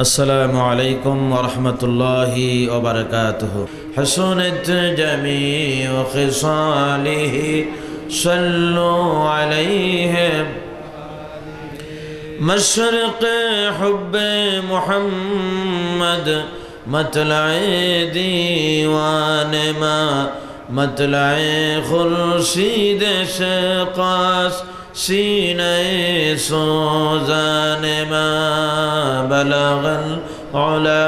السلام عليكم ورحمة الله وبركاته. حسنت جميع خصاله صلوا عليه. مشرق حب محمد مطلع ديوان ما مطلع خورشید شقاس سینه سوزان ما بلغ العلا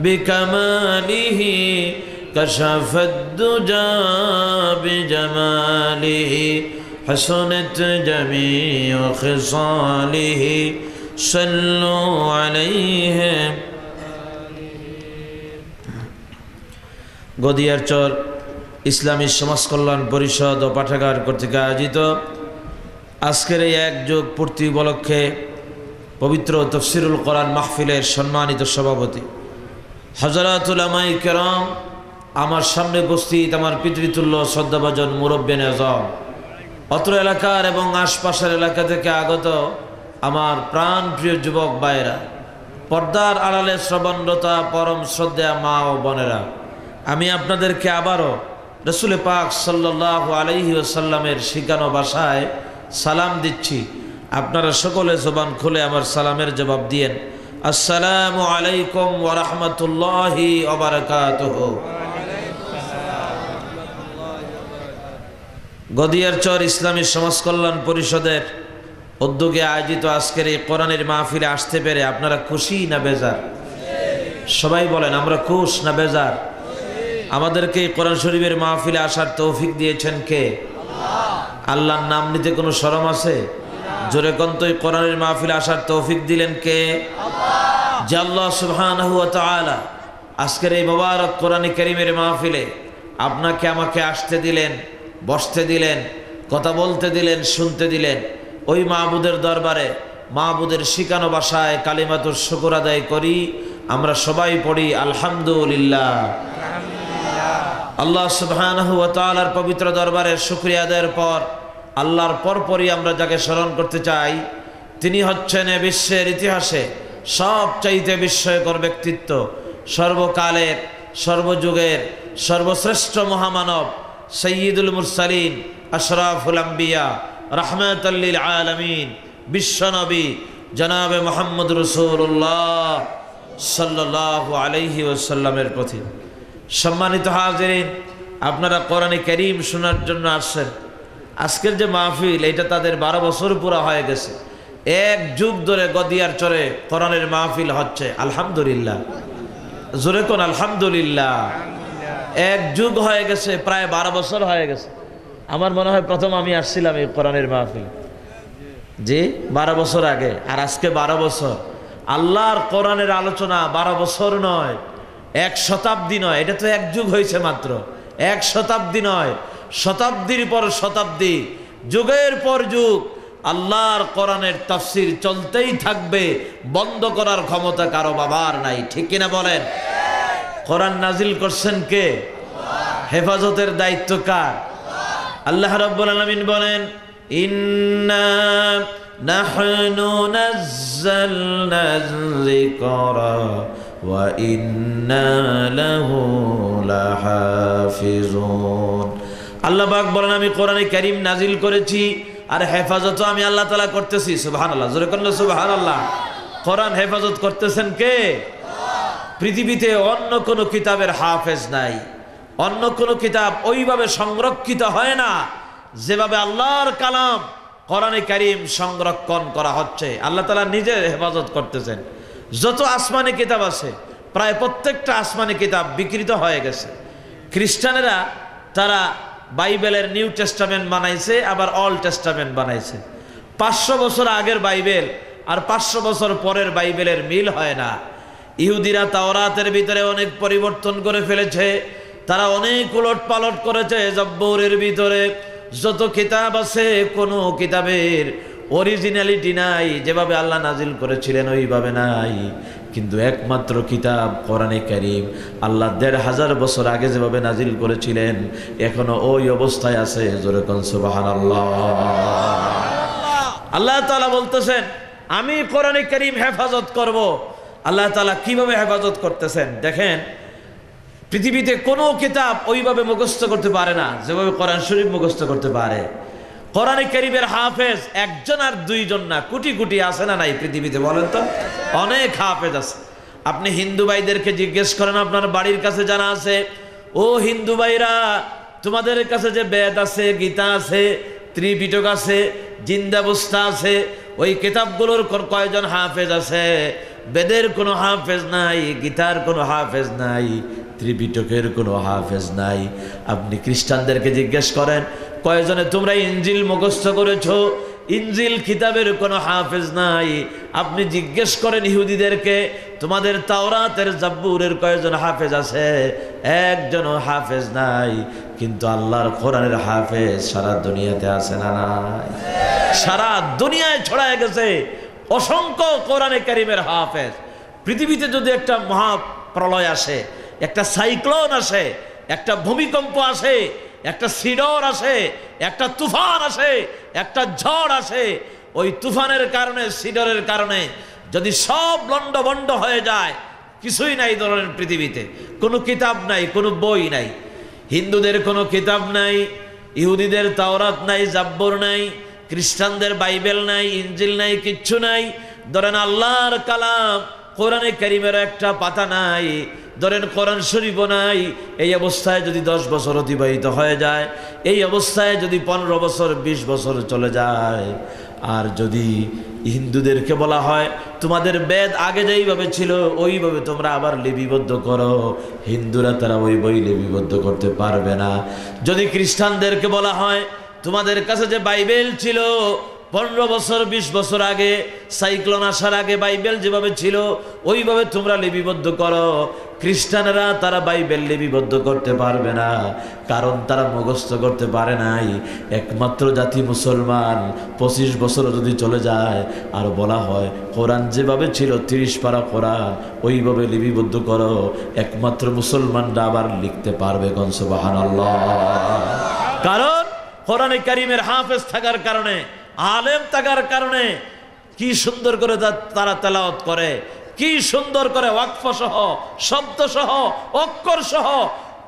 بكماله كشف الدجى بجماله حسنت جميع خصاله صلوا عليه. গদিয়ারচর ইসলামী সমাজ কল্যাণ পরিষদ ও পাঠাগার কর্তৃক আয়োজিত আজকের এই এক যুগ পূর্তি উপলক্ষে পবিত্র তফসিরুল কোরআন মাহফিলের সম্মানিত সভাপতি হযরত উলামায়ে কেরাম, আমার সামনে উপস্থিত আমার পিতৃতুল্য শ্রদ্ধাভাজন মুরব্বিয়ান আযম, অত্র এলাকার এবং আশপাশের এলাকা থেকে আগত আমার প্রাণ প্রিয় যুবক ভাইয়েরা, পর্দার আড়ালে শ্রবণরতা পরম শ্রদ্ধা মা ও বোনেরা, আমি আপনাদেরকে আবারও রাসূল পাক সাল্লাল্লাহু আলাইহি ওয়াসাল্লামের শিখানো ভাষায় সালাম দিচ্ছি। আপনারা সকলে জবান খুলে আমার সালামের জবাব দিয়েন, আসসালামু আলাইকুম ওয়া রাহমাতুল্লাহি ওয়া বারাকাতুহু। গদিয়ারচর ইসলামী সমাজ কল্যাণ পরিষদের উদ্যোগে আয়োজিত আজকের এই কোরআনের মাহফিলে আসতে পেরে আপনারা খুশি না বেজার? সবাই বলেন, আমরা খুশ না বেজার? আমাদেরকে কোরআন শরীফের মাহফিলে আসার তৌফিক দিয়েছেন কে? আল্লাহর নাম নিতে কোনো শরম আছে? জোরে কন্তই কোরআনের মাহফিলে আসার তৌফিক দিলেন কে? যে আল্লাহ সুবহানাহু ওয়া তাআলা আজকের এই মোবারক কোরআন কারীমের মাহফিলে আপনাকে আমাকে আসতে দিলেন, বসতে দিলেন, কথা বলতে দিলেন, শুনতে দিলেন। ওই মাহবুদের দরবারে মাহবুদের শিখানো ভাষায় কালিমাতুর শুকর আদায় করি। আমরা সবাই পড়ি আলহামদুলিল্লাহ। আল্লাহ সুবহানাহু ওয়া তাআলার পবিত্র দরবারে শুকরিয়া আদায়ের পর আল্লাহর পরপরই আমরা যাকে স্মরণ করতে চাই, তিনি হচ্ছেন এ বিশ্বের ইতিহাসে সবচাইতে বিস্ময়কর ব্যক্তিত্ব, সর্বকালের সর্বযুগের সর্বশ্রেষ্ঠ মহামানব, সাইয়্যিদুল মুরসালিন, আশরাফুল আম্বিয়া, রাহমাতাল লিল আলামিন, বিশ্বনবী জনাবে মুহাম্মদ রাসূলুল্লাহ সাল্লাল্লাহু আলাইহি ওয়াসাল্লামের প্রতি। সম্মানিত হাজিরিন, আপনারা কোরআনে কারীম শোনার জন্য আসছেন। আজকের যে মাহফিল, এটা তাদের 12 বছর পুরা হয়ে গেছে। এক যুগ ধরে গদিয়ারচরে কোরআনের মাহফিল হচ্ছে। আলহামদুলিল্লাহ, জোরে কোন আলহামদুলিল্লাহ। এক যুগ হয়ে গেছে, প্রায় 12 বছর হয়ে গেছে। আমার মনে হয় প্রথম আমি আসছিলাম এই কোরআনের মাহফিল, জি 12 বছর আগে। আর আজকে 12 বছর আল্লাহর কোরআনের আলোচনা। 12 বছর নয়, 1 শতাব্দী নয়, এটা তো এক যুগ হয়েছে মাত্র। 1 শতাব্দী নয়, শতাব্দীর পর শতাব্দী, যুগের পর যুগ আল্লাহর কোরআনের তাফসীর চলতেই থাকবে। বন্ধ করার ক্ষমতা কারো বাবার নাই, ঠিক কিনা বলেন? কোরআন নাজিল করছেন কে? হেফাজতের দায়িত্ব কার? আল্লাহ রাব্বুল আলামিন বলেন, ইন্না নাহনু নাযালনা যিকরা ওয়া ইন্না লাহু লাহাফিজুন। আল্লাহ পাক বলেন, আমি কোরআনে কারীম নাজিল করেছি আর হেফাজত আমি আল্লাহ তাআলা করতেছি। সুবহানাল্লাহ, জোরে বলেন সুবহানাল্লাহ। কোরআন হেফাজত করতেছেন কে? পৃথিবীতে অন্য কোনো কিতাবের হাফেজ নাই। অন্য কোনো কিতাব ওইভাবে সংরক্ষিত হয় না যেভাবে আল্লাহর কালাম কোরআনে কারীম সংরক্ষণ করা হচ্ছে। আল্লাহ তাআলা নিজে হেফাজত করতেছেন। যত আসমানি কিতাব আছে, প্রায় প্রত্যেকটা আসমানি কিতাব বিকৃত হয়ে গেছে। খ্রিস্টানেরা তারা বাইবেলের নিউ টেস্টামেন্ট বানাইছে, আবার অল টেস্টামেন্ট বানাইছে। 500 বছর আগের বাইবেল আর 500 বছর পরের বাইবেলের মিল হয় না। ইহুদিরা তাওরাতের ভিতরে অনেক পরিবর্তন করে ফেলেছে, তারা অনেক উলট পালট করেছে। জব্বুরের ভিতরে যত কিতাব আছে, কোনো কিতাবের অরিজিনালিটি নাই, যেভাবে আল্লাহ নাজিল করেছিলেন ওইভাবে নাই। কিন্তু একমাত্র কিতাব কোরআনে কারীম আল্লাহ ১৫০০ বছর আগে যেভাবে নাজিল করেছিলেন এখনো ওই অবস্থায় আছে। জোরে কোন সুবহানাল্লাহ। আল্লাহ তাআলা বলতেছেন, আমি কোরআনে কারীম হেফাজত করব। আল্লাহ তাআলা কিভাবে হেফাজত করতেছেন দেখেন। পৃথিবীতে কোনো কিতাব ওইভাবে মুখস্থ করতে পারে না যেভাবে কোরআন শরীফ মুখস্থ করতে পারে। কোরআনে কারীমের হাফেজ একজন আর দুইজন না, কোটি কোটি আছে না নাই পৃথিবীতে, বলেন তো? অনেক হাফেজ আছে। আপনি হিন্দু ভাইদেরকে জিজ্ঞেস করেন আপনার বাড়ির কাছে জানা আছে, ও হিন্দু ভাইরা তোমাদের কাছে যে বেদ আছে, গীতা আছে, ত্রিপিটক আছে, জিন্দাবস্তা আছে, ওই কিতাবগুলোর কয়জন হাফেজ আছে? বেদের কোনো হাফেজ নাই, গীতার কোনো হাফেজ নাই, ত্রিপিটকের কোনো হাফেজ নাই। আপনি খ্রিস্টানদেরকে জিজ্ঞেস করেন কয়জনে তোমরা ইনজিল মুখস্থ করেছো? ইনজিল কিতাবের কোনো হাফেজ নাই। আপনি জিজ্ঞেস করেন ইহুদিদেরকে তোমাদের তাওরাতের জাব্বুরের কয়জন হাফেজ আছে? একজনও হাফেজ নাই। কিন্তু আল্লাহর কোরআনের হাফেজ সারা দুনিয়াতে আছে না নাই? সারা দুনিয়ায় ছড়ায় গেছে অসংখ্য কোরআনে কারীমের হাফেজ। পৃথিবীতে যদি একটা মহাপ্রলয় আসে, একটা সাইক্লোন আসে, একটা ভূমিকম্প আসে, একটা সিডর আসে, একটা তুফান আসে, একটা ঝড় আসে, ওই তুফানের কারণে সিডরের কারণে যদি সব লন্ডভন্ড হয়ে যায়, কিছুই নাই ধরনের পৃথিবীতে, কোনো কিতাব নাই, কোনো বই নাই। হিন্দুদের কোনো কিতাব নাই, ইহুদিদের তাওরাত নাই, জাব্বুর নাই, খ্রিস্টানদের বাইবেল নাই, ইনজিল নাই, কিচ্ছু নাই। ধরেন আল্লাহর কালাম কোরআনে কারীমের একটা পাতা নাই, ধরেন কোরআন শরীফও নাই। এই অবস্থায় যদি 10 বছর অতিবাহিত হয়ে যায়, এই অবস্থায় যদি 15 বছর 20 বছর চলে যায়, আর যদি হিন্দুদেরকে বলা হয় তোমাদের বেদ আগে যেইভাবে ছিল ওইভাবে তোমরা আবার লিপিবদ্ধ করো, হিন্দুরা তারা ওই বই লিপিবদ্ধ করতে পারবে না। যদি খ্রিস্টানদেরকে বলা হয় তোমাদের কাছে যে বাইবেল ছিল 15 বছর 20 বছর আগে, সাইক্লোন আসার আগে বাইবেল যেভাবে ছিল ওইভাবে তোমরা লিপিবদ্ধ করো, খ্রিস্টানরা তারা বাইবেল লিপিবদ্ধ করতে পারবে না, কারণ তারা মুখস্থ করতে পারে নাই। একমাত্র জাতি মুসলমান। 25 বছর যদি চলে যায় আর বলা হয় কোরআন যেভাবে ছিল 30 পারা কোরআন ওইভাবে লিপিবদ্ধ করো, একমাত্র মুসলমানরা আবার লিখতে পারবে। কোন সুবহানাল্লাহ। কারণ কোরআনে কারীমের হাফেজ থাকার কারণে, আলেম থাকার কারণে কি সুন্দর করে তারা তেলাওয়াত করে, কি সুন্দর করে ওয়াকফ সহ, শব্দ সহ, অক্ষর সহ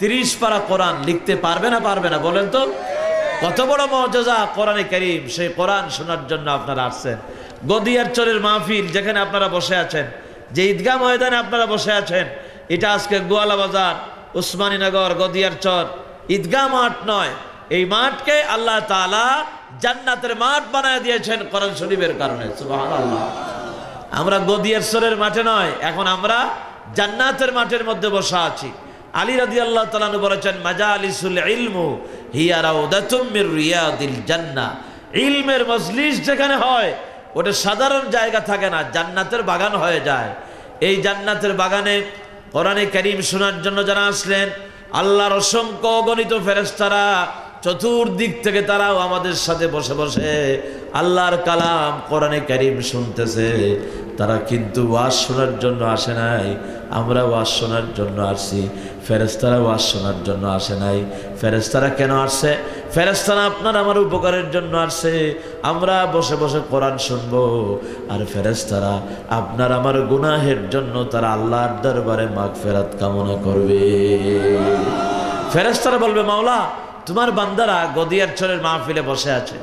30 পারা কোরআন লিখতে পারবে না? পারবে না? বলেন তো। কত বড় মুআজিজা কোরআনে কারীম। সেই কোরআন শোনার জন্য আপনারা আসছেন। গদিয়ার চরের মাহফিল যেখানে আপনারা বসে আছেন, যে ঈদগাহ ময়দানে আপনারা বসে আছেন, এটা আজকে গোয়ালা বাজার, উসমানীনগর, গদিয়ার চর ঈদগাহ মাঠ নয়। এই মাঠকে আল্লাহ তাআলা জান্নাতের মাঠ বানায় দিয়েছেন কোরআন শরীফের কারণে। সুবহানাল্লাহ। আমরা গদিয়ারসরের মাঠে নয়, এখন আমরা জান্নাতের মাঠের মধ্যে বসা আছি। আলী রাদিয়াল্লাহু তাআলা আনহু বলেছেন মাজালিসুল ইলমু হিয়া রাউদাতুম মির রিয়াদিল জান্নাহ। ইলমের মজলিস যেখানে হয় ওটা সাধারণ জায়গা থাকে না, জান্নাতের বাগান হয়ে যায়। এই জান্নাতের বাগানে কোরআনে কারীম শোনার জন্য যারা আসলেন, আল্লাহর অসংখ্য অগণিত ফেরেশতারা চতুর্দিক থেকে তারাও আমাদের সাথে বসে বসে আল্লাহর কালাম কোরআনে কারীম শুনতেছে। তারা কিন্তু ওয়াজ শোনার জন্য আসে নাই, আমরা ওয়াজ শোনার জন্য আসছি। ফেরেশতারা ওয়াজ শোনার জন্য আসে নাই। ফেরেশতারা কেন আসছে? ফেরেশতারা আপনার আমার উপকারের জন্য আসছে। আমরা বসে বসে কোরআন শুনবো, আর ফেরেশতারা আপনার আমার গুনাহের জন্য তারা আল্লাহর দরবারে মাগফিরাত কামনা করবে। ফেরেশতারা বলবে মাওলা তোমার বান্দারা গদিয়ার চরের মাহফিলে বসে আছে।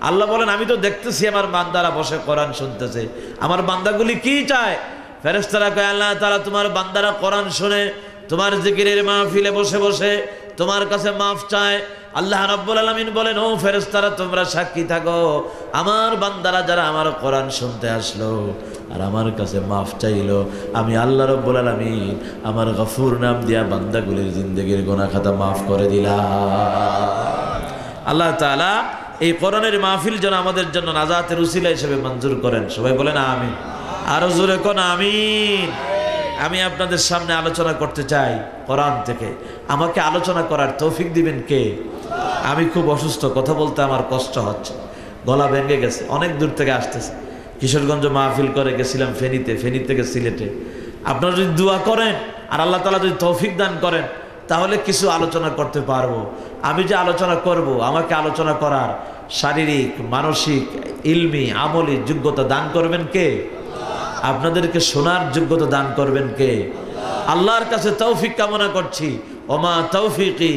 আল্লাহ বলেন আমি তো দেখতেছি আমার বান্দারা বসে কোরআন শুনতেছে, আমার বান্দাগুলি কি চায়? ফেরেশতারা কয় আল্লাহ তাআলা তোমার বান্দারা কোরআন শুনে তোমার জিকিরের মাহফিলে বসে বসে তোমার কাছে মাফ চায়। আল্লাহ রাব্বুল আলামিন বলেন ও ফেরেশতারা তোমরা সাক্ষী থাকো, আমার বান্দারা যারা আমার কোরআন শুনতে আসলো আর আমার কাছে মাফ চাইলো, আমি আল্লাহ রাব্বুল আলামিন আমার গফুর নাম দিয়া বান্দাগুলির জিন্দেগির গুনাহ খাতা মাফ করে দিলাম। আল্লাহ তাআলা এই কোরআনের মাহফিল যেন আমাদের জন্য নাজাতের উসিলা হিসেবে মঞ্জুর করেন। সবাই বলেন আমিন। আরো জোরে কোন আমিন। আমি আপনাদের সামনে আলোচনা করতে চাই কোরআন থেকে। আমাকে আলোচনা করার তৌফিক দিবেন কে? আমি খুব অসুস্থ, কথা বলতে আমার কষ্ট হচ্ছে, গলা ভেঙে গেছে, অনেক দূর থেকে আসতেছে। কিশোরগঞ্জ মাহফিল করে গেছিলাম ফেনীতে, ফেনী থেকে সিলেটে। আপনারা যদি দোয়া করেন আর আল্লাহ তাআলা যদি তৌফিক দান করেন তাহলে কিছু আলোচনা করতে পারবো। আমি যে আলোচনা করব, আমাকে আলোচনা করার শারীরিক, মানসিক, ইলমি, আমলি যোগ্যতা দান করবেন কে? আপনাদেরকে শোনার যোগ্যতা দান করবেন কে? আল্লাহর কাছে তৌফিক কামনা করছি। ওমা তৌফিকি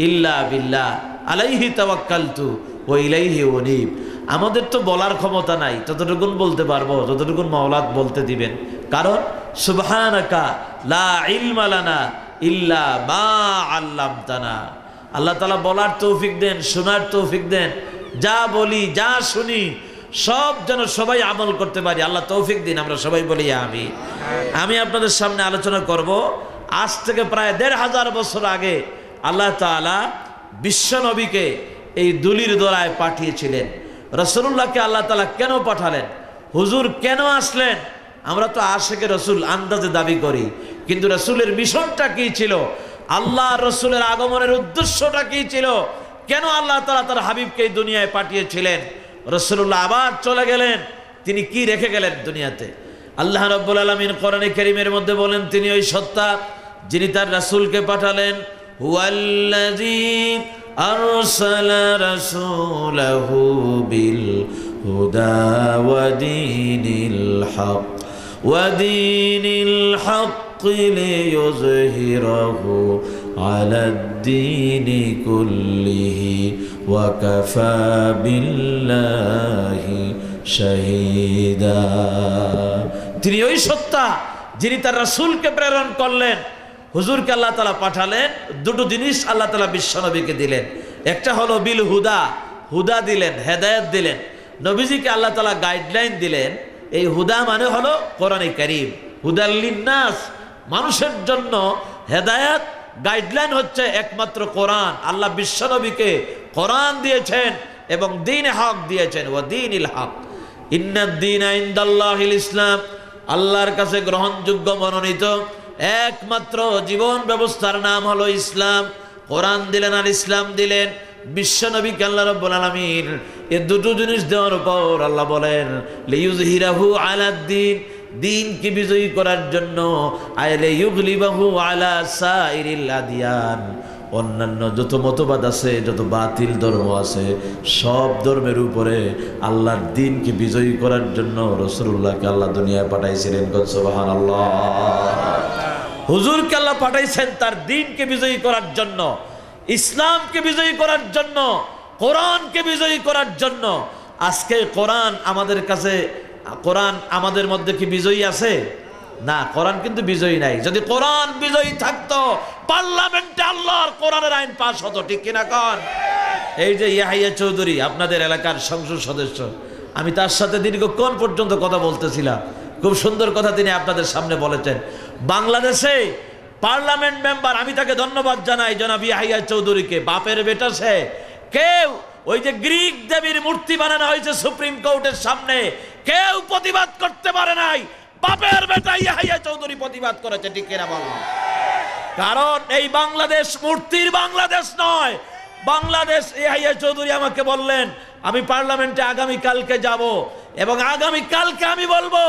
ইল্লা বিল্লাহ আলাইহি তাওয়াক্কালতু ওয়া ইলাইহি উনীব। আমাদের তো বলার ক্ষমতা নাই, ততটুকুন বলতে পারবো যতটুকুন মাওলাদ বলতে দিবেন। কারণ সুবহানাকা লা ইলমা লানা ইল্লা মা আল্লামতানা। আল্লাহ তাআলা বলার তৌফিক দেন, শোনার তৌফিক দেন। যা বলি যা শুনি সব যেন সবাই আমল করতে পারি, আল্লাহ তৌফিক দিন। আমরা সবাই বলি আমিন। আমি আপনাদের সামনে আলোচনা করব আজ থেকে প্রায় ১৫০০ বছর আগে আল্লাহ তাআলা বিশ্ব নবীকে এই দুলির দোলায় পাঠিয়েছিলেন। রাসূলুল্লাহকে আল্লাহ তাআলা কেন পাঠালেন? হুজুর কেন আসলেন? আমরা তো আশিকে রাসূল আন্দাজে দাবি করি, কিন্তু রাসূলের মিশনটা কি ছিল? আল্লাহ রাসূলের আগমনের উদ্দেশ্যটা কি ছিল? কেন আল্লাহ তাআলা তার হাবিবকে এই দুনিয়ায় পাঠিয়েছিলেন? রাসূলুল্লাহ আবার চলে গেলেন, তিনি কি রেখে গেলেন দুনিয়াতে? আল্লাহ রাব্বুল আলামিন কোরআনে কারীমের মধ্যে বলেন, তিনি ওই সত্তা যিনি তার রাসূলকে পাঠালেন। হুয়াল্লাযী আরসালা রাসূলাহু বিল হুদা ওয়া দীনিল হক ওয়া দীনিল হক লিইয়ুযহিরাহু আলাদ-দীনি কুল্লিহি ওয়া কাফা বিল্লাহি শাহীদা। তিনি ওই সত্তা যিনি তার রাসূলকে প্রেরণ করলেন, হুজুরকে আল্লাহ তাআলা পাঠালেন। দুটো জিনিস আল্লাহ তাআলা বিশ্বনবীকে দিলেন। একটা হলো বিল হুদা, হুদা দিলেন, হেদায়েত দিলেন। নবীজিকে আল্লাহ তাআলা গাইডলাইন দিলেন। এই হুদা মানে হলো কোরআনে কারীম। হুদাল লিন্নাস, মানুষের জন্য হেদায়েত, গাইডলাইন হচ্ছে একমাত্র কোরআন। আল্লাহ বিশ্বনবীকে কোরআন দিয়েছেন এবং দ্বীন হক দিয়েছেন। ওয়া দীনিল হক ইন্নাদ-দীনা ইনদাল্লাহিল ইসলাম। আল্লাহর কাছে গ্রহণযোগ্য মনোনীত একমাত্র জীবন ব্যবস্থার নাম হলো ইসলাম। কোরআন দিলেন আর ইসলাম দিলেন। বিশ্বনবীকে আল্লাহ রাব্বুল আলামিন এই দুটো জিনিস দেওয়ার পর আল্লাহ বলেন লিইয়ুযহিরাহু আলাদ-দীন, দ্বীনকে বিজয়ী করার জন্য, আইলে ইউগলিবাহু আলা সাইরিল আদিয়ান, অন্যান্য যত মতবাদ আছে, যত বাতিল ধর্ম আছে, সব ধর্মের উপরে আল্লাহর দ্বীনকে বিজয়ী করার জন্য রাসূলুল্লাহকে আল্লাহ দুনিয়ায় পাঠাইছিলেন। সুবহানাল্লাহ। হুজুরকে আল্লাহ পাঠাইছেন তার দ্বীনকে বিজয়ী করার জন্য, ইসলামকে বিজয়ী করার জন্য, কোরআনকে বিজয়ী করার জন্য। আজকে কোরআন আমাদের কাছে, কোরআন আমাদের মধ্যে কি বিজয়ী আছে? না, কোরআন কিন্তু বিজয়ী নাই। যদি কোরআন বিজয়ী থাকতো পার্লামেন্টে আল্লাহর কোরআনের আইন পাস হতো, ঠিক কিনা কন? এই যে ইয়াহিয়া চৌধুরী আপনাদের এলাকার সংসদ সদস্য, আমি তার সাথে দীর্ঘক্ষণ পর্যন্ত কথা বলতেছিলাম। খুব সুন্দর কথা তিনি আপনাদের সামনে বলেছেন। বাংলাদেশে পার্লামেন্ট মেম্বার, আমি তাকে ধন্যবাদ জানাই, জনাব ইয়াহিয়া চৌধুরীকে। বাপের বেটা সে। কেউ ওই যে গ্রিক দেবীর মূর্তি বানানো হয়েছে সুপ্রিম কোর্টের সামনে, কেউ প্রতিবাদ করতে পারে নাই। বাপের বেটা ইয়াহিয়া চৌধুরী প্রতিবাদ করেছে, ঠিক কিনা বলো? কারণ এই বাংলাদেশ মূর্তির বাংলাদেশ নয়। বাংলাদেশ, ইয়াহিয়া চৌধুরী আমাকে বললেন আমি পার্লামেন্টে আগামী কালকে যাব, এবং আগামী কালকে আমি বলবো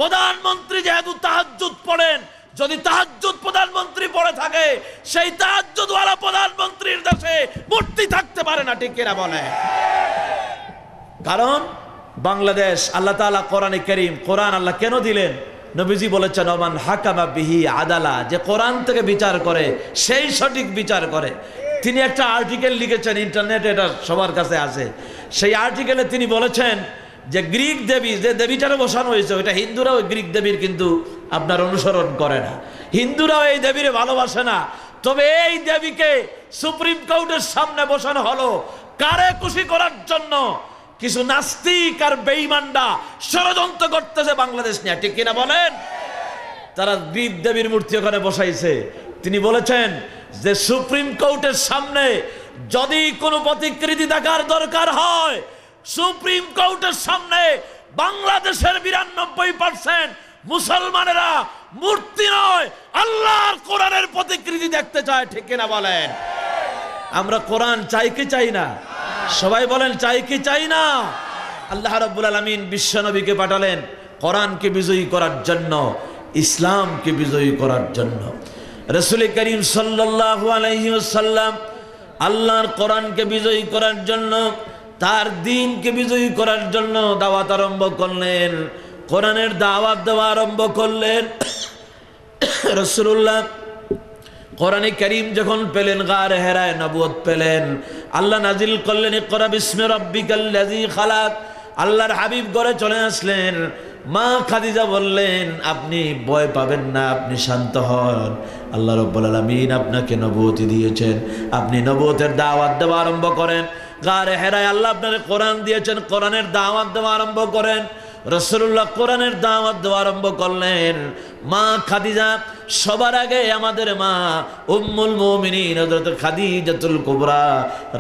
প্রধানমন্ত্রী যেহেতু তাহাজ্জুদ পড়েন, যদি তাহাজ্জুদ প্রধানমন্ত্রী পড়ে থাকে, সেই তাহাজ্জুদ ওয়ালা প্রধানমন্ত্রীর দেশে মূর্তি থাকতে পারে না, ঠিক কিনা বলে? কারণ বাংলাদেশ, আল্লাহ তাআলা কোরআনে কারীম, কোরআন আল্লাহ কেন দিলেন? নবীজি বলেছেন ওমান হাকামা বিহি আদালা, যে কোরআন থেকে বিচার করে সেই সঠিক বিচার করে। তিনি একটা আর্টিকেল লিখেছেন, ইন্টারনেটে এটা সবার কাছে আছে। সেই আর্টিকেলে তিনি বলেছেন যে গ্রিক দেবী, যে দেবীটারে বসানো হয়েছে, ওইটা হিন্দুরাও গ্রিক দেবীর কিন্তু আপনার অনুসরণ করে না, হিন্দুরাও এই দেবীরে ভালোবাসে না। তবে এই দেবীকে সুপ্রিম কোর্টের সামনে বসানো হলো কারে খুশি করার জন্য? কিছু নাস্তিক আর বেঈমানরা ষড়যন্ত্র করতেছে বাংলাদেশ নিয়ে, ঠিক কিনা বলেন? তারা গ্রিক দেবীর মূর্তি ওখানে বসাইছে। তিনি বলেছেন যে সুপ্রিম কোর্টের সামনে যদি কোনো প্রতিকৃতি দেখার দরকার হয়, সুপ্রিম কোর্টের সামনে বাংলাদেশের 92% মুসলমানেরা মূর্তি নয় আল্লাহর কোরআনের প্রতিকৃতি দেখতে চায়, ঠিক কিনা বলেন? আমরা কোরআন চাই কি চাই না? সবাই বলেন চাই কি চাই না? আল্লাহ রাব্বুল আলামিন বিশ্বনবীকে পাঠালেন কোরআনকে বিজয়ী করার জন্য, ইসলামকে বিজয়ী করার জন্য। রাসূল করিম সাল্লাল্লাহু আলাইহি ওয়াসাল্লাম আল্লাহর কোরআনকে বিজয়ী করার জন্য, তার দ্বীনকে বিজয়ী করার জন্য দাওয়াত আরম্ভ করলেন। কোরআনের দাওয়াত দেওয়া আরম্ভ করলেন। রাসূলুল্লাহ কোরআনে কারীম যখন পেলেন, গারে হেরায় নবুয়ত পেলেন, আল্লাহ নাজিল করলেন ইকরা বিসমি রাব্বিকাল্লাযী খালাক। আল্লাহর হাবিব ঘরে চলে আসলেন। মা খাদিজা বললেন, আপনি ভয় পাবেন না, আপনি শান্ত হন। আল্লাহ রাব্বুল আলামিন আপনাকে নবুয়ত দিয়েছেন, আপনি নবুয়তের দাওয়াত দেওয়া আরম্ভ করেন। গারে হেরায় আল্লাহ আপনাকে কোরআন দিয়েছেন, কোরআনের দাওয়াত দেওয়া আরম্ভ করেন। রাসূলুল্লাহ কোরআনের দাওয়াত দেওয়া আরম্ভ করলেন। মা খাদিজা, সবার আগে আমাদের মা উম্মুল মুমিনিন হযরত খাদিজাতুল কুবরা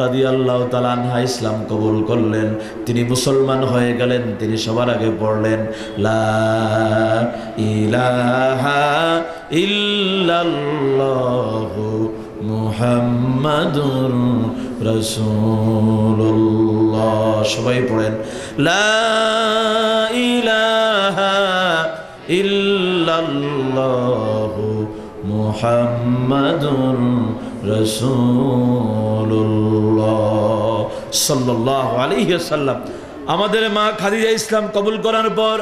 রাদিয়াল্লাহু তাআলা আনহা ইসলাম কবুল করলেন। তিনি মুসলমান হয়ে গেলেন। তিনি সবার আগে পড়লেন লা ইলাহা ইল্লাল্লাহু মুহাম্মাদুর রাসূলুল্লাহ। সবাই পড়েন লা ইলাহা ইল্লাল্লাহু মুহাম্মাদুর রাসূলুল্লাহ সাল্লাল্লাহু আলাইহি ওয়াসাল্লাম। আমাদের মা খাদিজা ইসলাম কবুল করার পর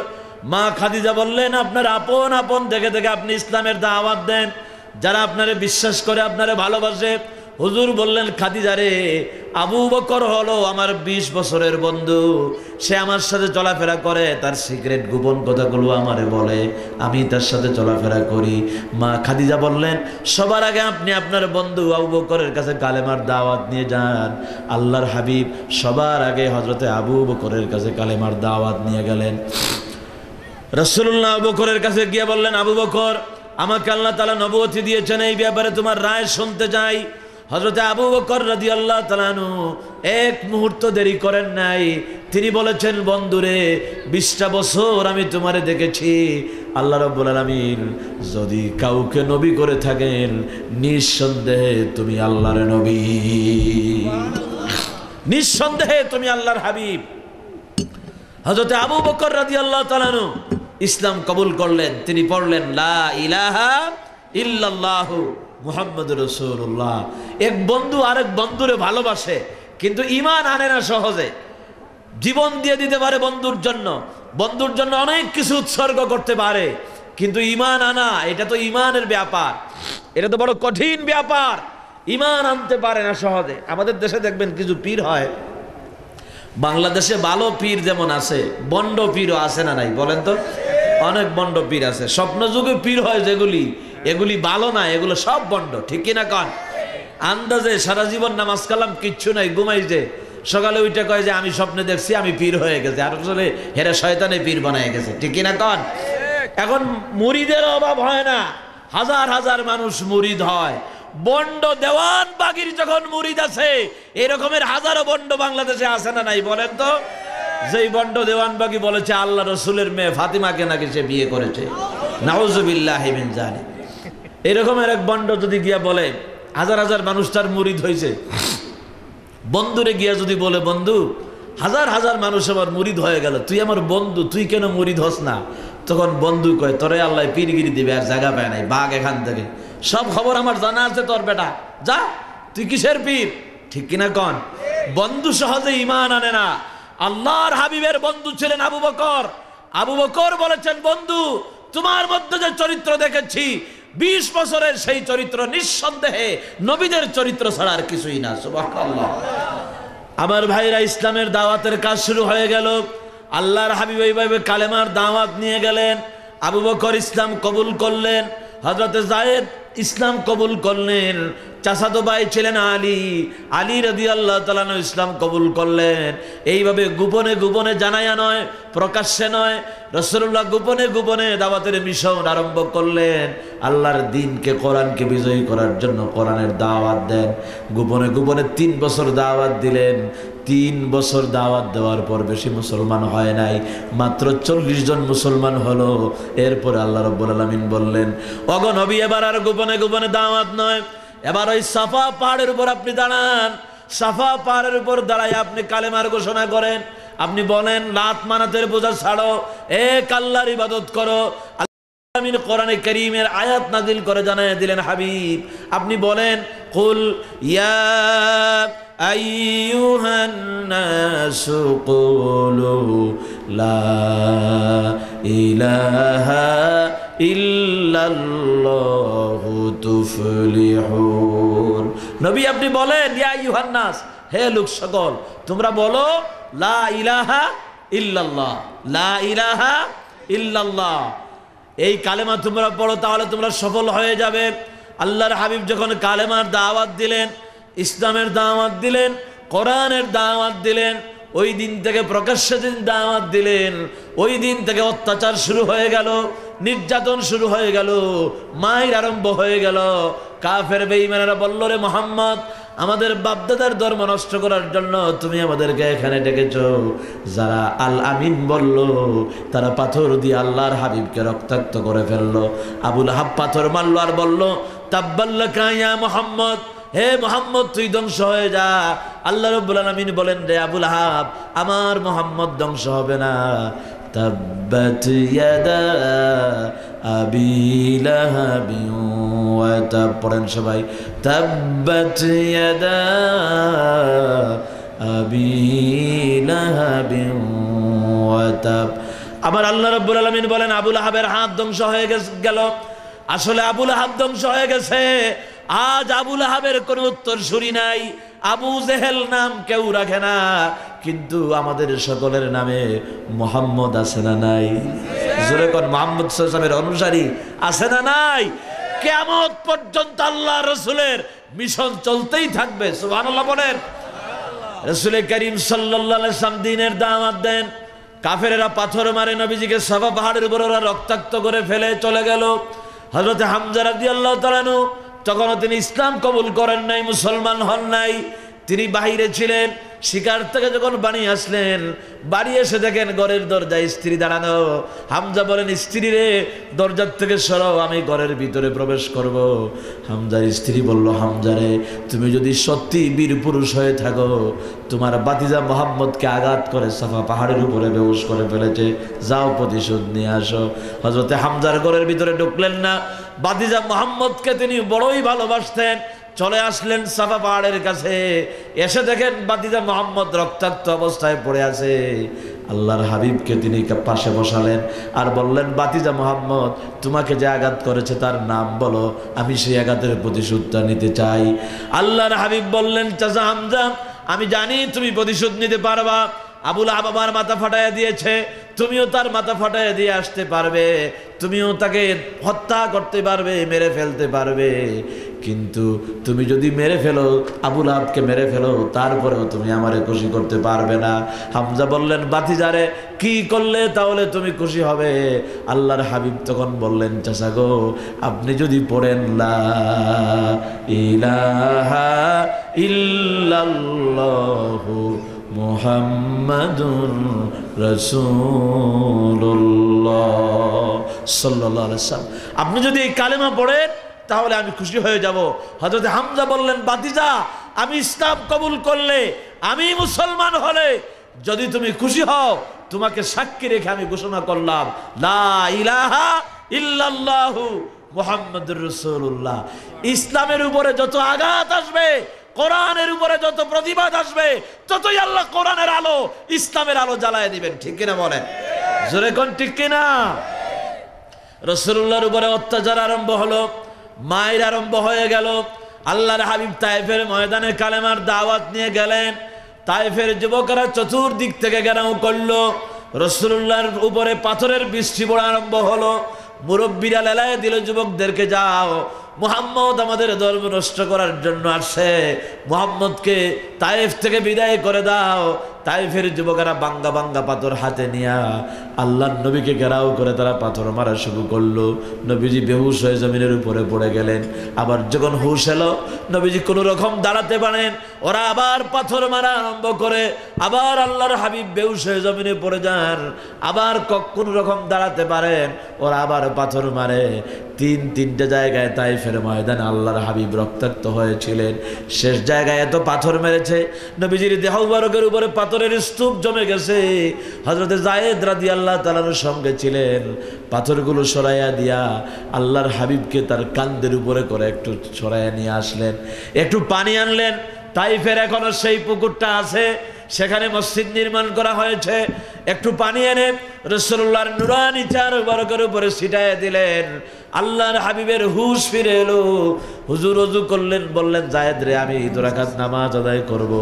মা খাদিজা বললেন, আপনার আপন আপন দেখে দেখে আপনি ইসলামের দাওয়াত দেন, যারা আপনারে বিশ্বাস করে, আপনারে ভালোবাসে। হুজুর বললেন, খাদিজা রে, আবু বকর হলো আমার 20 বছরের বন্ধু, সে আমার সাথে চলাফেরা করে, তার সিক্রেট গোপন কথাগুলো আমারে বলে, আমি তার সাথে চলাফেরা করি। মা খাদিজা বললেন, সবার আগে আপনি আপনার বন্ধু আবু বকরের কাছে কালেমার দাওয়াত নিয়ে যান। আল্লাহর হাবিব সবার আগে হযরতে আবু বকরের কাছে কালেমার দাওয়াত নিয়ে গেলেন। রাসূলুল্লাহ আবু বকরের কাছে গিয়ে বললেন, আবু বকর, আমাকে আল্লাহ তাআলা নবুয়ত দিয়েছেন, এই ব্যাপারে তোমার রায় শুনতে চাই। হযরতে আবু বকর রাদিয়াল্লাহু তাআলা আনহু এক মুহূর্ত দেরি করেন নাই। তিনি বলেছেন, বন্ধুরে, 20টা বছর আমি তোমারে দেখেছি। আল্লাহ রাব্বুল আলামিন যদি কাউকে নবী করে থাকেন, নিঃসন্দেহে তুমি আল্লাহর নবী, নিঃসন্দেহে তুমি আল্লাহর হাবিব। হযরতে আবু বকর রাদিয়াল্লাহু তাআলা আনহু ইসলাম কবুল করলেন। তিনি পড়লেন লা ইলাহা ইল্লাল্লাহু মুহাম্মাদুর রাসূলুল্লাহ। এক বন্ধু আরেক বন্ধুরে ভালোবাসে, কিন্তু ঈমান আনে না সহজে। জীবন দিয়ে দিতে পারে বন্ধুর জন্য, বন্ধুর জন্য অনেক কিছু উৎসর্গ করতে পারে, কিন্তু ঈমান আনা, এটা তো ঈমানের ব্যাপার, এটা তো বড় কঠিন ব্যাপার। ঈমান আনতে পারে না সহজে। আমাদের দেশে দেখবেন কিছু পীর হয়, বাংলাদেশে ভালো পীর যেমন আছে, বন্ড পীরও আছে না নাই বলেন তো? অনেক বন্ড পীর আছে। স্বপ্নযুগে পীর হয় যেগুলি, এগুলি ভালো না, এগুলো সব বন্ড, ঠিক কিনা কন? আন্দাজে সারা জীবন নামাজ কালাম কিচ্ছু নাই, ঘুমাই যে, সকালে ওইটা কয় যে আমি স্বপ্নে দেখছি আমি পীর হয়ে গেছে, আর আসলে হেরে শয়তানে পীর বানায় গেছে, ঠিক কিনা কন? এখন মুরিদের অভাব হয় না, হাজার হাজার মানুষ মুরিদ হয়। বন্ড দেওয়ান বাগির যখন মুরিদ আছে, এরকমের হাজারো বন্ড বাংলাদেশে আছে না নাই বলেন তো? যেই বন্ড দেওয়ান বাগি বলেছে আল্লাহ রসুলের মেয়ে ফাতিমাকে নাকি সে বিয়ে করেছে, নাউজুবিল্লাহি মিন যালিক। এরকমের এক বন্ড যদি গিয়া বলে হাজার হাজার মানুষ তার মুরিদ হয়েছে, বন্ধুরে গিয়া যদি বলে, বন্ধু, হাজার হাজার মানুষ আমার মুরিদ হয়ে গেল, তুই আমার বন্ধু, তুই কেন মুরিদ হস না? তখন বন্ধু কয়, তোরে আল্লাহ পীরগিরি দিবে, আর জায়গা পায় নাই, বাঘ এখান থেকে, সব খবর আমার জানা আছে তোর বেটা, যা, তুই কিসের পীর? ঠিক কিনা কন? বন্ধু সহজে ঈমান আনে না। আল্লাহর হাবিবের বন্ধু ছিলেন আবু বকর। আবু বকর বলেছেন, বন্ধু, তোমার মধ্যে যে চরিত্র দেখেছি 20 বছরের, সেই চরিত্র নিঃসন্দেহে নবীদের চরিত্র ছাড়া আর কিছুই না। সুবহানাল্লাহ। আমার ভাইরা, ইসলামের দাওয়াতের কাজ শুরু হয়ে গেল। আল্লাহর হাবিব এইভাবে কালেমার দাওয়াত নিয়ে গেলেন। আবু বকর ইসলাম কবুল করলেন, হযরতে যায়েদ ইসলাম কবুল করলেন, চাচাতো ভাই ছিলেন আলী, আলী রাদিয়াল্লাহু তাআলা আনহু ইসলাম কবুল করলেন। এইভাবে গোপনে গোপনে জানায়া নয়, প্রকাশ্যে নয়, রাসূলুল্লাহ গোপনে গোপনে দাওয়াতের মিশন আরম্ভ করলেন। আল্লাহর দ্বীনকে, কোরআনকে বিজয়ী করার জন্য কোরআনের দাওয়াত দেন। গোপনে গোপনে 3 বছর দাওয়াত দিলেন। 3 বছর দাওয়াত দেওয়ার পর বেশি মুসলমান হয় নাই, মাত্র 40 জন মুসলমান হলো। এরপরে আল্লাহ রাব্বুল আলামিন বললেন, ওগো নবী, এবার আর গোপনে গোপনে দাওয়াত নয়, এবার ওই সাফা পাহাড়ের উপর আপনি দাঁড়ান। সাফা পাহাড়ের উপর দাঁড়ায় আপনি কালেমার ঘোষণা করেন। আপনি বলেন, লাত মানাতের বোঝা ছাড়ো, এক আল্লাহর ইবাদত করো। আমিন কোরআনে কারীমের আয়াত নাযিল করে জানায় দিলেন, হাবিব আপনি বলেন, কুল ইয়া আইয়ুহান নাসু কুলু লা ইলাহা ইল্লাল্লাহু তুফলিহুন। নবী আপনি বলেন, ইয়া আইয়ুহান নাস, হে লোক সকল, তোমরা বলো লা ইলাহা ইল্লাল্লাহ, লা ইলাহা ইল্লাল্লাহ। এই কালেমা তোমরা পড়ো, তাহলে তোমরা সফল হয়ে যাবে। আল্লাহর হাবিব যখন কালেমার দাওয়াত দিলেন, ইসলামের দাওয়াত দিলেন, কোরআনের দাওয়াত দিলেন, ওই দিন থেকে প্রকাশ্যে দিন দাওয়াত দিলেন, ওই দিন থেকে অত্যাচার শুরু হয়ে গেল, নির্যাতন শুরু হয়ে গেল, মায়ের আরম্ভ হয়ে গেল। কাফের বেঈমানেরা বলল, রে মুহাম্মদ, আমাদের বাপদাদার ধর্ম নষ্ট করার জন্য তুমি আমাদেরকে এখানে ডেকেছো। যারা আল আমিন বলল, তারা পাথর দিয়ে আল্লাহর হাবিবকে রক্তাক্ত করে ফেললো। আবুল আহাব পাথর মারলো আর বলল, তাব্বাল্লাকা ইয়া মুহাম্মদ, হে মুহাম্মদ তুই ধ্বংস হয়ে যা। আল্লাহ রাব্বুল আলামিন বলেন, রে আবুল আহাব, আমার মুহাম্মদ ধ্বংস হবে না। তাব্বাত ইয়াদা আবি লাহাবিন ওয়া তাব, পড়েন সবাই, তাব্বাত ইয়াদা আবি লাহাবিন ওয়া তাব। আমার আল্লাহ রাব্বুল আলামিন বলেন, আবুল আহাবের হাত ধ্বংস হয়ে গেল। আসলে আবুল আহাব ধ্বংস হয়ে গেছে। আজ আবুল আহাবের কোনো উত্তর শুনি নাই। আবু জেহেল নাম কেউ রাখে না, কিন্তু আমাদের সকলের নামে মুহাম্মদ আছে না নাই? জোরে কোন, মুহাম্মদ সাল্লাল্লাহু আলাইহি ওয়াসাল্লামের অনুসারী আছে না নাই? কিয়ামত পর্যন্ত আল্লাহ রাসূলের মিশন চলতেই থাকবে। সুবহানাল্লাহ বলেন। রাসূল করিম সাল্লাল্লাহু আলাইহি ওয়াসাল্লাম দ্বীনের দাওয়াত দেন, কাফেরেরা পাথর মারে নবীজিকে, সাফা পাহাড়ের উপর ওরা রক্তাক্ত করে ফেলে চলে গেল। হযরত হামজা রাদিয়াল্লাহু তাআলা আনহু তখনও তিনি ইসলাম কবুল করেন নাই, মুসলমান হন নাই, তিনি বাহিরে ছিলেন। শিকার থেকে যখন বাড়ি আসলেন, বাড়ি এসে দেখেন ঘরের দরজায় স্ত্রী দাঁড়ানো। হামজা বলেন, স্ত্রী রে, দরজার থেকে সরাও, আমি ঘরের ভিতরে প্রবেশ করব। হামজার স্ত্রী বলল, হামজা রে, তুমি যদি সত্যি বীর পুরুষ হয়ে থাকো, তোমার বাতিজা মোহাম্মদকে আঘাত করে সাফা পাহাড়ের উপরে বেহুশ করে ফেলেছে, যাও প্রতিশোধ নিয়ে আসো। হযরতে হামজার ঘরের ভিতরে ঢুকলেন না। বাতিজা মোহাম্মদকে তিনি বড়ই ভালোবাসতেন। চলে আসলেন সাফা পাহাড়ের কাছে, এসে দেখেন বাতিজা মোহাম্মদ রক্তাক্ত অবস্থায় পড়ে আছে। আল্লাহর হাবিবকে তিনি পাশে বসালেন আর বললেন, বাতিজা মোহাম্মদ, তোমাকে যে আঘাত করেছে তার নাম বলো, আমি সেই আঘাতের প্রতিশোধটা নিতে চাই। আল্লাহর হাবিব বললেন, চাচা হামজা, আমি জানি তুমি প্রতিশোধ নিতে পারবা। আবুল আহাব আমার মাথা ফাটাইয়া দিয়েছে, তুমিও তার মাথা ফাটাইয়া দিয়ে আসতে পারবে, তুমিও তাকে হত্যা করতে পারবে, মেরে ফেলতে পারবে। কিন্তু তুমি যদি মেরে ফেলো, আবুল আহাবকে মেরে ফেলো, তারপরেও তুমি আমারে খুশি করতে পারবে না। হামজা বললেন, বাতিজারে, কি করলে তাহলে তুমি খুশি হবে? আল্লাহর হাবিব তখন বললেন, চাচা গো, আপনি যদি পড়েন লা ইলাহা ইল্লাল্লাহু মুহাম্মাদুর রাসূলুল্লাহ সাল্লাল্লাহু আলাইহি ওয়াসাল্লাম, আপনি যদি এই কালেমা পড়েন তাহলে আমি খুশি হয়ে যাব। হযরত হামজা বললেন, বাতিজা, আমি ইসলাম কবুল করলে, আমি মুসলমান হলে যদি তুমি খুশি হও, তোমাকে সাক্ষী রেখে আমি ঘোষণা করলাম, লা ইলাহা ইল্লাল্লাহু মুহাম্মাদুর রাসূলুল্লাহ। ইসলামের উপরে যত আঘাত আসবে, কোরআনের উপরে যত প্রতিবাদ আসবে, ততই আল্লাহ কোরআনের আলো, ইসলামের আলো জ্বালায় দিবেন। ঠিক কিনা বলেন? জোরে কোন ঠিক কিনা? রাসূলুল্লাহর উপরে অত্যাচার আরম্ভ হলো, মায়ের আরম্ভ হয়ে গেল। আল্লাহর হাবিব তায়েফের ময়দানে কালেমার দাওয়াত নিয়ে গেলেন। তায়েফের যুবকেরা চতুর্দিক থেকে ঘেরাও করলো। রাসূলুল্লাহর উপরে পাথরের বৃষ্টি পড়া আরম্ভ হলো। মুরব্বীরা লেলায় দিল, যুবকদেরকে, যাও, মুহাম্মদ আমাদের ধর্ম নষ্ট করার জন্য আসছে, মুহাম্মদকে তায়েফ থেকে বিদায় করে দাও। তায়েফের যুবকেরা বাঙ্গা বাঙ্গা পাথর হাতে নিয়ে আল্লাহর নবীকে ঘেরাও করে তারা পাথর মারা শুরু করলো। নবীজি বেহুশ হয়ে জমিনের উপরে পড়ে গেলেন। আবার যখন হুশ এলো, নবীজি কোনো রকম দাঁড়াতে পারেন, ওরা আবার পাথর মারা আরম্ভ করে। আবার আল্লাহর হাবিব বেহুশ হয়ে জমিনে পড়ে যান। আবার কোন রকম দাঁড়াতে পারেন, ওরা আবার পাথর মারে। তিনটা জায়গায় তায়েফের ময়দানে আল্লাহর হাবিব রক্তাক্ত হয়েছিলেন। শেষ জায়গায় এত পাথর মেরেছে, নবীজির দেহ মুবারকের উপরে পাথরের স্তূপ জমে গেছে। হযরতে যায়েদ রাদিয়াল্লাহু তাআলার সঙ্গে ছিলেন, পাথরগুলো সরাইয়া দিয়া আল্লাহর হাবিবকে তার কাঁধের উপরে করে একটু সরাইয়া নিয়ে আসলেন, একটু পানি আনলেন। তাইফের এখনো সেই পুকুরটা আছে, সেখানে মসজিদ নির্মাণ করা হয়েছে। একটু পানি এনে রাসূলুল্লাহর নুরানি চার মুবারকের উপরে ছিটায় দিলেন। আল্লাহর হাবিবের হুশ ফিরে এলো। হুজুর ওযু করলেন, বললেন যায়েদ রে, আমি 2 রাকাত নামাজ আদায় করব।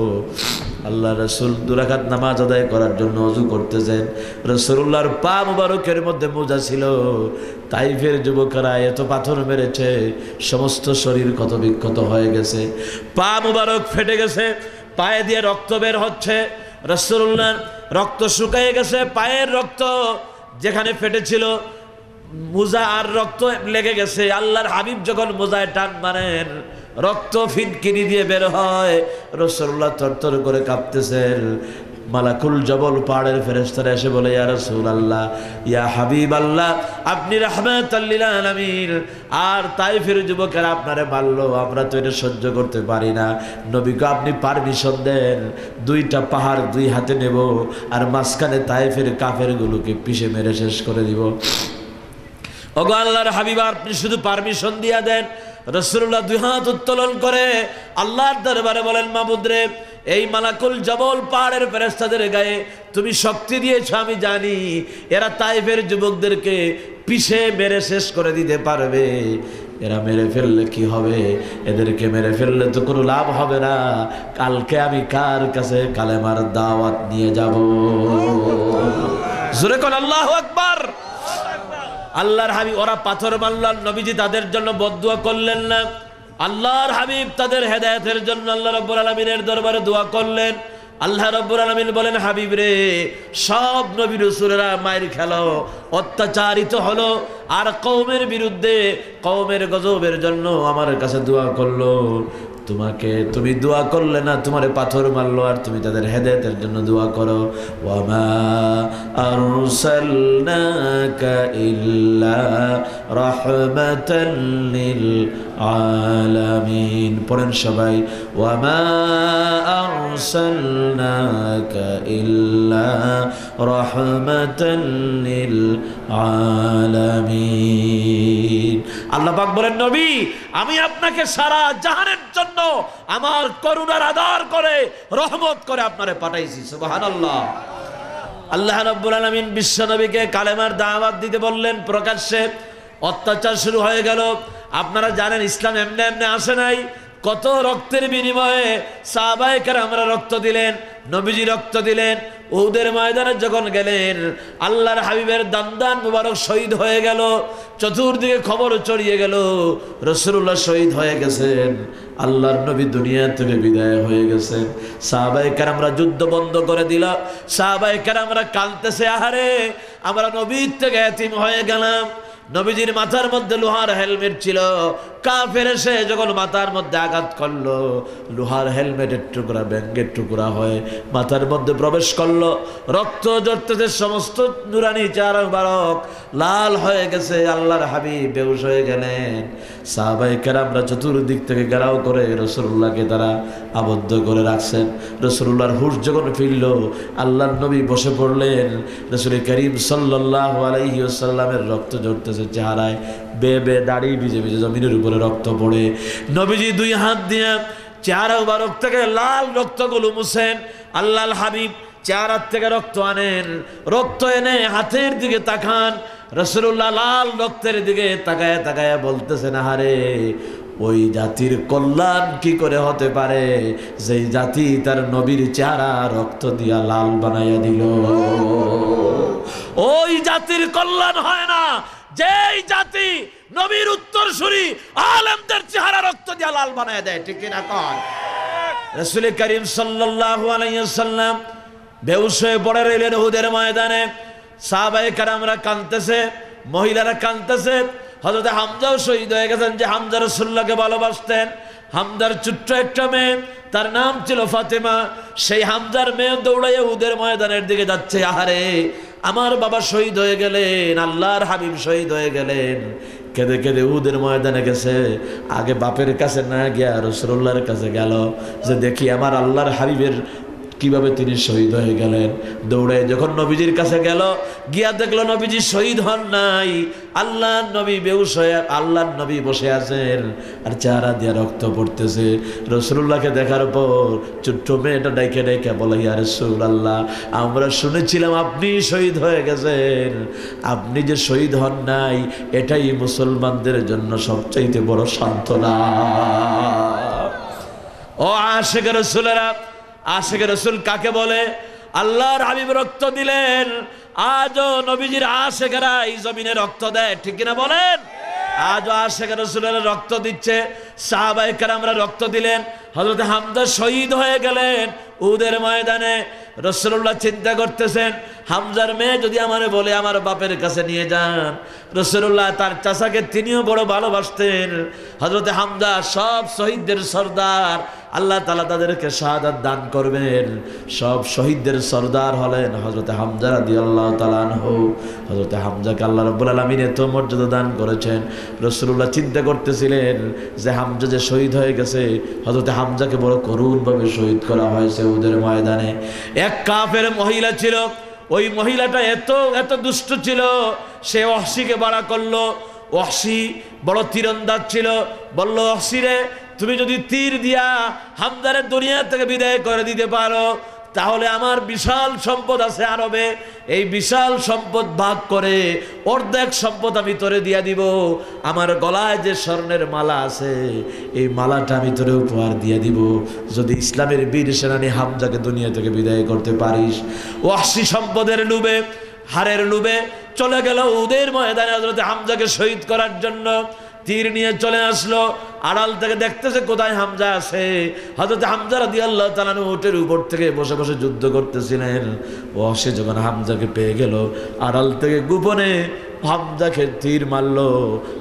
আল্লাহ রাসূল 2 রাকাত নামাজ আদায় করার জন্য ওযু করতেছেন। রাসূলুল্লাহর পা মুবারকের মধ্যে মোজা ছিল। তাইফের যুবকেরা এত পাথর মেরেছে, সমস্ত শরীর ক্ষত বিক্ষত হয়ে গেছে, পা মুবারক ফেটে গেছে, পায়ে দিয়ে রক্ত বের হচ্ছে। রাসূলুল্লাহর রক্ত শুকিয়ে গেছে, পায়ের রক্ত যেখানে ফেটেছিল মোজা আর রক্ত লেগে গেছে। আল্লাহর হাবিব যখন মোজায় টান মারেন, রক্ত ফিনকিনি দিয়ে বের হয়। রাসূলুল্লাহ থরথর করে কাঁপতেছেন। মালাকুল জবল পাহাড়ের ফেরেশতারা এসে বলে, ইয়া রাসূলুল্লাহ, ইয়া হাবিবাল্লাহ, আপনি রাহমাতাল লিল আলামিন, আর তাইফের যুবকেরা আপনারে মারলো, আমরা তো এটা সহ্য করতে পারি না। নবীকে আপনি পারমিশন দেন, 2টা পাহাড় 2 হাতে নেব, আর মাঝখানে তাইফের কাফেরগুলোকে পিষে মেরে শেষ করে দিব। ওগো আল্লাহর হাবিব, আপনি শুধু পারমিশন দিয়া দেন। রাসূলুল্লাহ 2 হাত উত্তোলন করে আল্লাহর দরবারে বলেন, মাবুদ রে, এই মালাকুল জবল পাহাড়ের ফেরেশতাদের গায়ে তুমি শক্তি দিয়েছো, আমি জানি এরা তাইফের যুবকদেরকে পিষে মেরে শেষ করে দিতে পারবে। এরা মেরে ফেললে কি হবে? এদেরকে মেরে ফেললে তো কোনো লাভ হবে না। কালকে আমি কার কাছে কালেমার দাওয়াত নিয়ে যাব? জোরে কোন আল্লাহু আকবার। আল্লাহর হাবিব, ওরা পাথর মারল, নবীজি তাদের জন্য বদদুয়া করলেন না। আল্লাহর হাবিব তাদের হেদায়েতের জন্য আল্লাহ রাব্বুল আলামিনের দরবারে দোয়া করলেন। আল্লাহ রাব্বুল আলামিন বলেন, হাবিব রে, সব নবী রাসূলেরা মায়ের খেলো, অত্যাচারিত হলো, আর কওমের বিরুদ্ধে কওমের গজবের জন্য আমার কাছে দোয়া করলো। তুমি দোয়া করলে না, তোমারে পাথর মারলো, আর তুমি তাদের হেদায়েতের জন্য দোয়া করো। ওয়ামা আরসালনাকা ইল্লা রাহমাতাল লিল আলামিন। পড়েন সবাই, ওয়ামা আরসালনাকা ইল্লা রাহমাতাল লিল আলামিন। আল্লাহ পাক বলেন, নবী, আমি আপনাকে সারা জাহানের জন্য আমার করুণার আদর করে রহমত করে আপনারে পাঠাইছি। সুবহানাল্লাহ। আল্লাহ রাব্বুল আলামিন বিশ্ব নবীকে কালেমার দাওয়াত দিতে বললেন। প্রকাশ্যে অত্যাচার শুরু হয়ে গেল। আপনারা জানেন, ইসলাম এমনি এমনি আসে নাই। কত রক্তের বিনিময়ে সাহাবায়ে কেরামরা রক্ত দিলেন, নবীজি রক্ত দিলেন। উহুদের ময়দানে যখন গেলেন, আল্লাহর হাবিবের দান্দান মুবারক শহীদ হয়ে গেল। চতুর্দিকে খবর ছড়িয়ে গেল, রাসূলুল্লাহ শহীদ হয়ে গেছেন, আল্লাহর নবী দুনিয়া থেকে বিদায় হয়ে গেছেন। সাহাবায়ে কেরামরা যুদ্ধ বন্ধ করে দিল। সাহাবায়ে কেরামরা কাঁদতেছে, আহারে, আমরা নবীর থেকে এতিম হয়ে গেলাম। নবীজির মাথার মধ্যে লোহার হেলমেট ছিল। কাফের এসে যখন মাথার মধ্যে আঘাত করলো, লোহার হেলমেটের টুকরা ব্যাঙ্গের টুকরা হয়ে মাথার মধ্যে প্রবেশ করলো। রক্ত ঝরতেছে, সমস্ত নুরানি চার মুবারক লাল হয়ে গেছে। আল্লাহর হাবিব বেহুশ হয়ে গেলেন। সাহাবায়ে কেরামরা চতুর্দিক থেকে ঘেরাও করে রাসূলুল্লাহকে তারা আবদ্ধ করে রাখছেন। রাসূলুল্লাহর হুঁশ যখন ফিরল, আল্লাহর নবী বসে পড়লেন। রাসূল করিম সাল্লাল্লাহু আলাইহি ওয়াসাল্লামের রক্ত ঝরতেছে চেহারায়, বেয়ে দাড়ি ভিজে ভিজে জমিনের উপরে রক্ত পড়ে। নবীজি 2 হাত দিয়ে চেহারা মুবারক থেকে লাল রক্তগুলো মুছেন। আল্লাহর হাবিব চেহারার থেকে রক্ত আনেন, রক্ত এনে হাতের দিকে তাকান। রাসূলুল্লাহ লাল রক্তের দিকে তাকায় তাকায় বলতেছেন, আহারে, ওই জাতির কল্যাণ কি করে হতে পারে যেই জাতি তার নবীর চেহারা রক্ত দিয়া লাল বানাইয়া দিল? ওই জাতির কল্যাণ হয় না যেই জাতি নবীর উত্তরসূরি আলেমদের চেহারা রক্ত দিয়া লাল বানায় দেয়। ঠিক না কন? রাসূল করিম সাল্লাল্লাহু আলাইহি ওয়াসাল্লাম বেহুশ হয়ে পড়ে রইলেন উহুদের ময়দানে। সাহাবায়ে কেরামরা কাঁদতেছে, মহিলারা কাঁদতেছে। হযরত হামজাও শহীদ হয়ে গেছেন, যে হামজা রাসূলুল্লাহকে ভালোবাসতেন। হামজার ছোট্ট একটা মেয়ে, তার নাম ছিল ফাতেমা। সেই হামজার মেয়ে দৌড়াইয়া উহুদের ময়দানের দিকে যাচ্ছে। আহারে, আমার বাবা শহীদ হয়ে গেলেন, আল্লাহর হাবিব শহীদ হয়ে গেলেন। কেঁদে কেঁদে উহুদের ময়দানে গেছে। আগে বাপের কাছে না গিয়া রাসূলুল্লাহর কাছে গেল, যে দেখি আমার আল্লাহর হাবিবের কিভাবে তিনি শহীদ হয়ে গেলেন। দৌড়ে যখন নবীজির কাছে গেল, গিয়া দেখলো নবীজি শহীদ হন নাই, আল্লাহর নবী বেহুশ হয়ে আল্লাহর নবী বসে আছেন আর চেহারা দিয়ে রক্ত পড়তেছে। রাসূলুল্লাহকে দেখার পর ছোট্ট মেয়েটা ডাইকে ডাইকে বলে, ইয়া রাসূলুল্লাহ, আমরা শুনেছিলাম আপনি শহীদ হয়ে গেছেন, আপনি যে শহীদ হন নাই এটাই মুসলমানদের জন্য সবচাইতে বড় সান্ত্বনা। ও আশিকে রাসূলেরা, আশিকে রাসূল কাকে বলে? আল্লাহর হাবিব রক্ত দিলেন, আজও নবীজির আশিকেরা এই জমিনে রক্ত দেয়, ঠিক কিনা বলেন? আজও আশিকে রাসূলের রক্ত দিচ্ছে, সাহাবায়ে কেরামরা রক্ত দিলেন। হযরত হামজা শহীদ হয়ে গেলেন উহুদের ময়দানে। রাসূলুল্লাহ চিন্তা করতেছেন, হামজার মেয়ে যদি আমারে বলে আমার বাপের কাছে নিয়ে যান। রাসূলুল্লাহ তার চাচাকে তিনিও বড় ভালোবাসতেন। হযরত হামজা সব শহীদদের সর্দার, আল্লাহ তাআলা তাদেরকে শাহাদাত দান করবেন। সব শহীদদের সর্দার হলেন হযরত হামজা রাদিয়াল্লাহু তাআলা আনহু। হযরত হামজাকে আল্লাহ রাব্বুল আলামিন এত মর্যাদা দান করেছেন। রাসূলুল্লাহ চিন্তা করতেছিলেন যে হামজা যে শহীদ হয়ে গেছে, হযরত হামজাকে বড় করুণভাবে শহীদ করা হয়েছে উহুদের ময়দানে। এক কাফের মহিলা ছিল, ওই মহিলাটা এত দুষ্ট ছিল, সে ওয়াহশীকে বাড়া করলো। ওয়াহশী বড় তীরন্দাজ ছিল, বলল, ওয়াহশী রে, তুমি যদি তীর দিয়া হামজারে দুনিয়া থেকে বিদায় করে দিতে পারো, তাহলে আমার বিশাল সম্পদ আছে আরবে, এই বিশাল সম্পদ ভাগ করে অর্ধেক সম্পদ আমি তোরে দিয়া দিব। আমার গলায় যে স্বর্ণের মালা আছে, এই মালাটা আমি তোরে উপহার দিয়া দিব যদি ইসলামের বীর সেনানী হামজাকে দুনিয়া থেকে বিদায় করতে পারিস। ওয়াহশী সম্পদের লোভে, হারের লোভে চলে গেল উহুদের ময়দানে হযরত হামজাকে শহীদ করার জন্য। তীর নিয়ে চলে আসলো, আড়াল থেকে দেখতেছে কোথায় হামজা আছে। হযরত হামজা রাদিয়াল্লাহু তাআলা উটের উপর থেকে বসে বসে যুদ্ধ করতেছিলেন। ওয়াহশী যখন হামজাকে পেয়ে গেল, আড়াল থেকে গোপনে হামজাকে তীর মারলো।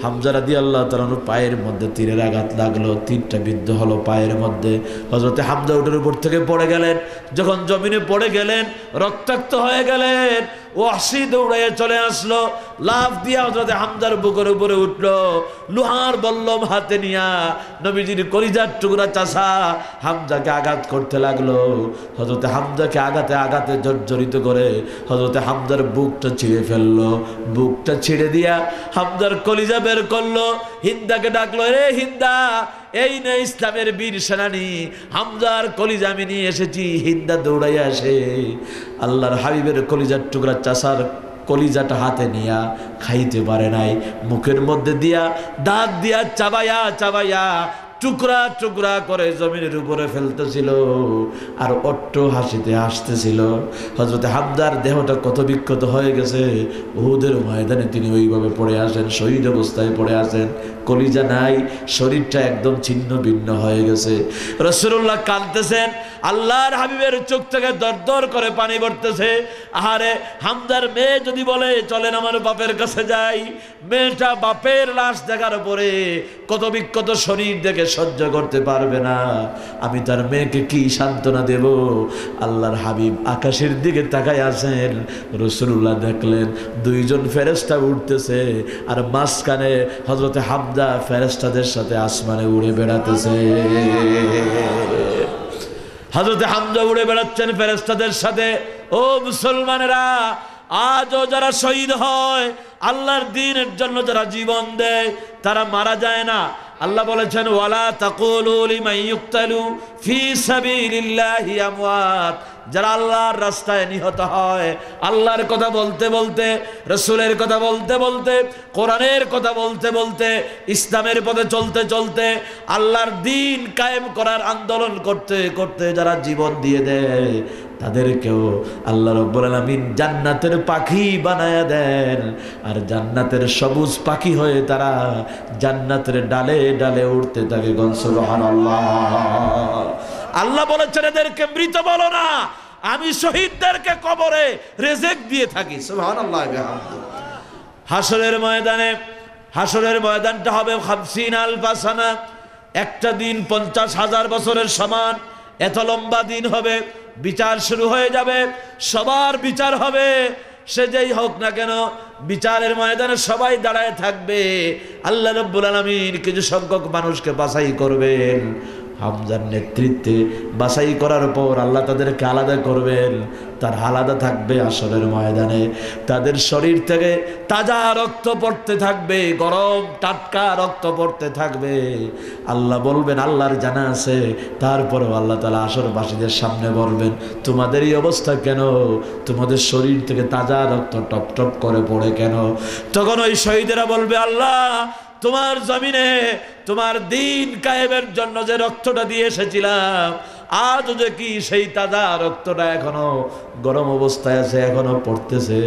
হামজা রাদিয়াল্লাহু তাআলা পায়ের মধ্যে তীরের আঘাত লাগলো, তীরটা বিদ্ধ হলো পায়ের মধ্যে। হযরত হামজা উটের উপর থেকে পড়ে গেলেন। যখন জমিনে পড়ে গেলেন, রক্তাক্ত হয়ে গেলেন, ওয়াহশী দৌড়ে চলে আসলো, লাফ দিয়া হযরত হামজার বুকের উপরে উঠলো, লোহার বল্লম হাতে নিয়া নবীজির কলিজার টুকরা চাচা হামজাকে আঘাত করতে লাগলো। হযরত হামজাকে আঘাতে আঘাতে জর্জরিত করে হযরত হামজার বুকটা ছিঁড়ে ফেললো। বুকটা ছিঁড়ে দিয়া হামজার কলিজা বের করলো। হিন্দাকে ডাকলো, রে হিন্দা, এই নে ইসলামের বীর সেনানী হামজার কলিজা আমি নিয়ে এসেছি। হিন্দা দৌড়াইয়া আসে আল্লাহর হাবিবের কলিজার টুকরা চাচার কলিজাটা হাতে নিয়া, খাইতে পারে নাই, মুখের মধ্যে দিয়া দাঁত দিয়া চাবাইয়া চাবাইয়া টুকরা টুকরা করে জমিনের উপরে ফেলতেছিল আর অট্ট হাসিতে হাসতেছিল। হযরত হামজার দেহটা কত বিক্ষত হয়ে গেছে, উহুদের ময়দানে তিনি ওইভাবে পড়ে আসেন, শহীদ অবস্থায় পড়ে আসেন, কলিজা নাই, শরীরটা একদম ছিন্ন ভিন্ন হয়ে গেছে। রাসূলুল্লাহ কাঁদতেছেন, আল্লাহর হাবিবের চোখ থেকে দরদর করে পানি পড়তেছে। আহারে, হামজার মেয়ে যদি বলে চলেন আমার বাপের কাছে যাই, মেয়েটা বাপের লাশ দেখার পরে কত বিক্ষত শরীর দেখে সহ্য করতে পারবে না। আমি তার মেয়েকে কি সান্ত্বনা দেব? আল্লাহর হাবিব আকাশের দিকে তাকায় আছেন। রাসূলুল্লাহ দেখলেন দুইজন ফেরেশতা উঠতেছে আর মাঝখানে হযরত হামজা ফেরেশতাদের সাথে আসমানে উড়ে বেড়াতেছে। হযরত হামজা উড়ে বেড়াচ্ছেন ফেরেশতাদের সাথে। ও মুসলমানেরা, আজও যারা শহীদ হয়, আল্লাহর দ্বীনের জন্য যারা জীবন দেয়, তারা মারা যায় না। আল্লাহ বলেছেন, ওয়ালা তাকুলু লিমান ইউক্তালু ফি সাবিলিল্লাহি আমওয়াত। যারা আল্লাহর রাস্তায় নিহত হয়, আল্লাহর কথা বলতে বলতে, রাসূলের কথা বলতে বলতে, কোরআনের কথা বলতে বলতে, ইসলামের পথে চলতে চলতে, আল্লাহর দ্বীন কায়েম করার আন্দোলন করতে করতে যারা জীবন দিয়ে দেয়, তাদেরকেও আল্লাহ রাব্বুল আলামিন জান্নাতের পাখি বানায়া দেন। আর জান্নাতের সবুজ পাখি হয়ে তারা জান্নাতের ডালে ডালে উঠতে থাকে। সুবহানাল্লাহ। আল্লাহ বলেছেন, এদেরকে মৃত বলো না, আমি শহীদদেরকে কবরে রেজেক দিয়ে থাকি। সুবহানাল্লাহ। হাসরের ময়দানে, হাসরের ময়দানটা হবে 50,000 সানা, একটা দিন 50,000 বছরের সমান। এত লম্বা দিন হবে, বিচার শুরু হয়ে যাবে, সবার বিচার হবে, সে যেই হোক না কেন। বিচারের ময়দানে সবাই দাঁড়ায় থাকবে। আল্লাহ রাব্বুল আলামিন কিছু সংখ্যক মানুষকে বাছাই করবেন। হামজার নেতৃত্বে বাছাই করার পর আল্লাহ তাদেরকে আলাদা করবেন। তার আলাদা থাকবে আসরের ময়দানে, তাদের শরীর থেকে তাজা রক্ত পড়তে থাকবে, গরম টাটকা রক্ত পড়তে থাকবে। আল্লাহ বলবেন, আল্লাহর জানা আছে, তারপরেও আল্লাহ তাআলা আসরবাসীদের সামনে বলবেন, তোমাদের এই অবস্থা কেন? তোমাদের শরীর থেকে তাজা রক্ত টপ টপ করে পড়ে কেন? তখন ওই শহীদেরা বলবে, আল্লাহ তোমার জমিনে তোমার দিন কায়েমের জন্য যে রক্তটা দিয়ে এসেছিলাম, আজ যে কি সেই তাজা রক্তটা এখনো গরম অবস্থায় আছে, এখনো পড়তেছে।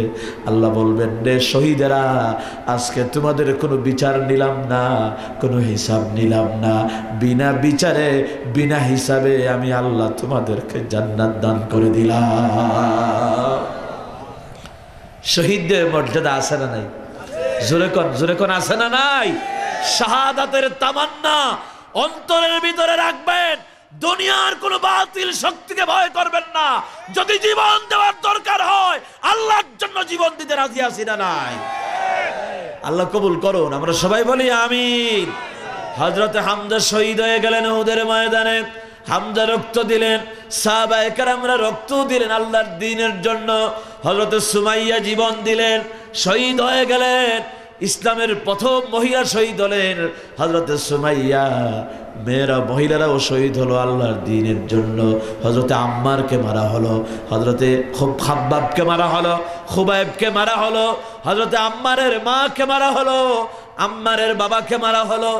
আল্লাহ বলবেন, রে শহীদেরা, আজকে তোমাদের কোনো বিচার নিলাম না, কোনো হিসাব নিলাম না, বিনা বিচারে বিনা হিসাবে আমি আল্লাহ তোমাদেরকে জান্নাত দান করে দিলাম। শহীদদের মর্যাদা আছে না নাই? জোরে কোন আছে না নাই? শাহাদাতের তামান্না অন্তরের ভিতরে রাখবেন। দুনিয়ার কোন বাতিল শক্তিকে ভয় করবেন না। যদি জীবন দেওয়ার দরকার হয়, আল্লাহর জন্য জীবন দিতে রাজি আছি না নাই? আল্লাহ কবুল করুন, আমরা সবাই বলি আমিন। হযরতে হামজা শহীদ হয়ে গেলেন উহুদের ময়দানে। হামজা রক্ত দিলেন, সাহাবায়ে কেরামরা রক্ত দিলেন আল্লাহর দ্বীনের জন্য। হযরতে সুমাইয়া জীবন দিলেন, শহীদ হয়ে গেলেন। ইসলামের প্রথম মহিলা শহীদ হলেন হযরতে সুমাইয়া। মেয়েরা মহিলারাও শহীদ হলো আল্লাহর দ্বীনের জন্য। হযরতে আম্মারকে মারা হলো, হযরতে খাব্বাবকে মারা হলো, খুবাইবকে মারা হলো, হযরতে আম্মারের মাকে মারা হলো, আম্মারের বাবাকে মারা হলো।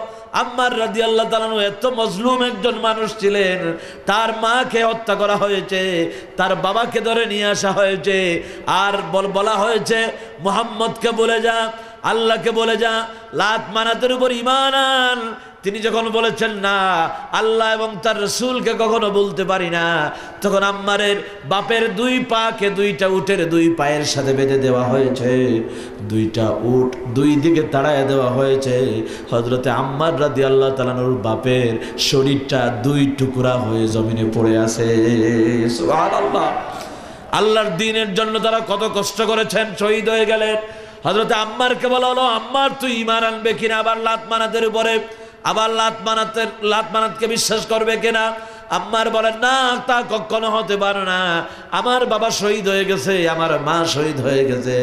আম্মার রাদিয়াল্লাহু তাআলা এত মজলুম একজন মানুষ ছিলেন, তার মাকে হত্যা করা হয়েছে, তার বাবাকে ধরে নিয়ে আসা হয়েছে, আর বলা হয়েছে মুহাম্মদকে বলে যা, আল্লাহকে বলে যা, লাত মানাতের উপর ঈমান আন। তিনি যখন বলেছেন না, আল্লাহ এবং তার রাসূলকে কখনো বলতে পারি না, তখন আম্মারের বাপের দুই পাকে দুইটা উটের দুই পায়ের সাথে বেঁধে দেওয়া হয়েছে, দুইটা উট দুই দিকে তাড়ায় দেওয়া হয়েছে। হযরতে আম্মার রাদিয়াল্লাহু তাআলা আনহুর বাপের শরীরটা দুই টুকরা হয়ে জমিনে পড়ে আছে। সুবহানাল্লাহ। আল্লাহর দ্বীনের জন্য তারা কত কষ্ট করেছেন, শহীদ হয়ে গেলেন। হযরতে আম্মারকে বলা হলো, আম্মার তুই ঈমান আনবে কিনা? আবার লাত মানাতের উপরে, আবার লাত মানাতকে বিশ্বাস করবে কিনা? আম্মার বলেন, না, তা কখনো হতে পারে না। আমার বাবা শহীদ হয়ে গেছে, আমার মা শহীদ হয়ে গেছে,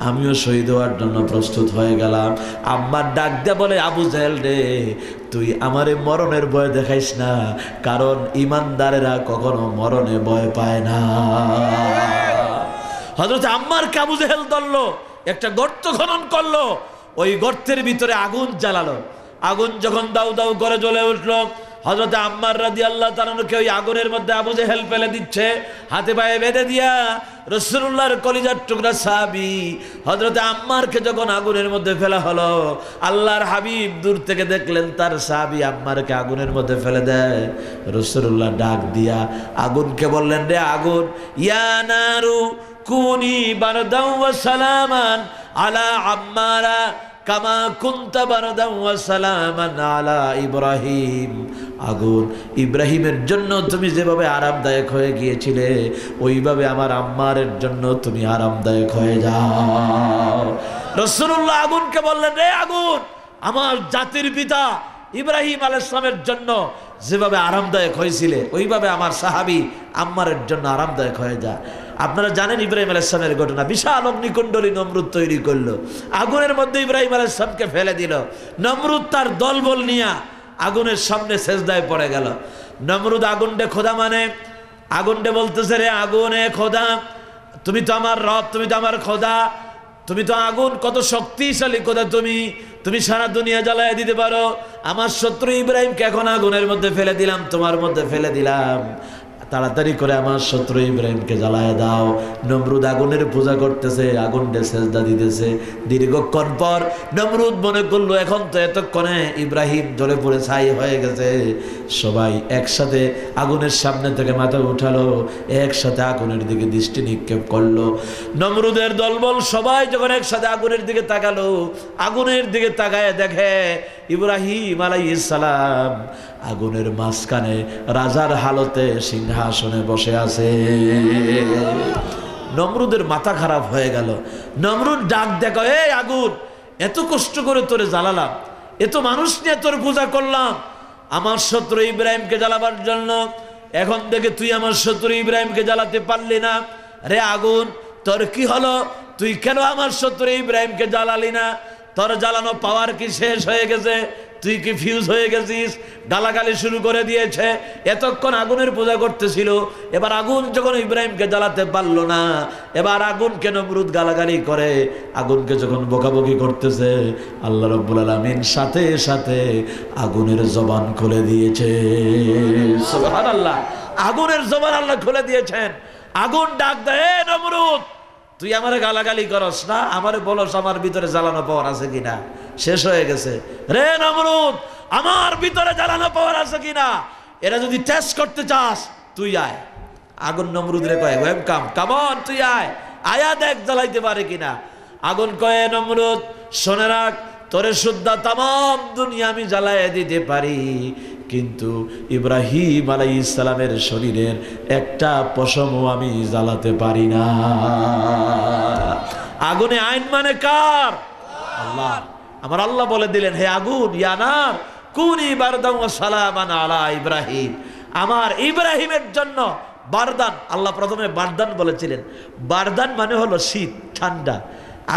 আমিও শহীদ হওয়ার জন্য প্রস্তুত হয়ে গেলাম। আম্মার ডাক দিয়ে বলে, আবু জাহেল রে, তুই আমারে মরণের ভয় দেখাইস না, কারণ ঈমানদারেরা কখনো মরণে ভয় পায় না। হযরত আম্মারকে আবু জাহেল ধরলো, একটা গর্ত খনন করলো, ওই গর্তের ভিতরে আগুন জ্বালালো। আগুন যখন দাউ দাউ করে জ্বলে উঠলো, হযরতে আম্মার রাদিয়াল্লাহু তাআলা আনহুকে ওই আগুনের মধ্যে আবু জাহেল ফেলে দিচ্ছে, হাতে পায়ে বেঁধে দিয়া। রাসূলুল্লাহর কলিজার টুকরা সাহাবী হযরতে আম্মারকে যখন আগুনের মধ্যে ফেলা হলো, আল্লাহর হাবিব দূর থেকে দেখলেন তার সাহাবী আম্মারকে আগুনের মধ্যে ফেলে দেয়। রাসূলুল্লাহ ডাক দিয়া আগুনকে বললেন, রে আগুন, ইয়া নারু কুনি বারদাও ওয়া সালামান আলা আম্মারা কামা কুনতা বারদাও ওয়া সালামান আলা ইব্রাহিম। আগুন, ইব্রাহিমের জন্য তুমি যেভাবে আরামদায়ক হয়ে গিয়েছিলে, ওইভাবে আমার আম্মারের জন্য তুমি আরামদায়ক হয়ে যাও। রাসূলুল্লাহ আগুনকে বললেন, রে আগুন, আমার জাতির পিতা ইব্রাহিম আলাইহিস সালামের জন্য যেভাবে আরামদায়ক হয়েছিলে, ওইভাবে আমার সাহাবী আম্মারের জন্য আরামদায়ক হয়ে যা। আপনারা জানেন ইব্রাহিম আলাইহিস সালামের ঘটনা, বিশাল অগ্নিকুণ্ডলী নমরুদ তৈরি করলো, আগুনের মধ্যে ইব্রাহিম আলাইহিস সালামকে ফেলে দিল। নমরুদ তার দলবল নিয়ে আগুনের সামনে সেজদায় পড়ে গেল। নমরুদ আগুনডে খোদা মানে, আগুনডে বলতেছে, রে আগুনে খোদা, তুমি তো আমার রব, তুমি তো আমার খোদা, তুমি তো আগুন, কত শক্তিশালী খোদা তুমি সারা দুনিয়া জ্বালায় দিতে পারো। আমার শত্রু ইব্রাহিমকে এখন আগুনের মধ্যে ফেলে দিলাম, তোমার মধ্যে ফেলে দিলাম, তাড়াতাড়ি করে আমার শত্রু ইব্রাহিমকে জ্বালায় দাও। নমরুদ আগুনের পূজা করতেছে, আগুনকে সেজদা দিতেছে। দীর্ঘক্ষণ পর নমরুদ মনে করলো, এখন তো এতক্ষণে ইব্রাহিম জ্বলে পড়ে ছাই হয়ে গেছে। সবাই একসাথে আগুনের সামনে থেকে মাথা উঠালো, একসাথে আগুনের দিকে দৃষ্টি নিক্ষেপ করলো। নমরুদের দলবল সবাই যখন একসাথে আগুনের দিকে তাকালো, আগুনের দিকে তাকায় দেখে ইব্রাহিম আলাইহিস সালাম আগুনের মাঝখানে রাজার হালতে সিংহাসনে বসে আছে। নমরুদের মাথা খারাপ হয়ে গেল। নমরুদ ডাক দেখো, এই আগুন, এত কষ্ট করে তোরে জ্বালালাম, এত মানুষ নিয়ে তোর পূজা করলাম, আমার শত্রু ইব্রাহিমকে জ্বালাবার জন্য। এখন থেকে তুই আমার শত্রু ইব্রাহিমকে জ্বালাতে পারলি না। রে আগুন, তোর কি হলো? তুই কেন আমার শত্রু ইব্রাহিমকে জ্বালালি না? তোর জ্বালানো পাওয়ার কি শেষ হয়ে গেছে? তুই কি ফিউজ হয়ে গেছিস? গালাগালি শুরু করে দিয়েছে। এতক্ষণ আগুনের পূজা করতেছিল, এবার আগুন যখন ইব্রাহিমকে জ্বালাতে পারলো না, এবার আগুনকে নমরুদ গালাগালি করে। আগুনকে যখন বকাবকি করতেছে, আল্লাহ রাব্বুল আলামিন সাথে সাথে আগুনের জবান খুলে দিয়েছে। সুবহানাল্লাহ, আগুনের জবান আল্লাহ খুলে দিয়েছেন। আগুন ডাক দেয়, এ নমরুদ, তুই আমারে গালাগালি করস না, আমারে বলস আমার ভিতরে জ্বালানো পাওয়ার আছে কিনা? শেষ হয়ে গেছে। রে নমরুদ, আমার ভিতরে জ্বালানো পাওয়ার আছে কিনা এরা যদি টেস্ট করতে চাস তুই আয়। আগুন নমরুদ রে কয়, ওয়েলকাম, কাম অন, তুই আয়, আয়া দেখ জ্বালাইতে পারে কিনা। আগুন কয়ে, নমরুদ শোনে রাখ, তোরে শুদ্ধা তামাম দুনিয়া আমি জ্বালায় দিতে পারি, কিন্তু ইব্রাহিম আলাইহিস সালামের শরীরের একটা পশমও আমি জ্বালাতে পারি না। আগুনে আইন মানে কার? আল্লাহ। আমার আল্লাহ বলে দিলেন, হে আগুন, ইয়া নার কুনি বারদান ওয়া সালামান আলা ইব্রাহিম, আমার ইব্রাহিমের জন্য বারদান। আল্লাহ প্রথমে বারদান বলেছিলেন। বারদান মানে হলো শীত, ঠান্ডা।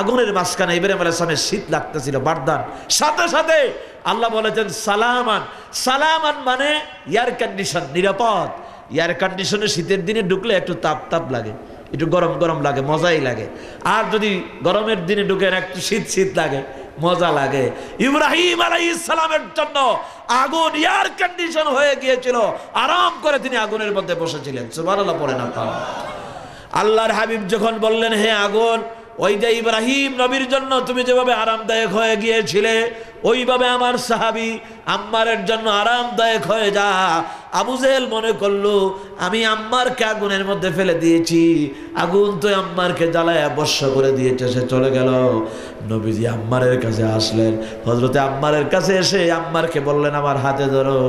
আগুনের মাঝখানে ইব্রাহিম আলাইহিস সালামের শীত লাগতেছিল, বারদান। সাথে সাথে আল্লাহ বলেছেন সালামান। সালামান মানে এয়ার কন্ডিশন, নিরাপদ। এয়ার কন্ডিশনে শীতের দিনে ঢুকলে একটু তাপ তাপ লাগে, একটু গরম গরম লাগে, মজাই লাগে। আর যদি গরমের দিনে ঢুকেন একটু শীত শীত লাগে, মজা লাগে। ইব্রাহিম আলাইহিস সালামের জন্য আগুন এয়ার কন্ডিশন হয়ে গিয়েছিল, আরাম করে তিনি আগুনের মধ্যে বসেছিলেন। সুবহানাল্লাহ পড়েন আপনারা। আল্লাহর হাবিব যখন বললেন, হে আগুন, ওই যে ইব্রাহিম নবীর জন্য তুমি যেভাবে আরামদায়ক হয়ে গিয়েছিলে, ওইভাবে আমার সাহাবী আম্মারের জন্য আরামদায়ক হয়ে যা। আবু জেহেল মনে করলো আমি আম্মারকে আগুনের মধ্যে ফেলে দিয়েছি, আগুন তো আম্মারকে জ্বালায় বর্ষ করে দিয়েছে, সে চলে গেল। নবীজি আম্মারের কাছে আসলেন। হযরতে আম্মারের কাছে এসে আম্মারকে বললেন, আমার হাতে ধরো।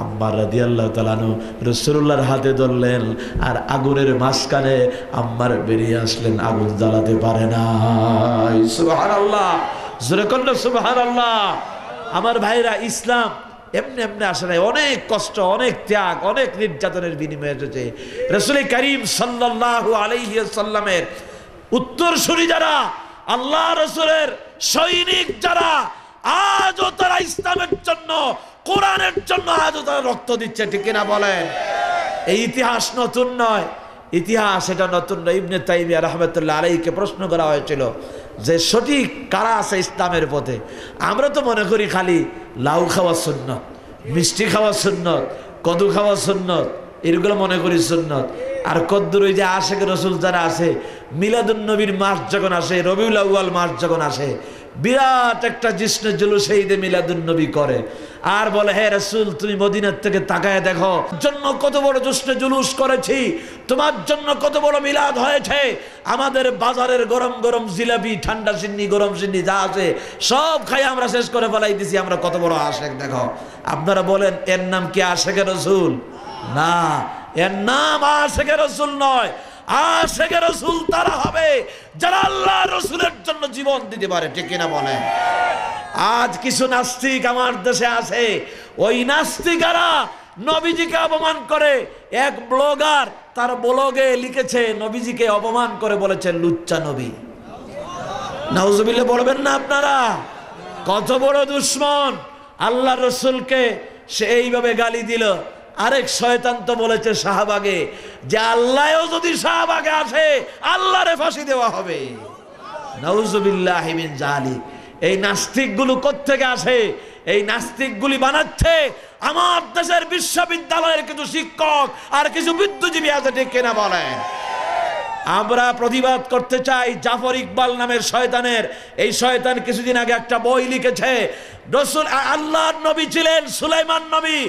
আম্মার রাদিয়াল্লাহু তাআলা আনহু রাসূলুল্লাহর হাতে ধরলেন, আর আগুনের মাঝখানে আম্মার বেরিয়ে আসলেন, আগুন জ্বালাতে পারে না। সুবহানাল্লাহ, জোরে করলে সুবহানাল্লাহ। আমার ভাইরা, ইসলাম এমনি এমনি আসে নাই, অনেক কষ্ট, অনেক ত্যাগ, অনেক নির্যাতনের বিনিময়ে এসেছে। রাসূল করিম সাল্লাল্লাহু আলাইহি ওয়াসাল্লামের উত্তরসূরি যারা, আল্লাহ রাসূলের সৈনিক যারা, আজও তারা ইসলামের জন্য, কোরআনের জন্য আজও তারা রক্ত দিচ্ছে, ঠিক কিনা বলেন? এই ইতিহাস নতুন নয়, ইতিহাস এটা নতুন নয়। ইবনে তাইমিয়া রাহমাতুল্লাহ আলাইহিকে প্রশ্ন করা হয়েছিল যে সঠিক কারা আছে ইসলামের পথে। আমরা তো মনে করি খালি লাউ খাওয়া সুন্নত, মিষ্টি খাওয়া সুন্নত, কদু খাওয়া সুন্নত, এগুলো মনে করি সুন্নত। আর কদ্দুর ওই যে আশেক রসুল যারা আছে, মিলাদুন নবীর মাস যখন আসে, রবিউল আউয়াল মাস যখন আসে, বিরাট একটা জিষ্ণের জুলুস ঈদে মিলাদুন নবী করে, আর বলে, হে রাসূল তুমি মদিনার থেকে তাকায় দেখো, জন্য কত বড় জশ্নে জুলুস করেছি, তোমার জন্য কত বড় মিলাদ হয়েছে। আমাদের বাজারের গরম গরম জিলাপি, ঠান্ডা সিন্নি, গরম সিন্নি যা আছে সব খাই আমরা শেষ করে ফেলাই দিছি, আমরা কত বড় আশেক দেখো। আপনারা বলেন এর নাম কি আশেকে রসুল? না, এর নাম আশেকে রসুল নয়। আশেকে রসুল তারা হবে যারা আল্লাহ রসুলের জন্য জীবন দিতে পারে, ঠিক কিনা বলেন? আজ কিছু নাস্তিক আমার দেশে আছে, ওই নাস্তিকারা নবীজিকে অপমান করে। এক ব্লগার তার ব্লগে লিখেছে, নবীজিকে অপমান করে বলেছে লুচ্চা নবী। নাউজুবিল্লাহ বলবেন না আপনারা? কত বড় দুশ্মন! আল্লাহ রসুলকে সে এইভাবে গালি দিল। আরেক শয়তান তো বলেছে শাহবাগে যে আল্লাহও যদি শাহবাগে আসে আল্লাহরে ফাঁসি দেওয়া হবে। নাউজুবিল্লাহি মিন যালিক। এই নাস্তিকগুলো কোত্থেকে আসে? এই নাস্তিকগুলি বানাচ্ছে আমার দেশের বিশ্ববিদ্যালয়ের কিছু শিক্ষক আর কিছু বুদ্ধিজীবী আছে, ঠিক কিনা বলেন? আমরা প্রতিবাদ করতে চাই জাফর ইকবাল নামের শয়তানের। এই শয়তান কিছুদিন আগে একটা বই লিখেছে, রাসূল আল্লাহর নবী ছিলেন সুলাইমান নবী,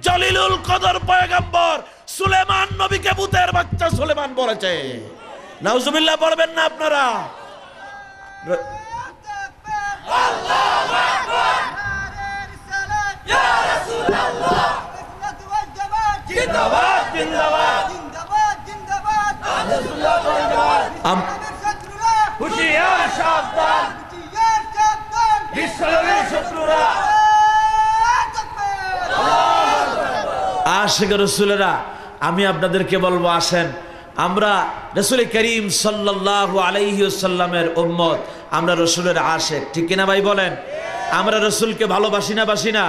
জলিলুল কদর পয়গম্বর, সুলাইমান নবীকে ভূতের বাচ্চা সুলাইমান বলেছে। নাউজুবিল্লাহ বলবেন না আপনারা? আল্লাহু আকবার, ইয়া রাসূলুল্লাহ, জিন্দাবাদ জিন্দাবাদ জিন্দাবাদ জিন্দাবাদ, রাসূলুল্লাহ জিন্দাবাদ। হুশিয়ার সাবধান, হুশিয়ার সাবধান, বিশ্বনবীর শত্রুরা। আশিক রসুলেরা, আমি আপনাদেরকে বলবো, আসেন আমরা রসুল করিম সাল্লাল্লাহু আলাইহি ওয়াসাল্লামের উম্মত, আমরা রসুলের আশিক, ঠিক কিনা ভাই বলেন? আমরা রসুলকে ভালোবাসি না বাসি না?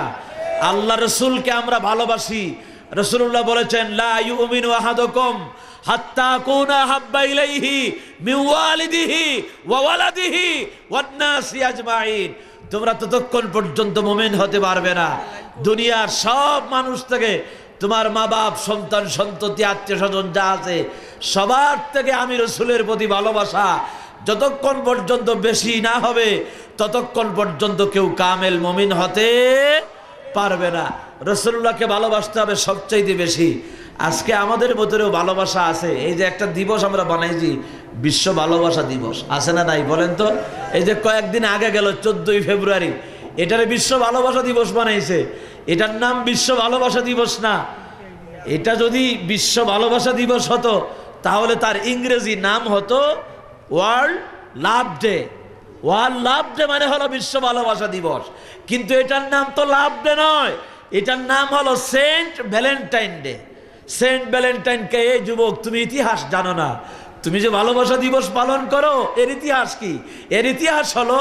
আল্লাহ রসুলকে আমরা ভালোবাসি। রাসূলুল্লাহ বলেছেন, লা ইউমিনু আহাদুকুম হাত্তা কুনা হাব্বা ইলাইহি মিন ওয়ালিদিহি ওয়া ওয়ালাদিহি ওয়ান নাসি আজমাইন। তোমরা ততক্ষণ পর্যন্ত মুমিন হতে পারবে না, দুনিয়ার সব মানুষ থেকে, তোমার মা বাপ, সন্তান সন্ততি, আত্মীয় স্বজন যা আছে সবার থেকে আমি রসুলের প্রতি ভালোবাসা যতক্ষণ পর্যন্ত বেশি না হবে ততক্ষণ পর্যন্ত কেউ কামেল মুমিন হতে পারবে না। রাসূলুল্লাহকে ভালোবাসতে হবে সবচাইতে বেশি। আজকে আমাদের ভিতরেও ভালোবাসা আছে। এই যে একটা দিবস আমরা বানাইছি, বিশ্ব ভালোবাসা দিবস, আছে না নাই বলেন তো? এই যে কয়েকদিন আগে গেল 14ই ফেব্রুয়ারি, এটারে বিশ্ব ভালোবাসা দিবস বানাইছে। এটার নাম বিশ্ব ভালোবাসা দিবস না। এটা যদি বিশ্ব ভালোবাসা দিবস হতো তাহলে তার ইংরেজি নাম হতো ওয়ার্ল্ড লাভ ডে। ওয়ার্ল্ড লাভ ডে মানে হলো বিশ্ব ভালোবাসা দিবস, কিন্তু এটার নাম তো লাভ ডে নয়, এটার নাম হলো সেন্ট ভ্যালেন্টাইন ডে। সেন্ট ভ্যালেন্টাইনকে, এই যুবক তুমি ইতিহাস জানো না, তুমি যে ভালোবাসা দিবস পালন করো এর ইতিহাস কি? এর ইতিহাস হলো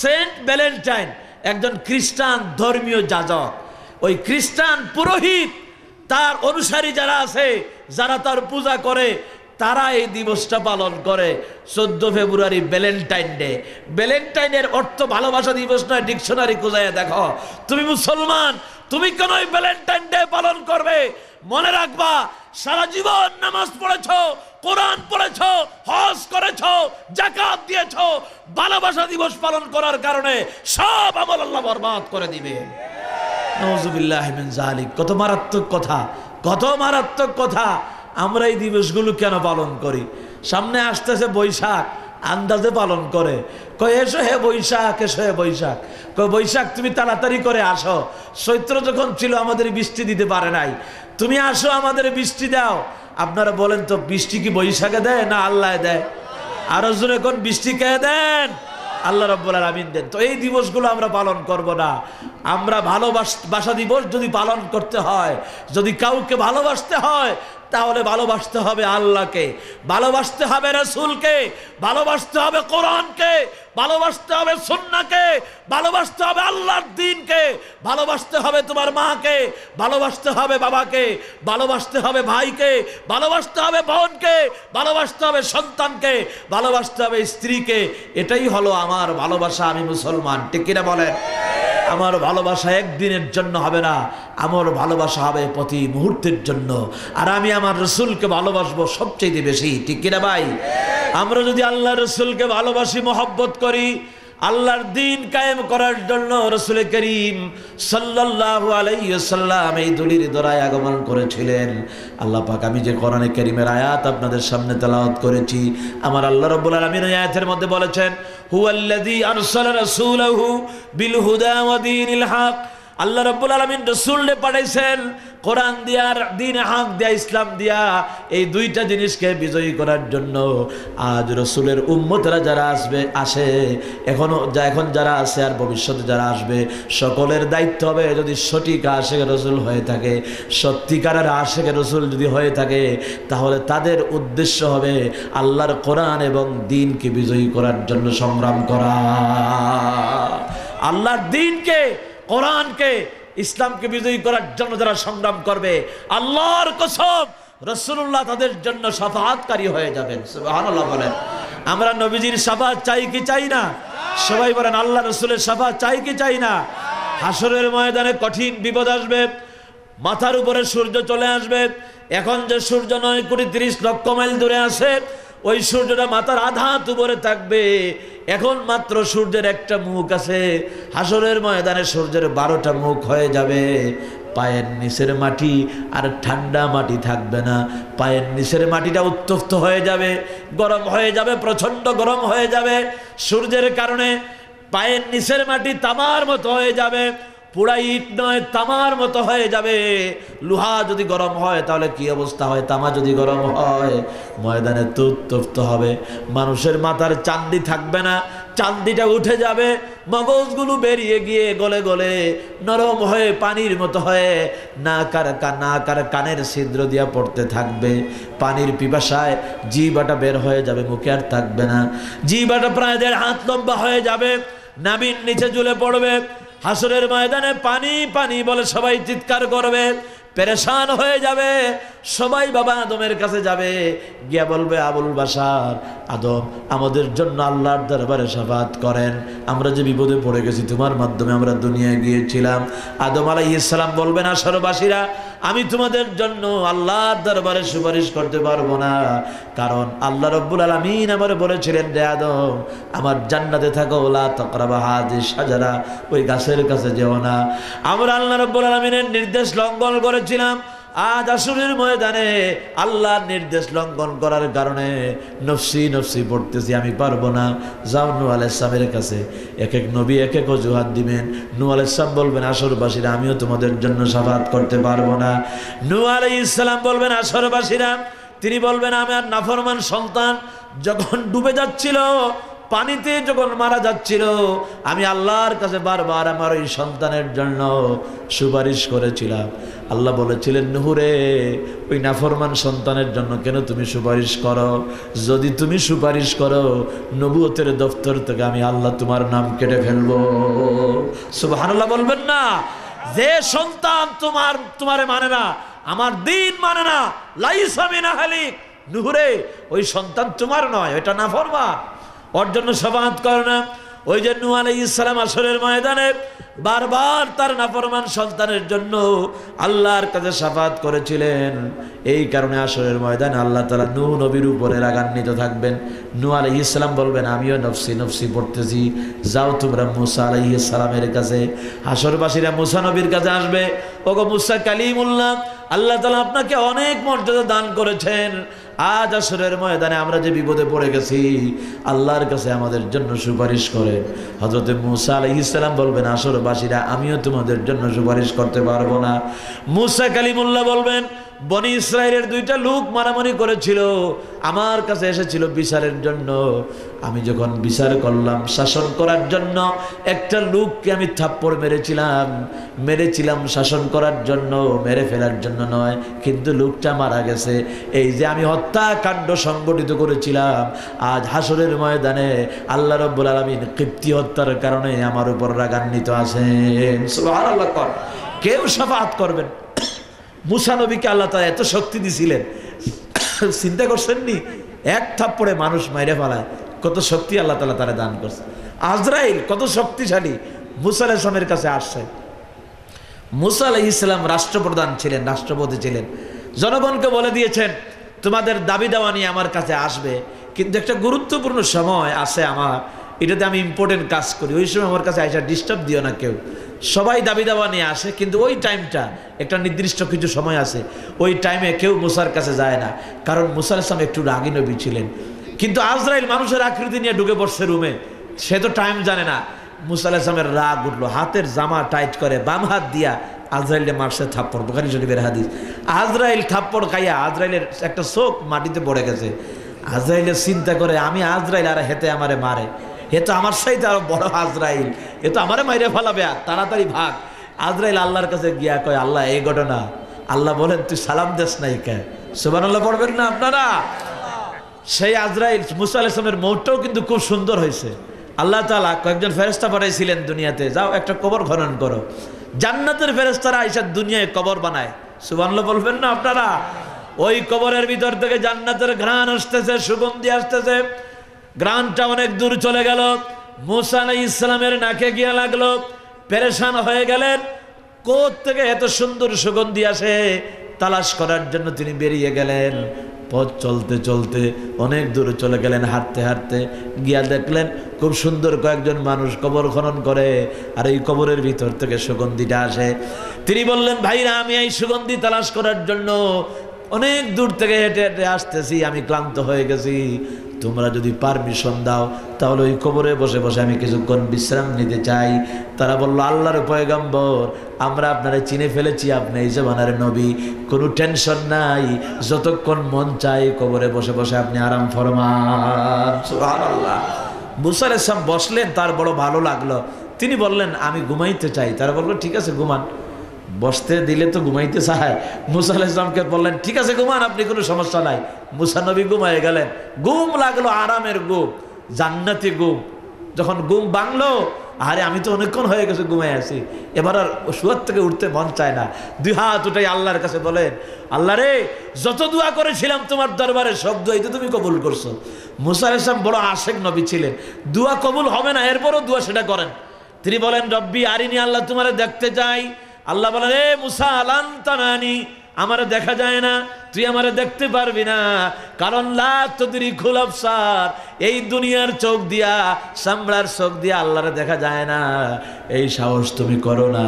সেন্ট ভ্যালেন্টাইন একজন খ্রিস্টান ধর্মীয় যাজক, ওই খ্রিস্টান পুরোহিত, তার অনুসারী যারা আছে, যারা তার পূজা করে, তারা এই দিবসটা পালন করে 14 ফেব্রুয়ারি ভ্যালেন্টাইন ডে। ভ্যালেন্টাইনের অর্থ ভালোবাসা দিবস নয়, ডিকশনারি খুঁজে দেখো। তুমি মুসলমান, তুমি কেন এই ভ্যালেন্টাইন ডে পালন করবে? মনে রাখবা, সারা জীবন নামাজ পড়েছো, কোরআন পড়েছো, হজ করেছো, যাকাত দিয়েছো, ভালোবাসা দিবস পালন করার কারণে সব আমল আল্লাহ বরবাদ করে দিবে। নাউযুবিল্লাহি মিন যালিক। কত মারাত্মক কথা, কত মারাত্মক কথা। আমরা এই দিবসগুলো কেন পালন করি? সামনে আসতেছে বৈশাখ, আন্দাজে পালন করে, কয় এসো হে বৈশাখ, এসো হে বৈশাখ। কয় বৈশাখ তুমি তাড়াতাড়ি করে আসো, চৈত্র যখন ছিল আমাদের বৃষ্টি দিতে পারে নাই, তুমি আসো আমাদের বৃষ্টি দাও। আপনারা বলেন তো, বৃষ্টি কি বৈশাখে দেয় না আল্লাহ দেয়? আরো জোরে কোন, বৃষ্টি কে দেন? আল্লাহ রাব্বুল আলামিন দেন। তো এই দিবসগুলো আমরা পালন করব না। আমরা ভালোবাসা দিবস যদি পালন করতে হয়, যদি কাউকে ভালোবাসতে হয়, তাহলে ভালোবাসতে হবে আল্লাহকে, ভালোবাসতে হবে রাসূলকে, ভালোবাসতে হবে কোরআনকে, ভালোবাসতে হবে সুন্নাহকে, ভালোবাসতে হবে আল্লাহর দ্বীনকে, ভালোবাসতে হবে তোমার মাকে, ভালোবাসতে হবে বাবাকে, ভালোবাসতে হবে ভাইকে, ভালোবাসতে হবে বোনকে, ভালোবাসতে হবে সন্তানকে, ভালোবাসতে হবে স্ত্রীকে। এটাই হলো আমার ভালোবাসা। আমি মুসলমান, ঠিক কিনা বলেন? আমার ভালোবাসা একদিনের জন্য হবে না, আমার ভালোবাসা হবে প্রতি মুহূর্তের জন্য। আর আমি আমার রসুলকে ভালোবাসবো সবচেয়ে বেশি, ঠিক কিনা ভাই? আমরা যদি আল্লাহ রসুলকে ভালোবাসি, মহব্বত করি, আল্লাহর দ্বীন কায়েম করার জন্য রসুল করিম সাল্লাল্লাহু আলাইহি ওয়াসাল্লাম এই দুলির দরায় আগমন করেছিলেন। আল্লাহ পাক, আমি যে কোরআনে কারীমের আয়াত আপনাদের সামনে তেলাওয়াত করেছি, আমার আল্লাহ রাব্বুল আলামিন এই আয়াতের মধ্যে বলেছেন, হুয়াল্লাযী আরসালা রাসূলাহু বিল হুদা ওয়া দীনিল হক। আল্লাহ রাব্বুল আলামিন রাসূলকে পাঠাইছেন কোরআন দিয়া আর দ্বীনে হক দিয়া, ইসলাম দিয়া, এই দুইটা জিনিসকে বিজয়ী করার জন্য। আজ রাসূলের উম্মতরা যারা এখন যারা আছে আর ভবিষ্যতে যারা আসবে, সকলের দায়িত্ব হবে, যদি সঠিক আশিক রাসূল হয়ে থাকে, সত্যিকারের আশিক রাসূল যদি হয়ে থাকে, তাহলে তাদের উদ্দেশ্য হবে আল্লাহর কোরআন এবং দ্বীনকে বিজয়ী করার জন্য সংগ্রাম করা। আল্লাহর দ্বীনকে, কোরআনকে, ইসলামকে বিজয়ী করার জন্য যারা সংগ্রাম করবে, আল্লাহর কসম রাসূলুল্লাহ তাদের জন্য শাফাআতকারী হয়ে যাবেন। সুবহানাল্লাহ বলেন। আমরা নবীজির শাফাআত চাই কি চাই না? সবাই বলেন, আল্লাহ রাসূলের শাফাআত চাই কি চাই না? হাসরের ময়দানে কঠিন বিপদ আসবে, মাথার উপরে সূর্য চলে আসবে। এখন যে সূর্য 9,30,00,000 মাইল দূরে আছে, ওই সূর্যটা মাথার আধা উপরে থাকবে। এখন মাত্র সূর্যের একটা মুখ আছে, হাসরের ময়দানে সূর্যের 12টা মুখ হয়ে যাবে। পায়ের নিচের মাটি আর ঠান্ডা মাটি থাকবে না, পায়ের নিচের মাটিটা উত্তপ্ত হয়ে যাবে, গরম হয়ে যাবে, প্রচন্ড গরম হয়ে যাবে। সূর্যের কারণে পায়ের নিচের মাটি তামার মতো হয়ে যাবে, পোড়া ইট নয়, তামার মতো হয়ে যাবে। লোহা যদি গরম হয় তাহলে কি অবস্থা হয়, তামা যদি গরম হয় ময়দানে উত্তপ্ত হবে। মানুষের মাথার চান্দি থাকবে না, চান্দিটা উঠে যাবে, মগজগুলো বেরিয়ে গিয়ে গলে গলে নরম হয়ে পানির মতো হয়ে নাকার কানের ছিদ্র দিয়া পড়তে থাকবে। পানির পিপাসায় জিহ্বাটা বের হয়ে যাবে, মুখে আর থাকবে না। জিহ্বাটা প্রায় 1.5 হাত লম্বা হয়ে যাবে, নাভির নিচে ঝুলে পড়বে। হাসরের ময়দানে পানি পানি বলে সবাই চিৎকার করবে, পেরেশান হয়ে যাবে। সবাই বাবা আদমের কাছে যাবে, গিয়া বলবে, আবুল বাশার আদম, আমাদের জন্য আল্লাহর দরবারে শাফাত করেন, আমরা যে বিপদে পড়ে গেছি, তোমার মাধ্যমে আমরা দুনিয়ায় গিয়েছিলাম। আদম আলাইহিস সালাম বলবেন, আসরবাসীরা, আমি তোমাদের জন্য আল্লাহর দরবারে সুপারিশ করতে পারবো না, কারণ আল্লাহ রাব্বুল আলামিন আমার বলেছিলেন, রে আদম, আমার জান্নাতে থাকো, লা তাকরাবা হাযিহিশ শাজারা, ওই গাছের কাছে যেও না। আমরা আল্লাহ রাব্বুল আলামিনের নির্দেশ লঙ্ঘন করেছিলাম। আজ আসরের ময়দানে আল্লাহর নির্দেশ লঙ্ঘন করার কারণে নফসি নফসি পড়তেছি, আমি পারবো না। যাও নূহ আলাইহিস সালামের কাছে। এক এক নবী এক এক অজুহাত দিবেন। নূহ আলাইহিস সালাম বলবেন, আসরবাসীরা, আমিও তোমাদের জন্য শাফাত করতে পারবো না। নূহ আলাইহিস সালাম বলবেন, আসরবাসীরা, তিনি বলবেন, আমার নাফরমান সন্তান যখন ডুবে যাচ্ছিল, পানিতে যখন মারা যাচ্ছিল, আমি আল্লাহর কাছে বারবার আমার ওই সন্তানের জন্য সুপারিশ করেছিলাম। আল্লাহ বলেছিলেন, নূহ রে, ওই নাফরমান সন্তানের জন্য কেন তুমি সুপারিশ করো? যদি তুমি সুপারিশ করো, নবুয়তের দফতর থেকে আমি আল্লাহ তোমার নাম কেটে ফেলবো। সুবহানাল্লাহ বলবেন না? যে সন্তান তোমারে মানে না, আমার দিন মানে না, লাইসা মিন আহলিক, নূহ রে, ওই সন্তান তোমার নয়, ওইটা নাফরমান, ওর জন্য শাফাত করো না। ওই যে নূহ আলাইহিস সালাম আসরের ময়দানে বারবার তার নাফরমান সন্তানের জন্য আল্লাহর কাছে শাফাত করেছিলেন। এই কারণে আসরের ময়দানে আল্লাহ তাআলা নূহ নবীর উপরে রাগান্বিত থাকবেন। নূহ আলাইহিস সালাম বলবেন, আমিও নফসি নফসি পড়তেছি, যাও তোমরা মুসা আলাইহিস সালামের কাছে। হাসরবাসীরা মুসা নবীর কাছে আসবে, ওগো মুসা কালিমুল্লাহ, আল্লাহ তাআলা আপনাকে অনেক মর্যাদা দান করেছেন, আজ আসরের ময়দানে আমরা যে বিপদে পড়ে গেছি, আল্লাহর কাছে আমাদের জন্য সুপারিশ করে। হযরত মুসা আলাইহিস সালাম বলবেন, আসরবাসীরা, আমিও তোমাদের জন্য সুপারিশ করতে পারবো না। মুসা কালিমুল্লাহ বলবেন, বনি ইসরায়েলের 2টা লোক মারামারি করেছিল, আমার কাছে এসেছিল বিচারের জন্য। আমি যখন বিচার করলাম, শাসন করার জন্য একটা লোককে আমি থাপ্পড় মেরেছিলাম শাসন করার জন্য, মেরে ফেলার জন্য নয়, কিন্তু লোকটা মারা গেছে। এই যে আমি হত্যাকাণ্ড সংগঠিত করেছিলাম, আজ হাসরের ময়দানে আল্লাহ রাব্বুল আলামিন কিপ্তি হত্যার কারণে আমার উপর রাগান্বিত আছেন। সুবহানাল্লাহ। কেউ শাফাত করবেন। মুসা নবীকে আল্লাহ তাআলা এত শক্তি দিছিলেন, চিন্তা করছেন নি? এক থাপ্পড়ে মানুষ মাইরে ফেলায়, কত শক্তি আল্লাহ তাআলা তারা দান করছে। আজরাইল কত শক্তিশালী, মুসা আলাইহিস সালামের কাছে আসছে। মুসা আলাইহিস সালাম রাষ্ট্রপ্রধান ছিলেন, রাষ্ট্রপতি ছিলেন। জনগণকে বলে দিয়েছেন, তোমাদের দাবি দাওয়া নিয়ে আমার কাছে আসবে, কিন্তু একটা গুরুত্বপূর্ণ সময় আছে আমার, এটাতে আমি ইম্পর্টেন্ট কাজ করি, ওই সময় আমার কাছে আইসা ডিস্টার্ব দিও না কেউ। সবাই দাবি দাওয়া নিয়ে আসে, কিন্তু ওই টাইমটা একটা নির্দিষ্ট কিছু সময় আছে, ওই টাইমে কেউ মুসার কাছে যায় না, কারণ মুসা আলাইহিস সালাম একটু রাগী নবী ছিলেন। কিন্তু আজরাইল মানুষের আকৃতি নিয়ে ঢুকে পড়ছে রুমে, সে তো টাইম জানে না। মুসা আলাইহিস সালামের রাগ উঠলো, হাতের জামা টাইট করে বাম হাত দিয়া আজরাইলে মারছে থাপ্পড়, বুখারী শরীফের হাদিস। আজরাইল থাপ্পড় খাইয়া আজরাইলের একটা চোখ মাটিতে পড়ে গেছে। আজরাইলের চিন্তা করে, আমি আজরাইল আর হেতে আমারে মারে, এ তো আমার সাইতে আরো বড় আজরাইল, এ তো আমারে মাইরে ফেলাবে, তাড়াতাড়ি ভাগ। আজরাইল আল্লাহর কাছে গিয়া কয়, আল্লাহ এই ঘটনা। আল্লাহ বলেন, তুই সালাম দেস নাই কে? সুবহানাল্লাহ পড়বেন না আপনারা? সেই আজরাইল মুসা আলাইহিস সালামের মৌতটাও কিন্তু খুব সুন্দর হয়েছে। আল্লাহ তাআলা কয়েকজন ফেরেশতা পাঠাইছিলেন দুনিয়াতে, যাও একটা কবর খনন করো। জান্নাতের ফেরেশতারা আইসা দুনিয়ায় কবর বানায়। সুবহানাল্লাহ বলবেন না আপনারা? ওই কবরের ভিতর থেকে জান্নাতের ঘ্রাণ আসতেছে, সুগন্ধি আসতেছে। গ্রামটা অনেক দূর চলে গেল, মুসা আলাইহিস সালামের নাকে গিয়া লাগলো, পেরেশান হয়ে গেলেন, কোথ থেকে এত সুন্দর সুগন্ধি আসে, তালাশ করার জন্য তিনি বেরিয়ে গেলেন। পথ চলতে চলতে অনেক দূর চলে গেলেন, হাঁটতে হাঁটতে গিয়া দেখলেন খুব সুন্দর কয়েকজন মানুষ কবর খনন করে, আর এই কবরের ভিতর থেকে সুগন্ধিটা আসে। তিনি বললেন, ভাইরা, আমি এই সুগন্ধি তালাশ করার জন্য অনেক দূর থেকে হেঁটে হেঁটে আসতেছি, আমি ক্লান্ত হয়ে গেছি, তোমরা যদি পারমিশন দাও তাহলে ওই কবরে বসে বসে আমি কিছুক্ষণ বিশ্রাম নিতে চাই। তারা বলল, আল্লাহর পয়গম্বর, আমরা আপনারা চিনে ফেলেছি, আপনি এই জামানার নবী, কোনো টেনশন নাই, যতক্ষণ মন চাই কবরে বসে বসে আপনি আরাম ফরমান। সুবহানাল্লাহ। মুসা আলাইহিস সালাম বসলেন, তার বড় ভালো লাগলো। তিনি বললেন, আমি ঘুমাইতে চাই। তারা বলল, ঠিক আছে ঘুমান। বসতে দিলে তো ঘুমাইতে চায়। মুসা আলাইহিস সালামকে বললেন, ঠিক আছে ঘুমান, আপনি কোনো সমস্যা নাই। মুসা নবী ঘুমায় গেলেন। ঘুম লাগলো, আরামের ঘুম, জান্নাতি ঘুম। যখন ঘুম ভাঙলো, আরে আমি তো অনেকক্ষণ হয়ে গেছে ঘুমাই আছি, এবার আর শুয়ার থেকে উঠতে মন চায় না। দুই হাত উঠাই আল্লাহর কাছে বলেন, আল্লাহ রে, যত দোয়া করেছিলাম তোমার দরবারে সব দোয়াই তো তুমি কবুল করছো। মুসা আলাইহিস সালাম বড় আশেক নবী ছিলেন, দোয়া কবুল হবে না এরপরও দোয়া সেটা করেন। তিনি বলেন, রব্বি আরিনি, আল্লাহ তোমারে দেখতে চাই। আল্লাহ বলেন, এ মুসা লান তারানি, আমারে দেখা যায় না, তুই আমারে দেখতে পারবি না, কারণ লা তুদরিকুল আবসার, এই দুনিয়ার চোখ দিয়া, চামড়ার চোখ দিয়া আল্লাহরে দেখা যায় না, এই সাহস তুমি করো না।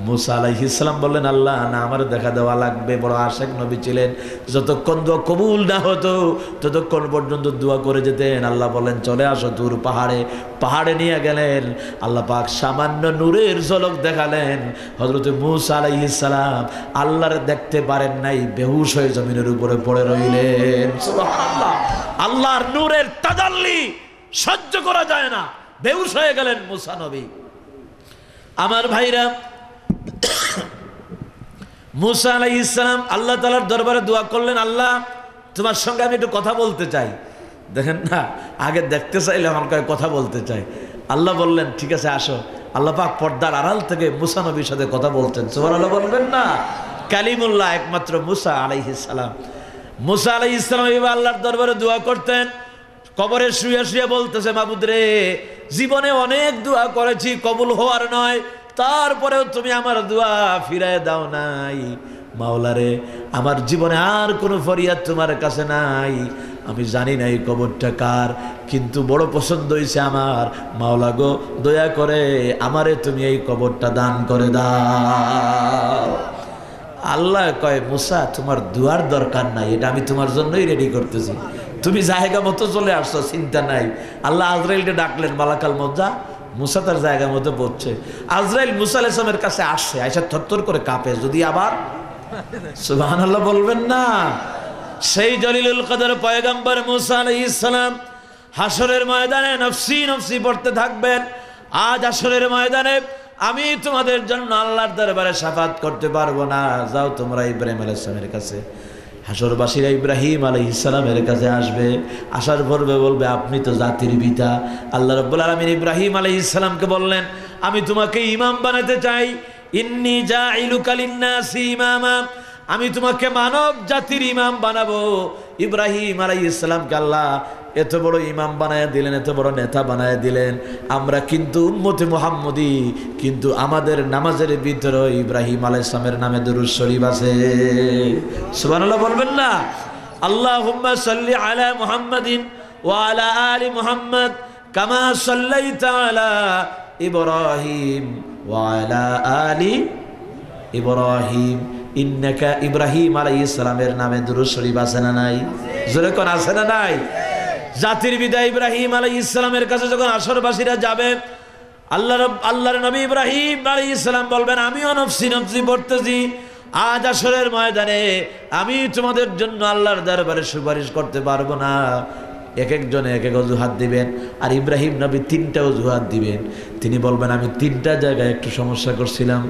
মুসা আলাইহিস সালাম বললেন, আল্লাহ না, আমার দেখা দেওয়া লাগবে। বড় আশেক নবী ছিলেন, যতক্ষণ দোয়া কবুল না হতো ততক্ষণ পর্যন্ত দোয়া করে যেতেন। আল্লাহ বলেন, চলে আসো দূর পাহাড়ে। পাহাড়ে নিয়ে গেলেন, আল্লাহ পাক সামান্য নূরের ঝলক দেখালেন। হযরত মুসা আলাইহিস সালাম আল্লাহরে দেখতে পারেন নাই, বেহুশ হয়ে জমিনের উপরে পড়ে রইলেন। সুবহানাল্লাহ। আল্লাহর নূরের তাজাল্লি সহ্য করা যায় না, বেহুশ হয়ে গেলেন মুসা নবী। আমার ভাইরা, মুসা আলাইহিস সালাম আল্লাহ তাআলার দরবারে দোয়া করলেন, আল্লাহ তোমার সঙ্গে আমি একটু কথা বলতে চাই। দেখেন না, আগে দেখতে চাইলে আমার কথা বলতে চাই। আল্লাহ বললেন, ঠিক আছে আসো। আল্লাহ পাক পর্দার আড়াল থেকে মুসা নবীর সাথে কথা বলতেন। সুবহানাল্লাহ বলবেন না? কালিমুল্লাহ একমাত্র মুসা আলাইহিস সালাম। মুসা আলাইহিস সালাম এবার আল্লাহর দরবারে দোয়া করতেন, কবরে শুয়ে শুয়ে বলতেছে, মাবুদ রে, জীবনে অনেক দোয়া করেছি কবুল হওয়ার নয়, তারপরেও তুমি আমার দোয়া ফিরায় দাও নাই। মাওলা রে, আমার জীবনে আর কোনো ফরিয়াদ তোমার কাছে নাই। আমি জানি না এই কবরটা কার, কিন্তু বড় পছন্দ হয়েছে আমার। মাওলা গো, দয়া করে আমারে তুমি এই কবরটা দান করে দাও। আল্লাহ কয়, মুসা তোমার দুয়ার দরকার নাই, এটা আমি তোমার জন্যই রেডি করতেছি, তুমি জায়গা মতো চলে আসছো, চিন্তা নাই। আল্লাহ আজরাইলকে ডাকলেন, মালাকাল মজ্জা। মুসা তার জায়গা মতো পড়ছে। আজরাইল মুসা আলাইহিস সালামের কাছে আসছে, আয়সা থরথর করে কাঁপে, যদি আবার সুবহানাল্লাহ বলবেন না। সেই জলিলুল কদর পয়গম্বর মুসা আলাইহিস সালাম হাসরের ময়দানে নফসি নফসি পড়তে থাকবেন। আজ হাসরের ময়দানে আমি তোমাদের জন্য আল্লাহর দরবারে শাফাত করতে পারবো না, যাও তোমরা ইব্রাহিম আলাইহিস সালামের কাছে। হাসরবাসীরা ইব্রাহিম আলাইহিস সালামের কাছে আসবে, আসার পূর্বে বলবে, আপনি তো জাতির পিতা। আল্লাহ রাব্বুল আলামিন ইব্রাহিম আলাইহিস সালামকে বললেন, আমি তোমাকে ইমাম বানাতে চাই। ইন্নী জাইলুকা লিন্নাসি ইমামা, আমি তোমাকে মানব জাতির ইমাম বানাবো। ইব্রাহিম আলাইহিস সালামকে আল্লাহ এত বড় ইমাম বানায় দিলেন, এত বড় নেতা বানায় দিলেন। আমরা কিন্তু উম্মতে মুহাম্মদী, কিন্তু আমাদের নামাজের ভিতরে ইব্রাহিম আলাইহিস সালামের নামে দুরূদ শরীফ আছে। সুবহানাল্লাহ বলবেন না? আল্লাহুম্মা সাল্লি আলা মুহাম্মাদিন ওয়া আলা আলি মুহাম্মাদ কামা সাল্লাইতা আলা ইব্রাহিম ওয়া আলা আলি ইব্রাহিম ইন্নাকা। ইব্রাহিম আলাইহিস সালামের নামে দুরূদ শরীফ আছে না নাই? জোরে কোন আছে না নাই? জাতির পিতা ইব্রাহিম আলাইহিস সালামের কাছে যখন আসরবাসীরা যাবে, আল্লাহর নবী ইব্রাহিম আলাইহিস সালাম বলবেন, আমিও নফসি নফসি পড়তেছি। আজ আসরের ময়দানে আমি তোমাদের জন্য আল্লাহর দরবারে সুপারিশ করতে পারবো না। এক একজনে এক এক অজুহাত দিবেন, আর ইব্রাহিম নবী 3টা অজুহাত দিবেন। তিনি বলবেন, আমি 3টা জায়গায় একটু সমস্যা করছিলাম,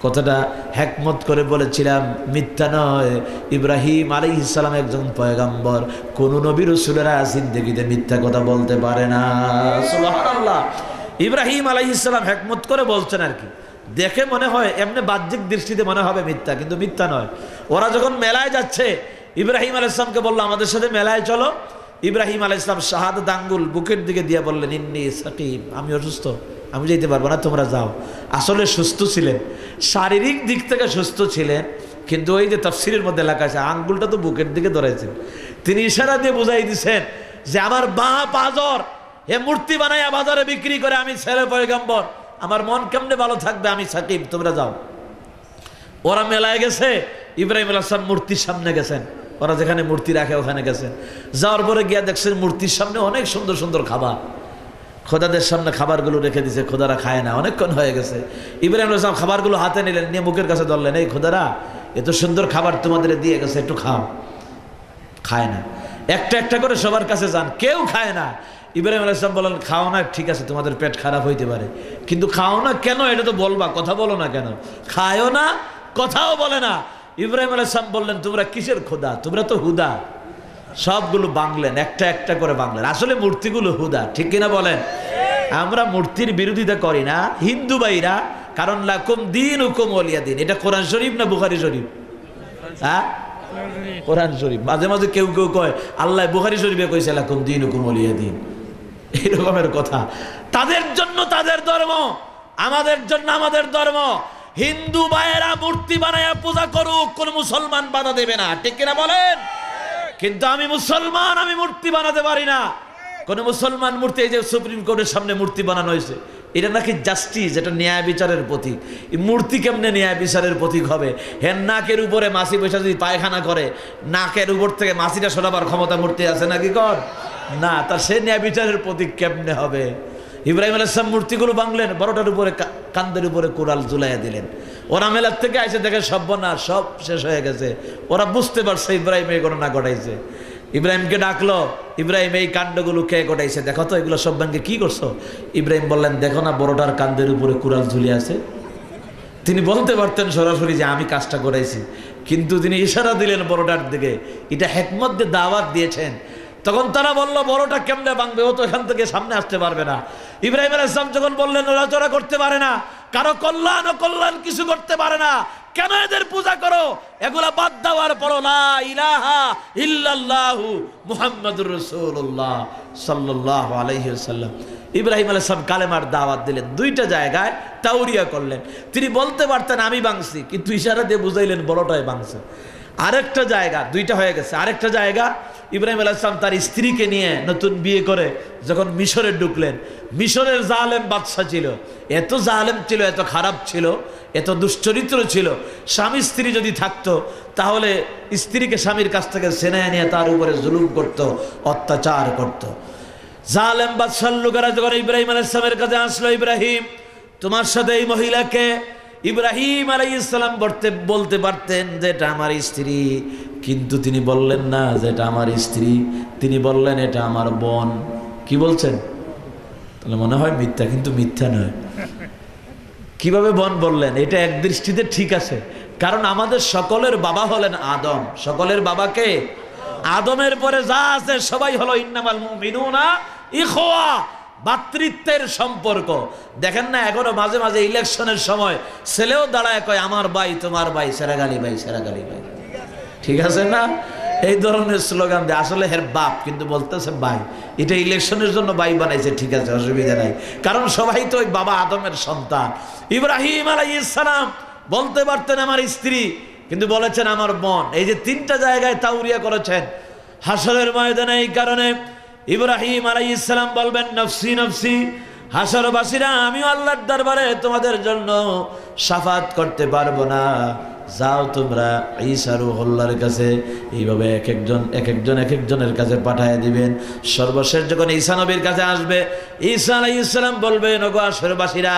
কথাটা হিকমত করে বলেছিলাম, মিথ্যা নয়। ইব্রাহিম আলাইহিস সালাম একজন পয়গম্বর, কোন নবী রাসূলেরা জিন্দেগিতে মিথ্যা কথা বলতে পারে না। সুবহানাল্লাহ। ইব্রাহিম আলাইহিস সালাম হিকমত করে বলছেন আর কি, দেখে মনে হয় এমনি বাহ্যিক দৃষ্টিতে মনে হবে মিথ্যা, কিন্তু মিথ্যা নয়। ওরা যখন মেলায় যাচ্ছে, ইব্রাহিম আলাইহিস সালামকে বলল, আমাদের সাথে মেলায় চলো। ইব্রাহিম আলাইহিস সালাম শাহাদাত আঙ্গুল বুকের দিকে দিয়ে বললেন, ইন্নী সাকিম, আমি অসুস্থ, আমি যেতে পারবো না, তোমরা যাও। আসলে সুস্থ ছিলেন, শারীরিক দিক থেকে সুস্থ ছিলেন, কিন্তু ওই যে তাফসীরের মধ্যে লেখা আছে আঙ্গুলটা তো বুকের দিকে ধরেছেন। তিনি ইশারা দিয়ে বুঝাই দিচ্ছেন যে আমার বাঁ পাজর এ মূর্তি বানাইয়া বাজারে বিক্রি করে আমি ছেলে পয়গম্বর, আমার মন কেমনে ভালো থাকবে, আমি সাকিব, তোমরা যাও। ওরা মেলায় গেছে, ইব্রাহিম আলাইহিস সালাম মূর্তির সামনে গেছেন, ওরা যেখানে মূর্তি রাখে ওখানে গেছেন, যাওয়ার পরে গিয়া দেখছেন মূর্তির সামনে অনেক সুন্দর সুন্দর খাবার, খোদাদের সামনে খাবারগুলো রেখে দিয়েছে, খোদারা খায় না, অনেকক্ষণ হয়ে গেছে। ইব্রাহিম আলাইহিস সালাম খাবারগুলো হাতে নিলেন, নিয়ে মুখের কাছে ধরলেন, এই খোদারা এত সুন্দর খাবার তোমাদের দিয়ে গেছে, একটু খাও। খায় না, একটা একটা করে সবার কাছে যান, কেউ খায় না। ইব্রাহিম আলাইহিস সালাম বলেন, খাও না, ঠিক আছে তোমাদের পেট খারাপ হইতে পারে, কিন্তু খাও না কেন এটা তো বলবা, কথা বলো না কেন, খায়ও না কথাও বলে না। ইব্রাহিম আলাইহিস সালাম বললেন, তোমরা কিসের খোদা, তোমরা তো হুদা। সবগুলো বাংলেন, একটা একটা করে বাংলেন। আসলে মূর্তিগুলো হুদা, ঠিক কিনা বলেন? আমরা মূর্তির বিরোধিতা করি না হিন্দু ভাইরা, কারণ লাকুম দীনুকুম ওয়ালিয়া দিন। এটা কোরআন শরীফ না বুখারী শরীফ? হ্যাঁ, কোরআন শরীফ। মাঝে মাঝে কেউ কেউ কয় আল্লাহ বুখারী শরীফে কইছে লাকুম দীনুকুম ওয়ালিয়া দিন, এই রকমের কথা। তাদের জন্য তাদের ধর্ম, আমাদের জন্য আমাদের ধর্ম। হিন্দু ভাইয়েরা মূর্তি বানায়া পূজা করুক, কোন মুসলমান বাধা দেবে না, ঠিক কিনা বলেন? কিন্তু আমি মুসলমান, আমি মূর্তি বানাতে পারি না। কোন মুসলমান মূর্তি, এই যে সুপ্রিম কোর্টের সামনে মূর্তি বানানো হয়েছে, এটা নাকি জাস্টিস, এটা ন্যায় বিচারের প্রতীক। এই মূর্তি কেমনে ন্যায় বিচারের প্রতীক হবে? হ্যাঁ, নাকের উপরে মাছি বসে যদি পায়খানা করে, নাকের উপর থেকে মাছিটা সরাবার ক্ষমতা মূর্তি আছে নাকি কর? না, তার সে ন্যায় বিচারের প্রতীক কেমনে হবে? ইব্রাহিম আলাইহিস সালাম মূর্তিগুলো বাংলেন, বড়টার উপরে কান্দের উপরে কোরাল ঝুলাইয়া দিলেন। ওরা মেলার থেকে আইসে দেখে সর্বনাশ, সব শেষ হয়ে গেছে। ওরা বুঝতে পারছে ইব্রাহিম এই ঘটনা ঘটাইছে। ইব্রাহিমকে ডাকলো, ইব্রাহিম এই কাণ্ডগুলো কে ঘটাইছে দেখো তো, এগুলো সব ব্যাংকে কি করছো? ইব্রাহিম বললেন, দেখো না বড়টার কান্দের উপরে কুড়াল ঝুলিয়ে আছে। তিনি বলতে পারতেন সরাসরি যে আমি কাজটা করাইছি, কিন্তু তিনি ইশারা দিলেন বড়টার দিকে, এটা হিকমত দিয়ে দাওয়াত দিয়েছেন। তখন তারা বলল, বড়টা কেমনে ভাঙবে, ও তো এখান থেকে সামনে আসতে পারবে না। ইব্রাহিম আলাইহিস সালাম যখন বললেন নড়াচড়া করতে পারে না, কারো কল্যাণ ও কল্যাণ কিছু করতে পারে না, কেন এদের পূজা করো? এগুলা বাদ দেওয়ার পর লা ইলাহা ইল্লাল্লাহু মুহাম্মাদুর রাসূলুল্লাহ সাল্লাল্লাহু আলাইহি ওয়াসাল্লাম। ইব্রাহিম আলাইহিস সালাম কালেমার দাওয়াত দিলেন, দুইটা জায়গায় তাওরিয়া করলেন। তিনি বলতে পারতেন আমি ভাঙছি, কিন্তু ইশারা দিয়ে বুঝাইলেন বড়টাই ভাঙছে। আরেকটা জায়গা, দুইটা হয়ে গেছে। আরেকটা জায়গা, ইব্রাহিম আলাইহিস সালাম তার স্ত্রীকে নিয়ে নতুন বিয়ে করে যখন মিশরে ঢুকলেন, মিশরের জালেম বাদশা ছিল, এত জালেম ছিল, এত খারাপ ছিল, এত দুশ্চরিত্র ছিল। স্বামী স্ত্রী যদি থাকতো তাহলে স্ত্রীকে স্বামীর কাছ থেকে ছিনিয়ে নিয়ে তার উপরে জুলুম করত, অত্যাচার করত। জালেম বাদশার লোকেরা যখন ইব্রাহিম আলাইহিস সালামের কাছে আসলো, ইব্রাহিম তোমার সাথে এই মহিলাকে, ইব্রাহিম আলাইহিস সালাম বলতে পারতেন যে এটা আমার স্ত্রী, কিন্তু তিনি বললেন না যে এটা আমার স্ত্রী, তিনি বললেন এটা আমার বোন। কি বলছেন? তাহলে মনে হয় মিথ্যা, কিন্তু মিথ্যা নয়। কিভাবে বোন বললেন? এটা এক দৃষ্টিতে ঠিক আছে, কারণ আমাদের সকলের বাবা হলেন আদম। সকলের বাবাকে আদমের পরে যা আছে সবাই হলো ইন্নামাল মুমিনুনা ইখওয়া, ভাতৃত্বের সম্পর্ক। দেখেন না এখনো মাঝে মাঝে ইলেকশনের সময় ছেলেও দাঁড়ায় কয় আমার ভাই তোমার ভাই, সেরাগালি ভাই, সেরাগালি ভাই, ঠিক আছে না? এই ধরনের স্লোগান দেয়, আসলে হের বাপ, কিন্তু বলতেছে ভাই। এটা ইলেকশনের জন্য ভাই বানাইছে, ঠিক আছে, অসুবিধা নাই, কারণ সবাই তো ওই বাবা আদমের সন্তান। ইব্রাহিম আলাইহিস সালাম বলতে পারতেন আমার স্ত্রী, কিন্তু বলেছেন আমার বোন। এই যে তিনটা জায়গায় তাওরিয়া করেছেন হাসরের ময়দানে। এই কারণে ইব্রাহিম আলাইহিস সালাম বলবেন নফসি নফসি, হাসরবাসীরা আমিও আল্লাহর দরবারে তোমাদের জন্য শাফাত করতে পারবো না, যাও তোমরা ঈসা রূহুল্লাহর কাছে। এইভাবে এক একজনের কাছে পাঠিয়ে দিবেন। সর্বশেষ যখন ঈসা নবীর কাছে আসবে, ঈসা আলাইহিস সালাম বলবেন, ওগো আসরবাসীরা,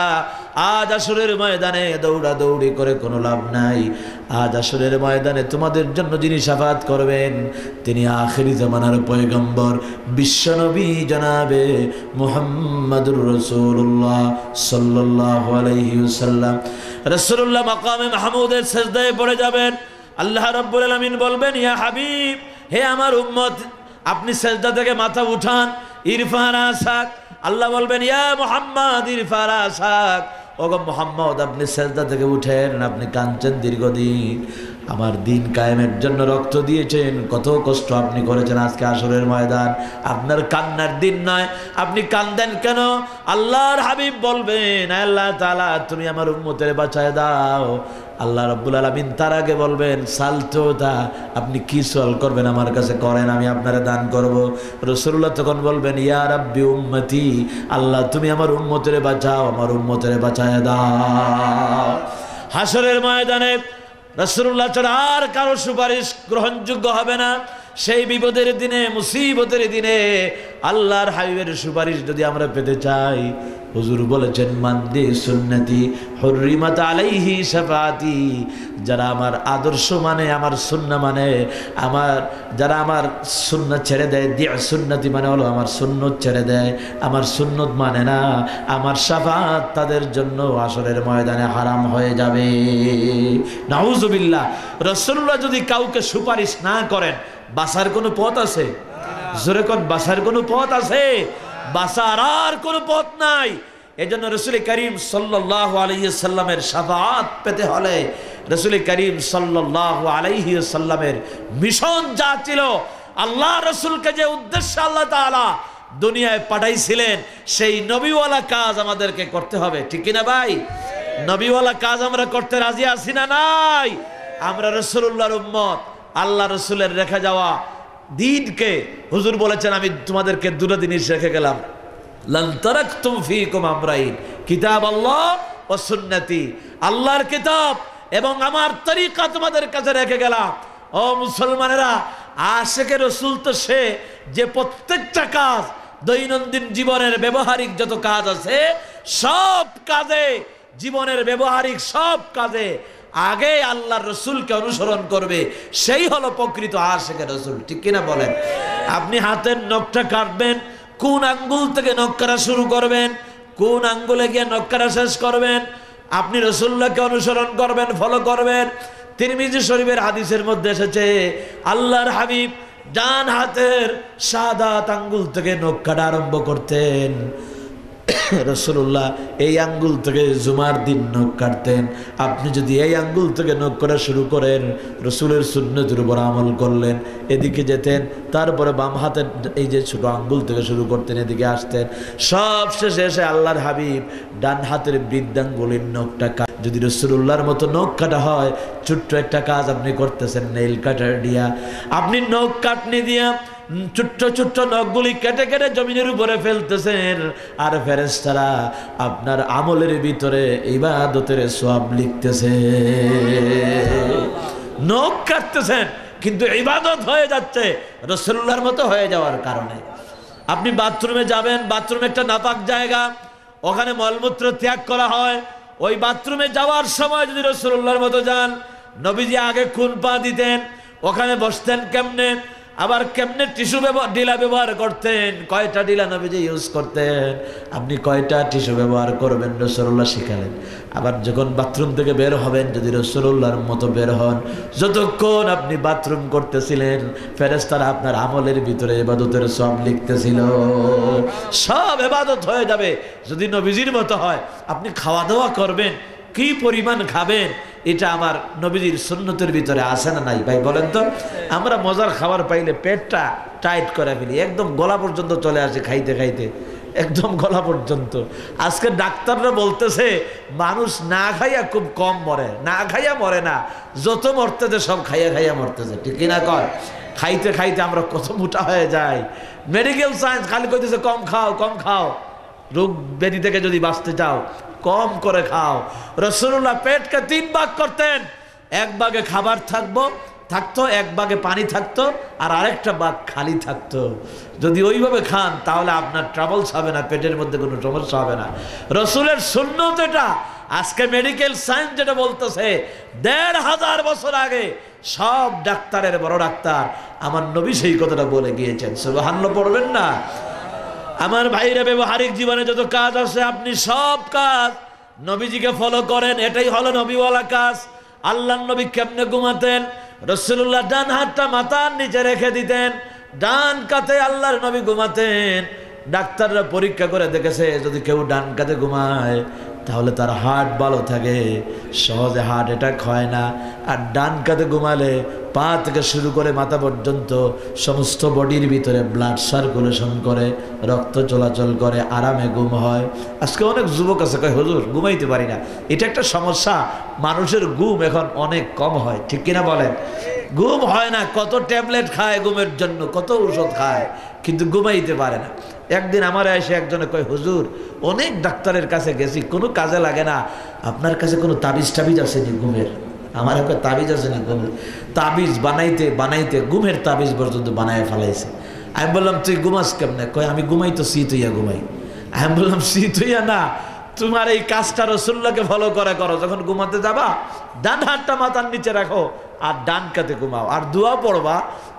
আজ আসরের ময়দানে দৌড়াদৌড়ি করে কোনো লাভ নাই। আজ আসরের ময়দানে তোমাদের জন্য যিনি শাফাত করবেন তিনি আখিরি জামানার পয়গম্বর বিশ্বনবী জনাবে মুহাম্মাদুর রাসূলুল্লাহ সাল্লাল্লাহু আলাইহি ওয়াসাল্লাম। রাসূলুল্লাহ মাকামে মাহমুদের সিজদায় পড়ে যাবেন। আল্লাহ রাব্বুল আলামিন বলবেন, ইয়া হাবিব, হে আমার উম্মত, আপনি সিজদা থেকে মাথা উঠান, ইরফা রাসাক। আল্লাহ বলবেন, ইয়া মুহাম্মদ ইরফা রাসাক, ওগো মুহাম্মদ আপনি সিজদা থেকে উঠেন, আপনি কাঁদছেন দীর্ঘদিন, আমার দিন কায়েমের জন্য রক্ত দিয়েছেন, কত কষ্ট আপনি করেছেন। আজকে আসরের ময়দান আপনার কান্নার দিন নয়, আপনি কান্দেন কেন? আল্লাহর হাবিব বলবেন, আল্লাহ তাআলা তুমি আমার উম্মতের বাঁচায় দাও। আল্লাহ রাব্বুল আলামিন তার আগে বলবেন, সালতোতা, আপনি কি সওয়াল করবেন আমার কাছে করেন, আমি আপনারে দান করব। রাসূলুল্লাহ তখন বলবেন, ইয়া রাব্বি উম্মতি, আল্লাহ তুমি আমার উম্মতের বাঁচাও, আমার উম্মতের বাঁচায় দাও। হাসরের ময়দানে রাসূলুল্লাহ ছাড়া আর কারো সুপারিশ গ্রহণযোগ্য হবে না। সেই বিপদের দিনে, মুসিবতের দিনে আল্লাহর হাবিবের সুপারিশ যদি আমরা পেতে চাই, হুজুর বলেছেন মানদি সুন্নতি হুররিমাত আলাইহি শাফাআতি, যারা আমার আদর্শ মানে, আমার সুন্নাহ মানে, যারা আমার সুন্নাত ছেড়ে দেয়, দিয়া সুন্নতি মানে হলো আমার সুন্নত ছেড়ে দেয়, আমার সুন্নত মানে না, আমার শাফাআত তাদের জন্য হাশরের ময়দানে হারাম হয়ে যাবে। নাউজুবিল্লাহ। রাসূলুল্লাহ যদি কাউকে সুপারিশ না করেন, বাঁচার কোনো পথ আছে? জোরে কোন, বাঁচার কোনো পথ আছে? বাঁচার আর কোনো পথ নাই। এজন্য রাসূল করিম সাল্লাল্লাহু আলাইহি সাল্লামের শাফাআত পেতে হলে রাসূল করিম সাল্লাল্লাহু আলাইহি সাল্লামের মিশন যা ছিল, আল্লাহ রাসূলকে যে উদ্দেশ্যে আল্লাহ তাআলা দুনিয়ায় পাঠাইছিলেন, সেই নবীওয়ালা কাজ আমাদেরকে করতে হবে। ঠিক কি না ভাই? নবীওয়ালা কাজ আমরা করতে রাজি আছি না নাই? আমরা রাসূলুল্লাহর উম্মত, আল্লাহ রাসূলের রেখে যাওয়া দিনকে হুজুর বলেছেন আমি তোমাদেরকে দুটো জিনিস রেখে গেলাম, লান তারাকতুম ফীকুম আমরাইন, কিতাব আল্লাহ ও সুন্নতি, আল্লাহর কিতাব এবং আমার তরিকা তোমাদের কাছে রেখে গেলাম। ও মুসলমানেরা, আশিকে রাসূল তো সে যে প্রত্যেকটা কাজ, দৈনন্দিন জীবনের ব্যবহারিক যত কাজ আছে, সব কাজে, জীবনের ব্যবহারিক সব কাজে আগে আল্লাহর রাসূলকে অনুসরণ করবে, সেই হলো প্রকৃত আশিকে রাসূল। ঠিক কিনা বলেন? আপনি হাতের নখটা কাটবেন, কোন আঙ্গুল থেকে নখ কাটা শুরু করবেন, কোন আঙ্গুলে গিয়ে নখ কাটা শেষ করবেন? আপনি রাসূলুল্লাহকে অনুসরণ করবেন, ফলো করবেন। তিরমিজি শরীফের হাদিসের মধ্যে এসেছে, আল্লাহর হাবিব ডান হাতের শাহাদাত আঙ্গুল থেকে নখ কাটা আরম্ভ করতেন। রাসূলুল্লাহ এই আঙ্গুল থেকে জুমার দিন নখ কাটতেন। আপনি যদি এই আঙ্গুল থেকে নখ করা শুরু করেন, রাসূলের সুন্নতের উপর আমল করলেন, এদিকে যেতেন, তারপরে বাম হাতের এই যে ছোট আঙ্গুল থেকে শুরু করতেন, এদিকে আসতেন, সব শেষে এসে আল্লাহর হাবিব ডান হাতের বৃদ্ধাঙ্গুলের নখটা যদি রাসূলুল্লাহর মতো নখ কাটা হয়, ছোট্ট একটা কাজ আপনি করতেছেন নেইল কাটার দিয়া, আপনি নখ কাটনি দিয়া ছোট্ট ছোট্ট নখগুলি কেটে কেটে জমিনের উপরে ফেলতেছেন, আর ফেরেশতারা আপনার আমলের ভিতরে ইবাদতের সওয়াব লিখতেছে। নখ কাটতেছেন কিন্তু ইবাদত হয়ে যাচ্ছে রাসূলুল্লাহর মতো হয়ে যাওয়ার কারণে। আপনি বাথরুমে যাবেন, বাথরুম একটা নাপাক জায়গা, ওখানে মলমূত্র ত্যাগ করা হয়, ওই বাথরুমে যাওয়ার সময় যদি রাসূলুল্লাহর মতো যান, নবীজি আগে খুন পা দিতেন, ওখানে বসতেন কেমনে, আবার কেমনে টিস্যু ডিলা ব্যবহার করতেন, কয়টা ডিলা নবীজি ইউজ করতেন, আপনি কয়টা টিস্যু ব্যবহার করবেন রাসূলুল্লাহ শিখালেন। আবার যখন বাথরুম থেকে বের হবেন, যদি রাসূলুল্লাহর মতো বের হন, যতক্ষণ আপনি বাথরুম করতেছিলেন ফেরেশতারা আপনার আমলের ভিতরে ইবাদতের সব লিখতেছিল। সব ইবাদত হয়ে যাবে যদি নবীজির মতো হয়। আপনি খাওয়া দাওয়া করবেন, কি পরিমাণ খাবেন, এটা আমার নবীজির সুন্নতের ভিতরে আসে না নাই? ভাই বলেন তো। আমরা মজার খাবার পাইলে পেটটা টাইট করে ফেলি, একদম গলা পর্যন্ত চলে আসে খাইতে খাইতে, একদম গলা পর্যন্ত। আজকে ডাক্তাররা বলতেছে মানুষ না খাইয়া খুব কম মরে, না খাইয়া মরে না, যত মরতেছে সব খাইয়া খাইয়া মরতেছে। ঠিক কিনা কয়? খাইতে খাইতে আমরা কত মোটা হয়ে যাই। মেডিকেল সায়েন্স খালি কইতেছে কম খাও, কম খাও, রোগ ব্যাধি থেকে যদি বাঁচতে চাও কম করে খাও। রাসূলুল্লাহ পেটকে 3 ভাগ করতেন, এক ভাগে খাবার থাকতো, এক ভাগে পানি থাকতো, আর আরেকটা ভাগ খালি থাকতো। যদি ওইভাবে খান তাহলে আপনার ট্রাবলস হবে না, পেটের মধ্যে কোনো সমস্যা হবে না। রাসূলের সুন্নত এটা। আজকে মেডিকেল সায়েন্স যেটা বলতেছে, 1500 বছর আগে সব ডাক্তারের বড় ডাক্তার আমার নবী সেই কথাটা বলে গিয়েছেন। সুবহানাল্লাহ পড়বেন না? আমার ভাইরা, ব্যবহারিক জীবনে যত কাজ আছে আপনি সব কাজ নবীজিকে ফলো করেন, এটাই হলো নবীওয়ালা কাজ। আল্লাহর নবী কেমনে ঘুমাতেন? রাসূলুল্লাহ ডান হাতটা মাথার নিচে রেখে দিতেন, ডান কাতে আল্লাহর নবী ঘুমাতেন। ডাক্তাররা পরীক্ষা করে দেখেছে যদি কেউ ডান কাতে ঘুমায় তাহলে তার হার্ট ভালো থাকে, সহজে হার্ট অ্যাটাক হয় না। আর ডান কাতে ঘুমালে পা থেকে শুরু করে মাথা পর্যন্ত সমস্ত বডির ভিতরে ব্লাড সার্কুলেশন করে, রক্ত চলাচল করে, আরামে ঘুম হয়। আজকে অনেক যুবক আছে কয় হুজুর ঘুমাইতে পারি না। এটা একটা সমস্যা, মানুষের ঘুম এখন অনেক কম হয়। ঠিক কিনা বলেন? ঘুম হয় না, কত ট্যাবলেট খায় ঘুমের জন্য, কত ঔষধ খায়, কিন্তু ঘুমাইতে পারে না। একদিন আমার এসে একজনে কয় হুজুর অনেক ডাক্তারের কাছে গেছি, কোনো কাজে লাগে না, আপনার কাছে কোনো তাবিজ টাবিজ আছে নি ঘুমের? আমার একটা তাবিজ আছে না, তাবিজ বানাইতে বানাইতে ঘুমের তাবিজ পর্যন্ত বানায় ফেলাইছে। আমি বললাম তুই ঘুমাস কেমনে? কয় আমি ঘুমাই তো শীত হইয়া ঘুমাই। আমি বললাম শীত হইয়া না, তোমার এই কাজটা রাসূলুল্লাহকে ফলো করে করো। যখন ঘুমাতে যাবা ডান হাতটা মাথার নিচে রাখো আর ডান কাতে ঘুমাও, আর দোয়া পড়বা।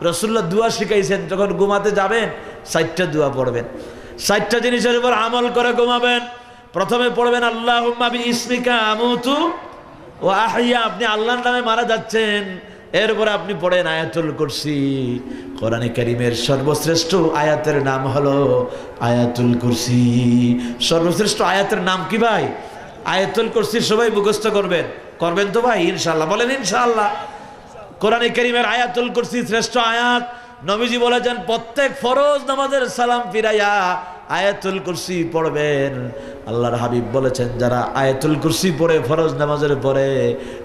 রাসূলুল্লাহ দোয়া শিখাইছেন, যখন ঘুমাতে যাবেন 4টা দোয়া পড়বেন, 4টা জিনিসের উপর আমল করে ঘুমাবেন। প্রথমে পড়বেন আল্লাহুম্মা বিইসমিকা আমুতু ওয়া আহইয়া, আপনি আল্লাহর নামে মারা যাচ্ছেন। এরপরে আপনি পড়েন আয়াতুল কুরসি। কোরআনে কারীমের সর্বশ্রেষ্ঠ আয়াতের নাম হলো আয়াতুল কুরসি। সর্বশ্রেষ্ঠ আয়াতের নাম কি ভাই? আয়াতুল কুরসি। সবাই মুখস্থ করবেন, করবেন তো ভাই ইনশাআল্লাহ? বলেন ইনশাআল্লাহ। কোরআনে কারীমের আয়াতুল কুরসি শ্রেষ্ঠ আয়াত। নবীজি বলেছেন প্রত্যেক ফরজ নামাজের সালাম ফিরাইয়া আয়াতুল কুরসি পড়বেন। আল্লাহর হাবিব বলেছেন যারা আয়াতুল কুরসি পড়ে ফরজ নামাজের পরে,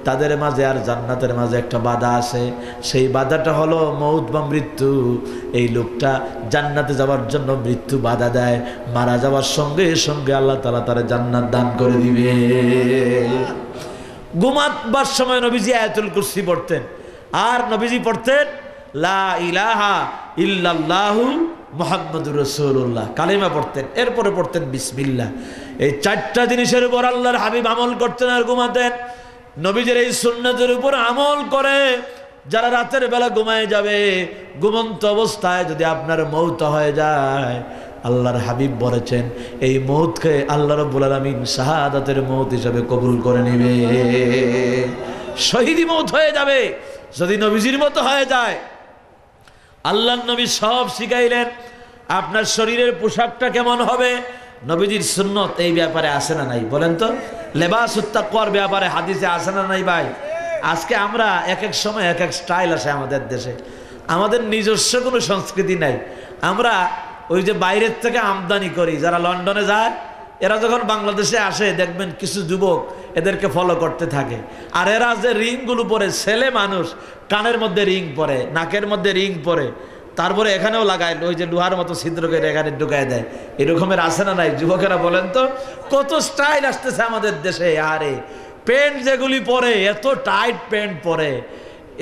তাদের মাঝে আর জান্নাতের মাঝে একটা বাধা আছে। সেই বাধাটা হলো মউত বা মৃত্যু। এই লোকটা জান্নাতে যাওয়ার জন্য মৃত্যু বাধা দেয়, মারা যাওয়ার সঙ্গে সঙ্গে আল্লাহ তাআলা তার জান্নাত দান করে দিবে। ঘুমাবার সময় নবীজি আয়াতুল কুরসি পড়তেন, আর নবীজি পড়তেন লা ইলাহা ইল্লাল্লাহু মুহাম্মাদুর রাসূলুল্লাহ, কালিমা পড়তেন। এরপরে পড়তেন বিসমিল্লাহ। এই 4টা জিনিসের উপর আল্লাহর হাবিব আমল করতেন আর ঘুমাতেন। নবীজির এই সুন্নাতের উপর আমল করে যারা রাতের বেলা ঘুমায় যাবে, ঘুমন্ত অবস্থায় যদি আপনার মওত হয়ে যায়, আল্লাহর হাবিব বলেছেন এই মওতকে আল্লাহ রাব্বুল আলামিন শাহাদাতের মওত হিসেবে কবুল করে নেবে। শহীদি মওত হয়ে যাবে যদি নবীজির মতো হয়ে যায়। আল্লাহর নবী সব শিখাইলেন। আপনার শরীরের পোশাকটা কেমন হবে, নবীজির সুন্নত এই ব্যাপারে আছে না নাই? বলেন তো, লেবাসুত তাকওয়ার ব্যাপারে হাদিসে আছে না নাই ভাই? আজকে আমরা এক এক সময় এক এক স্টাইল আসে আমাদের দেশে, আমাদের নিজস্ব কোনো সংস্কৃতি নাই। আমরা ওই যে বাইরের থেকে আমদানি করি, যারা লন্ডনে যায় এরা যখন বাংলাদেশে আসে দেখবেন কিছু যুবক এদেরকে ফলো করতে থাকে। আর এরা যে রিংগুলো পরে, ছেলে মানুষ কানের মধ্যে রিং পরে, নাকের মধ্যে রিং পরে, তারপরে এখানেও লাগায় ওই যে লোহার মতো ছিদ্র করে এখানে ঢুকায় দেয়। এরকমের আছে না নাই? যুবকেরা বলেন তো, কত স্টাইল আসতেছে আমাদের দেশে। আরে প্যান্ট যেগুলি পরে, এত টাইট প্যান্ট পরে।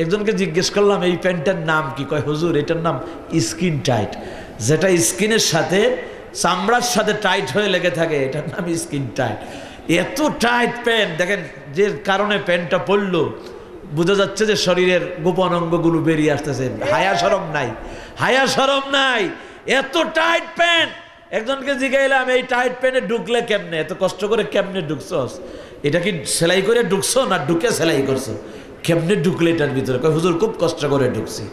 একজনকে জিজ্ঞেস করলাম এই প্যান্টের নাম কি? কয় হুজুর এটার নাম স্কিন টাইট, যেটা স্কিনের সাথে চামড়ার সাথে টাইট হয়ে লেগে থাকে, এটার নাম স্কিন টাইট। এত টাইট প্যান্ট দেখেন, যে কারণে প্যান্টটা পরলো বোঝা যাচ্ছে যে শরীরের গোপন অঙ্গগুলো বেরিয়ে আসতেছে। হায়া শরম নাই, হায়া শরম নাই, এত টাইট প্যান্ট। একজনকে জিজ্ঞাইলাম এই টাইট প্যান্টে ঢুকলে কেমনে, এত কষ্ট করে কেমনে ঢুকছস? এটা কি সেলাই করে ঢুকছো না ঢুকে সেলাই করছো? কেমনে ঢুকলে এটার ভিতরে? কয় হুজুর খুব কষ্ট করে ঢুকছি।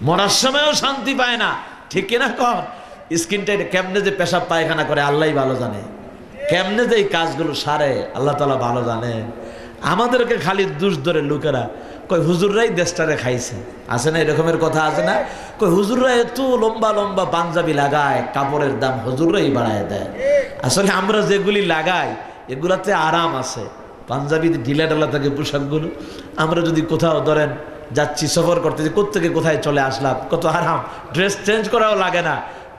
মরার সময়ও শান্তি পায় না, ঠিক কিনা কর? স্কিন টাইট কেমনে যে পেশাব পায়খানা করে আল্লাহই ভালো জানে, কেমনে যে এই কাজগুলো সারে আল্লাহ তাআলা ভালো জানেন। আমাদেরকে খালি দোষ ধরে লোকেরা, কই হুজুররাই দেশটারে খাইছে। আছে না এরকমের কথা? আছে না? কই হুজুররা এত লম্বা লম্বা পাঞ্জাবি লাগায়, কাপড়ের দাম হুজুররাই বাড়ায় দেয়। আসলে আমরা যেগুলি লাগাই এগুলাতে আরাম আছে। পাঞ্জাবি ঢিলা ঢালা থাকে পোশাকগুলো। আমরা যদি কোথাও ধরেন যাচ্ছি সফর করতে, যে কোত্থেকে কোথায় চলে আসলাম, কত আরাম, ড্রেস চেঞ্জ করাও লাগে না,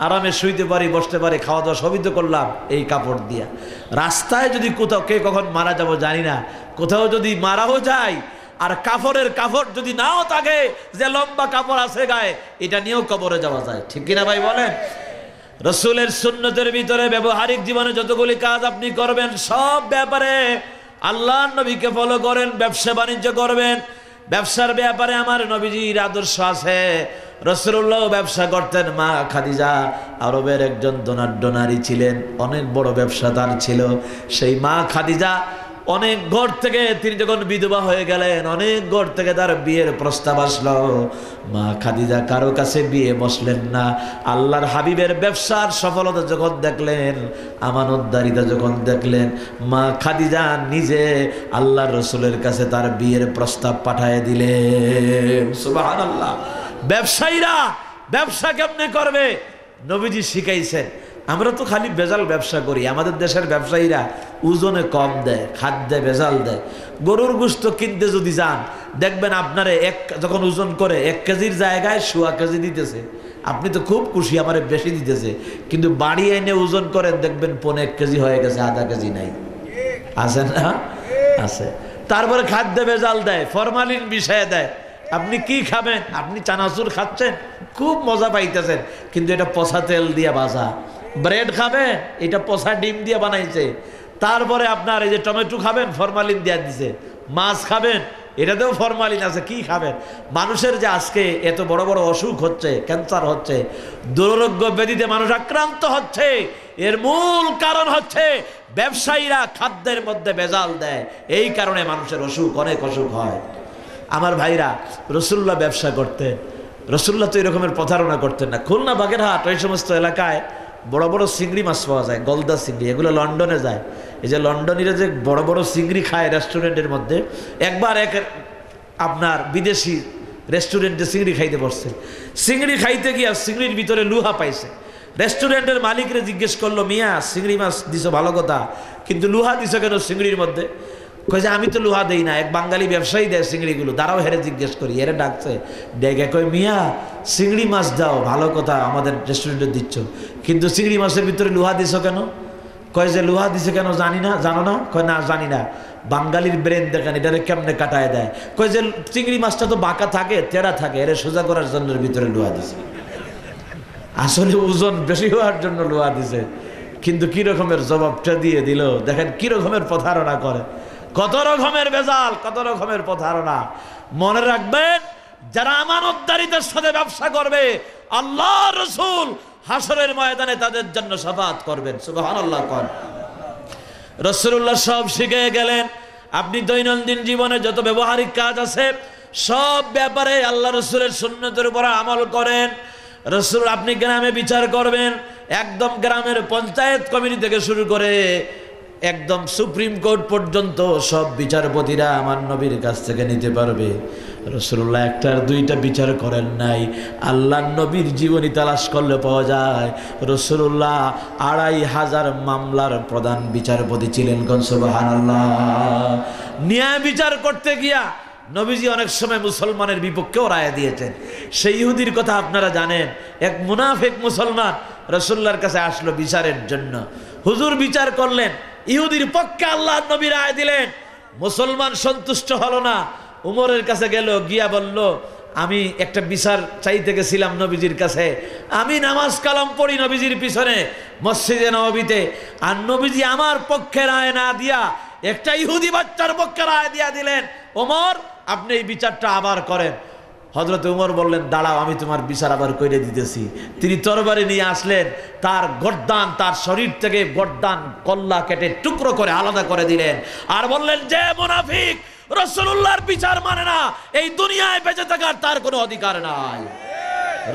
আরামে শুইতে পারি, বসতে পারি, খাওয়া দাওয়া সবই তো করলাম এই কাপড় দিয়া। রাস্তায় যদি কোথাও কে কখন মারা যাবো জানি না, কোথাও যদি মারাও যায় আর কাপড় যদি নাও থাকে, যে লম্বা কাপড় আছে গায়ে, এটা নিয়েও কবরে যাওয়া যায়, ঠিক কিনা ভাই বলেন? রাসূলের সুন্নতের ভিতরে ব্যবহারিক জীবনে যতগুলি কাজ আপনি করবেন, সব ব্যাপারে আল্লাহর নবীকে ফলো করেন। ব্যবসা বাণিজ্য করবেন, ব্যবসার ব্যাপারে আমার নবীজির আদর্শ আছে। রাসূলুল্লাহ ব্যবসা করতেন। মা খাদিজা আরবের একজন ধনাঢ্য নারী ছিলেন, অনেক বড় ব্যবসাদার ছিল। সেই মা খাদিজা অনেক ঘর থেকে, তিনি যখন বিধবা হয়ে গেলেন, অনেক ঘর থেকে তার বিয়ের প্রস্তাব আসলো। মা খাদিজা কারো কাছে বিয়ে বসলেন না। আল্লাহর হাবিবের ব্যবসার সফলতা যখন দেখলেন, আমানতদারিতা যখন দেখলেন, মা খাদিজা নিজে আল্লাহর রাসূলের কাছে তার বিয়ের প্রস্তাব পাঠিয়ে দিলেন। সুবহানাল্লাহ। ব্যবসায়ীরা ব্যবসা কেমনে করবে নবীজি শিখাইছেন। আমরা তো খালি ভেজাল ব্যবসা করি। আমাদের দেশের ব্যবসায়ীরা ওজনে কম দেয়, খাদ্যে ভেজাল দেয়। গরুর গোশত কিনতে যদি যান, দেখবেন আপনারে যখন ওজন করে 1 কেজির জায়গায় 1.25 কেজি দিতেছে। আপনি তো খুব খুশি, আমারে বেশি দিতেছে, কিন্তু বাড়ি এনে ওজন করেন দেখবেন 1.25 কেজি হয়ে গেছে, 0.5 কেজি নাই। আছে না? আছে। তারপরে খাদ্যে ভেজাল দেয়, ফরমালিন মিশিয়ে দেয়। আপনি কি খাবেন? আপনি চানাচুর খাচ্ছেন, খুব মজা পাইতেছেন, কিন্তু এটা পচা তেল দিয়ে ভাজা। ব্রেড খাবেন, এটা পচা ডিম দিয়ে বানাইছে। তারপরে আপনার এই যে টমেটো খাবেন, ফরমালিন দিয়ে দিছে। মাছ খাবেন, এটাতেও ফরমালিন আছে। কি খাবেন? মানুষের যে আজকে এত বড় বড় অসুখ হচ্ছে, ক্যান্সার হচ্ছে, দুরারোগ্য ব্যাধিতে মানুষ আক্রান্ত হচ্ছে, এর মূল কারণ হচ্ছে ব্যবসায়ীরা খাদ্যের মধ্যে ভেজাল দেয়। এই কারণে মানুষের অসুখ, অনেক অসুখ হয়। আমার ভাইরা, রসুল্লাহ ব্যবসা করতেন। রসুল্লাহ তো এরকমের প্রতারণা করতেন না। খুলনা, বাগেরহাট, ওই সমস্ত এলাকায় বড় বড় চিংড়ি মাছ পাওয়া যায়, গলদা চিংড়ি। এগুলো লন্ডনে যায়। এই যে লন্ডনীরা যে বড় বড় চিংড়ি খায় রেস্টুরেন্টের মধ্যে, একবার আপনার বিদেশি রেস্টুরেন্টে চিংড়ি খাইতে বসছে। চিংড়ি খাইতে গিয়া চিংড়ির ভিতরে লুহা পাইছে। রেস্টুরেন্টের মালিকরে জিজ্ঞেস করলো, মিয়া চিংড়ি মাছ দিছো ভালো কথা, কিন্তু লুহা দিছো কেন চিংড়ির মধ্যে? কয়েছে আমি তো লোহা দেই না, এক বাঙালি ব্যবসায়ী দেয় চিংড়িগুলো। দাঁড়াও, হেরে জিজ্ঞেস করি। এরে ডাকছে, ডেকে কয়, মিয়া চিংড়ি মাছ দাও ভালো কথা, আমাদের রেস্টুরেন্টে দিচ্ছ, কিন্তু চিংড়ি মাছের ভিতরে লোহা দিছো কেন? কয় যে লোহা দিছে কেন জানি না। জানো না? কয় না জানি না। বাঙালির ব্রেন দেখেন, এটারে কেমনে কাটায় দেয়। কয় যে চিংড়ি মাছটা তো বাঁকা থাকে, তেড়া থাকে, এরে সোজা করার জন্য ভিতরে লোহা দিছে। আসলে ওজন বেশি হওয়ার জন্য লোহা দিছে। কিন্তু কি রকমের জবাবটা দিয়ে দিল দেখেন, কি রকমের প্রতারণা করে, কত রকমের ভেজাল, কত রকমের প্রতারণা। মনে রাখবেন, যারা আমানতদারিতার সাথে ব্যবসা করবে, আল্লাহ রসুল হাসরের ময়দানে তাদের জন্য শাফাআত করবেন। সুবহানাল্লাহ। রাসূলুল্লাহ সব শিখে গেলেন। আপনি দৈনন্দিন জীবনে যত ব্যবহারিক কাজ আছে, সব ব্যাপারে আল্লাহ রসুলের সুন্নতের উপর আমল করেন। রসুল, আপনি গ্রামে বিচার করবেন, একদম গ্রামের পঞ্চায়েত কমিটি থেকে শুরু করে একদম সুপ্রিম কোর্ট পর্যন্ত সব বিচারপতিরা আমার নবীর কাছ থেকে নিতে পারবে। রাসূলুল্লাহ একটার দুইটা বিচার করেন নাই। আল্লাহর নবীর জীবনী তালাশ করলে পাওয়া যায়, রাসূলুল্লাহ ২৫০০ মামলার প্রধান বিচারপতি ছিলেন। সুবহানাল্লাহ। ন্যায় বিচার করতে গিয়া নবীজি অনেক সময় মুসলমানের বিপক্ষেও রায় দিয়েছেন। সেই ইহুদির কথা আপনারা জানেন। এক মুনাফিক মুসলমান রাসূলুল্লাহর কাছে আসলো বিচারের জন্য। হুজুর বিচার করলেন, ইহুদির পক্ষে আল্লাহর নবী রায় দিলেন। মুসলমান সন্তুষ্ট হলো না, উমরের কাছে গেল, গিয়া বলল, আমি একটা বিচার চাইতে গেছিলাম নবীজির কাছে, আমি নামাজ কালাম পড়ি নবীজির পিছনে মসজিদে নববীতে, আর নবীজি আমার পক্ষে রায় না দিয়া একটা ইহুদি বাচ্চার পক্ষে রায় দিয়া দিলেন। ওমর, আপনি এই বিচারটা আবার করেন। হযরত উমর বললেন, দাঁড়াও, আমি তোমার বিচার আবার কইরে দিতেছি। তিনি তরবারি নিয়ে আসলেন, তার গর্দান, তার শরীর থেকে গর্দান কল্লা কেটে টুকরো করে আলাদা করে দিলেন, আর বললেন, যে মুনাফিক রাসূলুল্লাহর বিচার মানে না, এই দুনিয়ায় বেঁচে থাকার তার কোনো অধিকার নাই।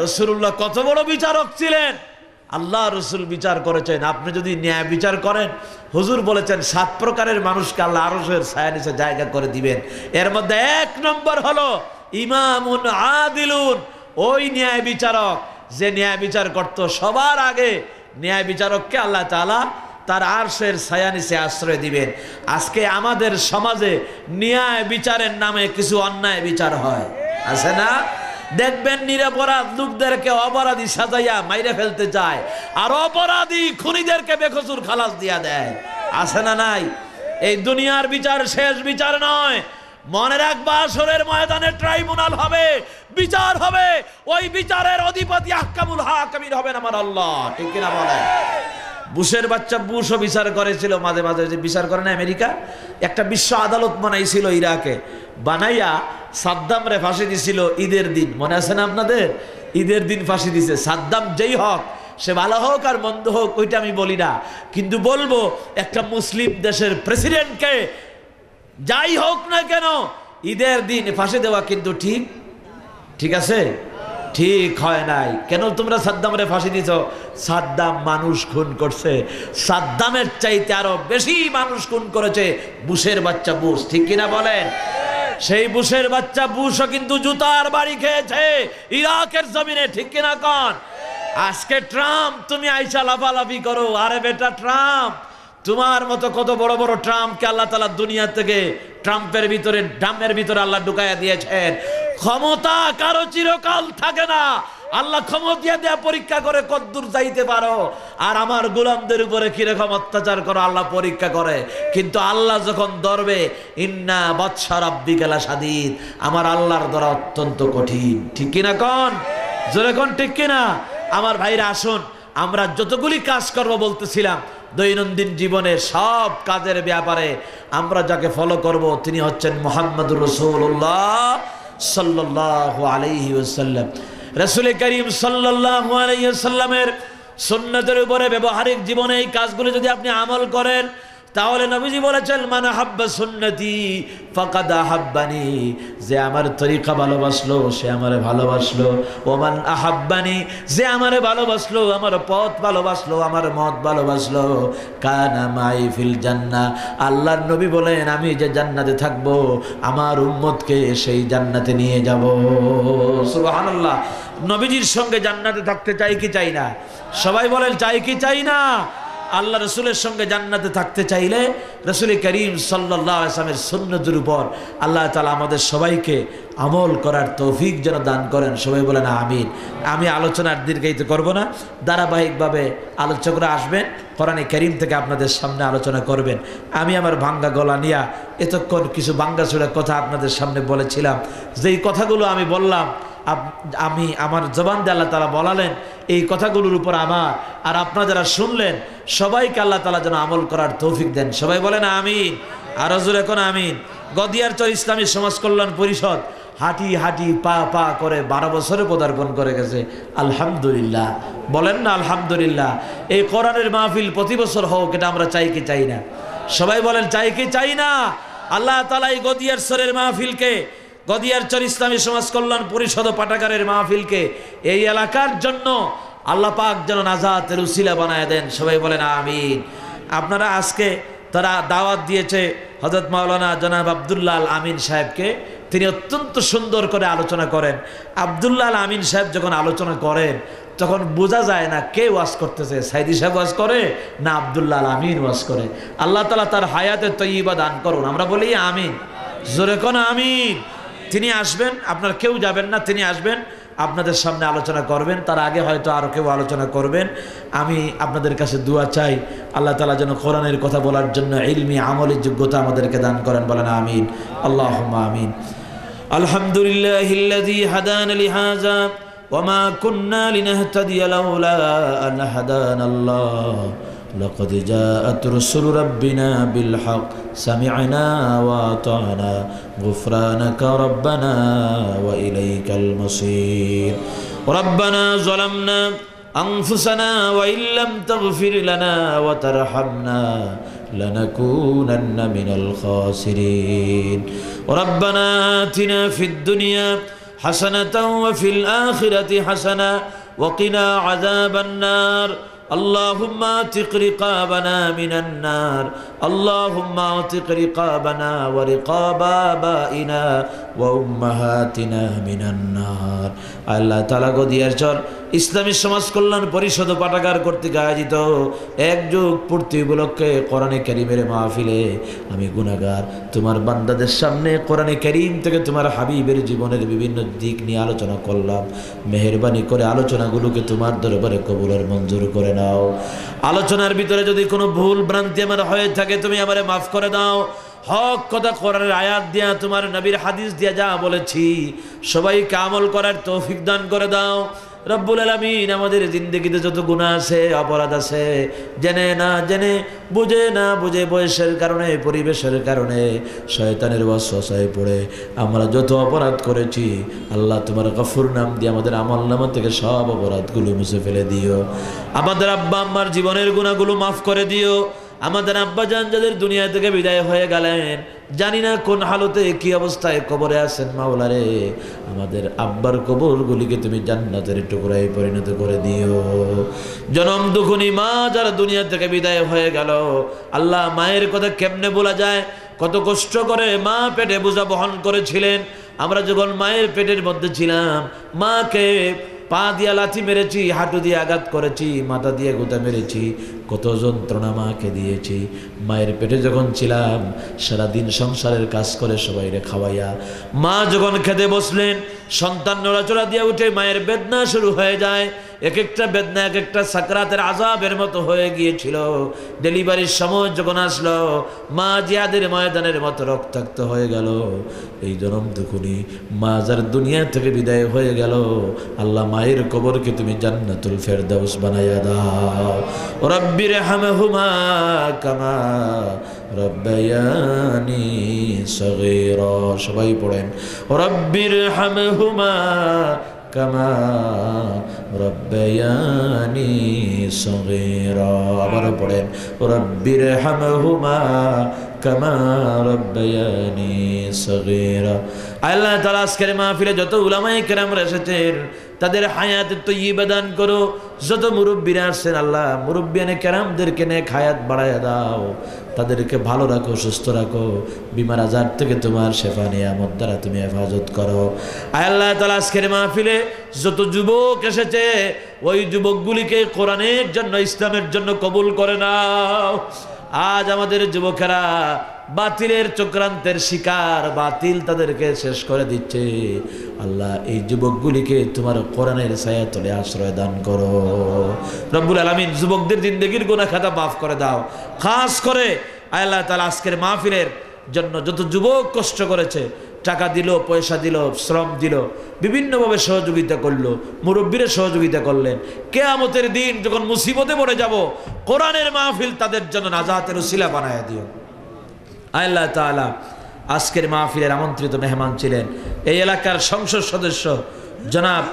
রাসূলুল্লাহ কত বড় বিচারক ছিলেন। আল্লাহ রসুল বিচার করেছেন। আপনি যদি ন্যায় বিচার করেন, হুজুর বলেছেন ৭ প্রকারের মানুষকে আল্লাহ আরশের ছায়া নিচে জায়গা করে দিবেন। এর মধ্যে ১ নম্বর হলো ইমামুন আদিলুন, ওই ন্যায় বিচারক যে ন্যায় বিচার করত। সবার আগে ন্যায় বিচারককে আল্লাহ তাআলা তার আরশের ছায়া নিচে আশ্রয় দিবেন। আজকে আমাদের সমাজে ন্যায় বিচারের নামে কিছু অন্যায় বিচার হয়, আছে না? দেখবেন নিরপরাধ লোকদেরকে অপরাধী সাজাইয়া মাইরে ফেলতে চায়, আর অপরাধী খুনিদেরকে বেকসুর খালাস দিয়া দেয়, আছে না নাই? এই দুনিয়ার বিচার শেষ বিচার নয়। মনে রাখবা, আসরের ময়দানে ট্রাইব্যুনাল হবে, বিচার হবে। ওই বিচারের অধিপতি আহকামুল হাকিমিন হবেন আমার আল্লাহ। ঠিক কিনা বলেন? বুশের বাচ্চা বুশও বিচার করেছিল মাঝে মাঝে, যে বিচার করে না আমেরিকা, একটা বিশ্ব আদালত বানাইছিল ইরাকে, বানাইয়া সাদ্দামরে ফাঁসি দিছিল ঈদের দিন। মনে আছে না আপনাদের? ঈদের দিন ফাঁসি দিছে। সাদ্দাম যেই হোক, সে ভালো হোক আর মন্দ হোক, ওইটা আমি বলি না, কিন্তু বলবো একটা মুসলিম দেশের প্রেসিডেন্টকে যাই হোক না কেন ঈদের দিন ফাঁসি দেওয়া কিন্তু ঠিক আছে? ঠিক হয় নাই। কেন তোমরা সাদ্দামরে ফাঁসি দিছ? সাদ্দাম মানুষ খুন করছে, সাদ্দামের চাইতে আরো বেশি মানুষ খুন করেছে বুশের বাচ্চা বুশ। ঠিক কিনা বলেন? সেই বুশের বাচ্চা বুশও কিন্তু জুতার বাড়ি খেয়েছে ইরাকের জমিনে। ঠিক কিনা কন? আজকে ট্রাম্প, তুমি আইসা লাফালাফি করো, আরে বেটা ট্রাম্প, তোমার মতো কত বড় বড় ট্রাম্পকে আল্লাহ তাআলা দুনিয়া থেকে ট্রাম্পের ভিতরে, ড্রামের ভিতরে আল্লাহ ঢুকাইয়া দিয়েছেন। ক্ষমতা কারো চিরকাল থাকে না, আল্লাহ ক্ষমতা দেয়া পরীক্ষা করে কতদূর যাইতে পারো, আর আমার গোলামদের উপরে কিরকম অত্যাচার করো আল্লাহ পরীক্ষা করে। কিন্তু আল্লাহ যখন ধরবে, ইন্না বাতশা রাব্বিকা লাশাদীদ, আমার আল্লাহর ধরা অত্যন্ত কঠিন। ঠিক কিনা কোন? জোরে কোন ঠিক কিনা? আমার ভাইরা আসুন, আমরা যতগুলি কাজ করব বলতেছিলাম, দৈনন্দিন জীবনের সব কাজের ব্যাপারে আমরা যাকে ফলো করব তিনি হচ্ছেন মুহাম্মদুর রাসূলুল্লাহ সাল্লাল্লাহু আলাইহি ওয়াসাল্লাম। রাসূল করিম সাল্লাল্লাহু আলাইহি ওয়াসাল্লামের সুন্নতের উপরে ব্যবহারিক জীবনে এই কাজগুলো যদি আপনি আমল করেন, তাহলে নবীজি বলেছেন, মান হাব্বা সুন্নতি ফাকাদ আহাব্বানি, যে আমার তরিকা ভালোবাসলো সে আমারে ভালোবাসলো। ওমান আহাব্বানি, যে আমারে ভালোবাসলো, আমার পথ ভালোবাসলো, আমার মত ভালোবাসলো, কানা মাই ফিল জান্নাহ, আল্লাহর নবী বলেন আমি যে জান্নাতে থাকবো আমার উম্মতকে সেই জান্নাতে নিয়ে যাব। সুবহানাল্লাহ। নবীজির সঙ্গে জান্নাতে থাকতে চাই কি চাই না? সবাই বলেন চাই কি চাই না? আল্লাহ রসুলের সঙ্গে জান্নাতে থাকতে চাইলে রসুল করিম সাল্লাল্লাহু আলাইহি ওয়াসাল্লামের সুন্নতের উপর আল্লাহ তাআলা আমাদের সবাইকে আমল করার তৌফিক যেন দান করেন। সবাই বলেন আমিন। আমি আলোচনার দীর্ঘায়িত করব না, ধারাবাহিকভাবে আলোচকরা আসবেন, কোরআনে কারীম থেকে আপনাদের সামনে আলোচনা করবেন। আমি আমার ভাঙ্গা গলা নিয়া এতক্ষণ কিছু ভাঙ্গাচোরা কথা আপনাদের সামনে বলেছিলাম, যেই কথাগুলো আমি বললাম আমি আমার জবান দিয়ে আল্লাহ তাআলা বলালেন, এই কথাগুলোর উপর আমার আর আপনারা যারা শুনলেন সবাইকে আল্লাহ তাআলা যেন আমল করার তৌফিক দেন। সবাই বলেন আমিন। আর হুজুর এখন আমিন। গদিয়ারচর ইসলামী সমাজ কল্যাণ পরিষদ হাঁটি হাঁটি পা পা করে 12 বছরে পদার্পণ করে গেছে। আলহামদুলিল্লাহ, বলেন না আলহামদুলিল্লাহ। এই কোরআনের মাহফিল প্রতি বছর হোক, এটা আমরা চাই কি চাই না? সবাই বলেন চাই কি চাই না? আল্লাহ তাআলা এই গদিয়ারচরের মাহফিলকে, গদিয়ারচর ইসলামী সমাজ কল্যাণ পরিষদ ও পাঠাগারের মাহফিলকে এই এলাকার জন্য আল্লাহ পাক যেন নাজাতের উসিলা বানায় দেন। সবাই বলেন আমিন। আপনারা আজকে তারা দাওয়াত দিয়েছে হযরত মাওলানা জনাব আব্দুল্লাহ আল আমিন সাহেবকে, তিনি অত্যন্ত সুন্দর করে আলোচনা করেন। আব্দুল্লাহ আল আমিন সাহেব যখন আলোচনা করেন তখন বোঝা যায় না কে ওয়াজ করতেছে, সাইদি সাহেব ওয়াজ করে না আব্দুল্লাহ আল আমিন ওয়াজ করে। আল্লাহ তাআলা তার হায়াতে তয়্যিবা দান করুন। আমরা বলি আমিন। জোরে কোন আমিন। তিনি আসবেন, আপনার কেউ যাবেন না, তিনি আসবেন আপনাদের সামনে আলোচনা করবেন। তার আগে হয়তো আরও কেউ আলোচনা করবেন। আমি আপনাদের কাছে দোয়া চাই, আল্লাহ তাআলা যেন কোরআনের কথা বলার জন্য ইলমি আমলের যোগ্যতা আমাদেরকে দান করেন। বলেন আমিন। আল্লাহুম্মা আমিন। আলহামদুলিল্লাহিল্লাযী হাদানা লিহাযা ওয়া মা কুন্না লিনাহতাদিয়া লাউলা আন হাদানাল্লাহ لقد جاءت رسل ربنا بالحق سمعنا وأطعنا غفرانك ربنا وإليك المصير ربنا ظلمنا أنفسنا وإن لم تغفر لنا وترحمنا لنكونن من الخاسرين ربنا آتنا في الدنيا حسنة وفي الآخرة حسنة وقنا عذاب النار اللهم اعتق رقابنا من النار اللهم اعتق رقابنا ورقاب آبائنا وأمهاتنا من النار। আল্লাহ তাআলা গদিয়ারচর ইসলামী সমাজ কল্যাণ পরিষদ পাঠাগার কর্তৃক আয়োজিত একযুগ পূর্তি উপলক্ষে কোরআনে কারীমের মাহফিলে আমি গুনাহগার তোমার বান্দাদের সামনে কোরআনে কারীম থেকে তোমার হাবিবের জীবনের বিভিন্ন দিক নিয়ে আলোচনা করলাম। মেহেরবানি করে আলোচনাগুলোকে তোমার দরবারে কবুল আর মঞ্জুর করে নাও। আলোচনার ভিতরে যদি কোনো ভুল ভ্রান্তি আমার হয়ে থাকে তুমি আমারে মাফ করে দাও। হক কথা কোরআনের আয়াত দিয়া তোমার নবীর হাদিস দিয়া যা বলেছি সবাইকে আমল করার তৌফিক দান করে দাও। রব্বুল আলামিন আমাদের জিন্দেগিতে যত গুনাহ আছে, অপরাধ আছে, জেনে না জেনে, বুঝে না বুঝে, বয়সের কারণে, পরিবেশের কারণে, শয়তানের ওয়াসওয়াসায় পড়ে আমরা যত অপরাধ করেছি আল্লাহ তোমার গফুর নাম দিয়ে আমাদের আমলনামা থেকে সব অপরাধগুলো মুছে ফেলে দিও। আমাদের আব্বা আম্মার জীবনের গুনাহগুলো মাফ করে দিও। আমাদের আব্বাজান যাদের দুনিয়া থেকে বিদায় হয়ে গেলেন, জানি না কোন হালতে কি অবস্থায় কবরে আছেন, মাওলা রে আমাদের আব্বার কবরগুলিকে তুমি জান্নাতের টুকরায় পরিণত করে দিও। জনম দুখুনি মা যারা দুনিয়া থেকে বিদায় হয়ে গেল, আল্লাহ মায়ের কথা কেমনে বলা যায়, কত কষ্ট করে মা পেটে বোঝা বহন করেছিলেন। আমরা যখন মায়ের পেটের মধ্যে ছিলাম মাকে পা দিয়ে লাথি মেরেছি, হাঁটু দিয়ে আঘাত করেছি, মাথা দিয়ে গোতা মেরেছি, কত যন্ত্রণা মাকে দিয়েছি। মায়ের পেটে যখন ছিলাম সারাদিন সংসারের কাজ করে সবাইরে খাওয়াইয়া, মা যখন খেতে বসলেন সন্তান নড়াচড়া দিয়ে উঠে মায়ের বেদনা শুরু হয়ে যায়। এক একটা বেদনা এক একটা সাকরাতের আযাবের মতো হয়ে গিয়েছিল। ডেলিভারির সময় যখন আসলো মা জিহাদের ময়দানের মতো রক্তাক্ত হয়ে গেল। এই জনম দুকুনি মা যার দুনিয়া থেকে বিদায় হয়ে গেল, আল্লাহ মায়ের কবরকে তুমি জান্নাতুল ফেরদাউস বানাইয়া দাও। রব্বির হামহুমা কামা রব্বায়ানি সগীরা। সবাই পড়েন রব্বির হামহুমা কামা রব্বায়ানি সগীরা। আবারও পড়েন রব্বির হামহুমা কামা রব্বায়ানি সগীরা। আল্লাহ তাআলা আজকের মাহফিলে যত উলামায়ে কেরামরা এসেছেন তাদের হায়াতে তয়্যিবা দান করো। যত মুরব্বীরা আসছেন আল্লাহ মুরব্বিয়ানে কেরামদেরকে নেক হায়াত বাড়ায়া দাও, তাদেরকে ভালো রাখো, সুস্থ রাখো, বিমার আজার থেকে তোমার শেফা নিয়ামত দ্বারা তুমি হেফাজত করো। আল্লাহ তাআলা আজকের মাহফিলে যত যুবক এসেছে ওই যুবকগুলিকে কোরআনের জন্য ইসলামের জন্য কবুল করে নাও। আজ আমাদের যুবকেরা বাতিলের চক্রান্তের শিকার, বাতিল তাদেরকে শেষ করে দিচ্ছে। আল্লাহ এই যুবকগুলিকে তোমার কোরআনের ছায়াতলে আশ্রয় দান করো রব্বুল আলামিন। যুবকদের জিন্দেগির গুনাহ খাতা মাফ করে দাও। খাস করে আল্লাহ তাআলা আজকের মাহফিলের জন্য যত যুবক কষ্ট করেছে, টাকা দিল, পয়সা দিল, শ্রম দিল, বিভিন্নভাবে সহযোগিতা করলো, মুরব্বীরা সহযোগিতা করলেন, কিয়ামতের দিন যখন মুসিবতে পড়ে যাব কোরআনের মাহফিল তাদের জন্য নাজাতের উসিলা বানায় দিও। আল্লাহ তাআলা আজকের মাহফিলের আমন্ত্রিত মেহমান ছিলেন এই এলাকার সংসদ সদস্য জনাব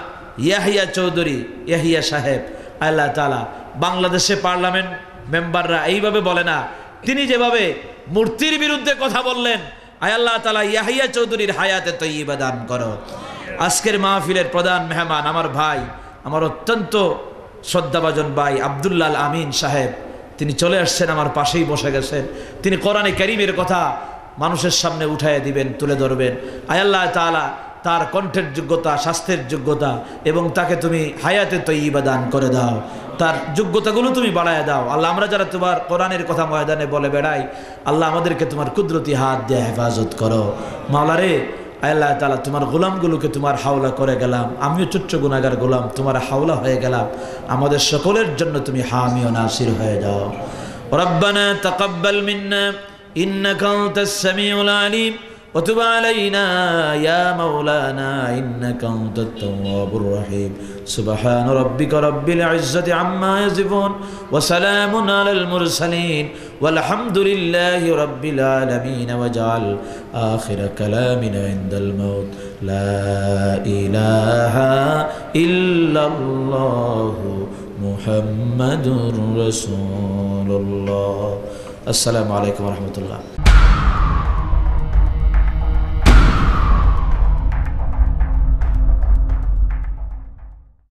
ইয়াহিয়া চৌধুরী, ইয়াহিয়া সাহেব। আল্লাহ তাআলা বাংলাদেশে পার্লামেন্ট মেম্বাররা এইভাবে বলে না, তিনি যেভাবে মূর্তির বিরুদ্ধে কথা বললেন, আল্লাহ তাআলা ইয়াহিয়া চৌধুরীর হায়াতে তয়্যিবা দান করো। আজকের মাহফিলের প্রধান মেহমান আমার ভাই, আমার অত্যন্ত শ্রদ্ধাভাজন ভাই আব্দুল্লাহ আমিন সাহেব, তিনি চলে আসছেন, আমার পাশেই বসে গেছেন। তিনি কোরআনে কারীমের কথা মানুষের সামনে উঠায় দিবেন, তুলে ধরবেন। আল্লাহ তাআলা তার কণ্ঠের যোগ্যতা, স্বাস্থ্যের যোগ্যতা এবং তাকে তুমি হায়াতে তয়্যিবা দান করে দাও, তার যোগ্যতাগুলো তুমি বাড়ায় দাও। আল্লাহ আমরা যারা তোমার কোরআনের কথা ময়দানে বলে বেড়াই, আল্লাহ আমাদেরকে তোমার কুদরতি হাত দিয়ে হেফাজত করো। মাওলা রে, আল্লাহ তাআলা তোমার গোলামগুলোকে তোমার হাওলা করে গেলাম, আমিও ছোট্ট গুনাহগার গোলাম তোমার হাওলা হয়ে গেলাম, আমাদের সকলের জন্য তুমি হামি ও নাসির হয়ে যাও। রব্বানা তাকাব্বাল মিন্না ইন্নাকা আনতাস সামিউল আলিম ওয়া তুব আলাইনা ইয়া মাওলানা ইন্নাকা আনতাত তাওয়াবুর রহিম। সুবহান রাব্বিকা রাব্বিল ইজ্জাতি আম্মা ইয়াসিফুন ওয়া সালামুন আলাল মুরসালিন ওয়ালহামদুলিল্লাহি রাব্বিল আলামিন। ওয়াজআল আখির কালামিনা ইনদাল মাউত লা ইলাহা ইল্লাল্লাহু মুহাম্মাদুর রাসূলুল্লাহ। আসসালামু আলাইকুম ওয়া রাহমাতুল্লাহ।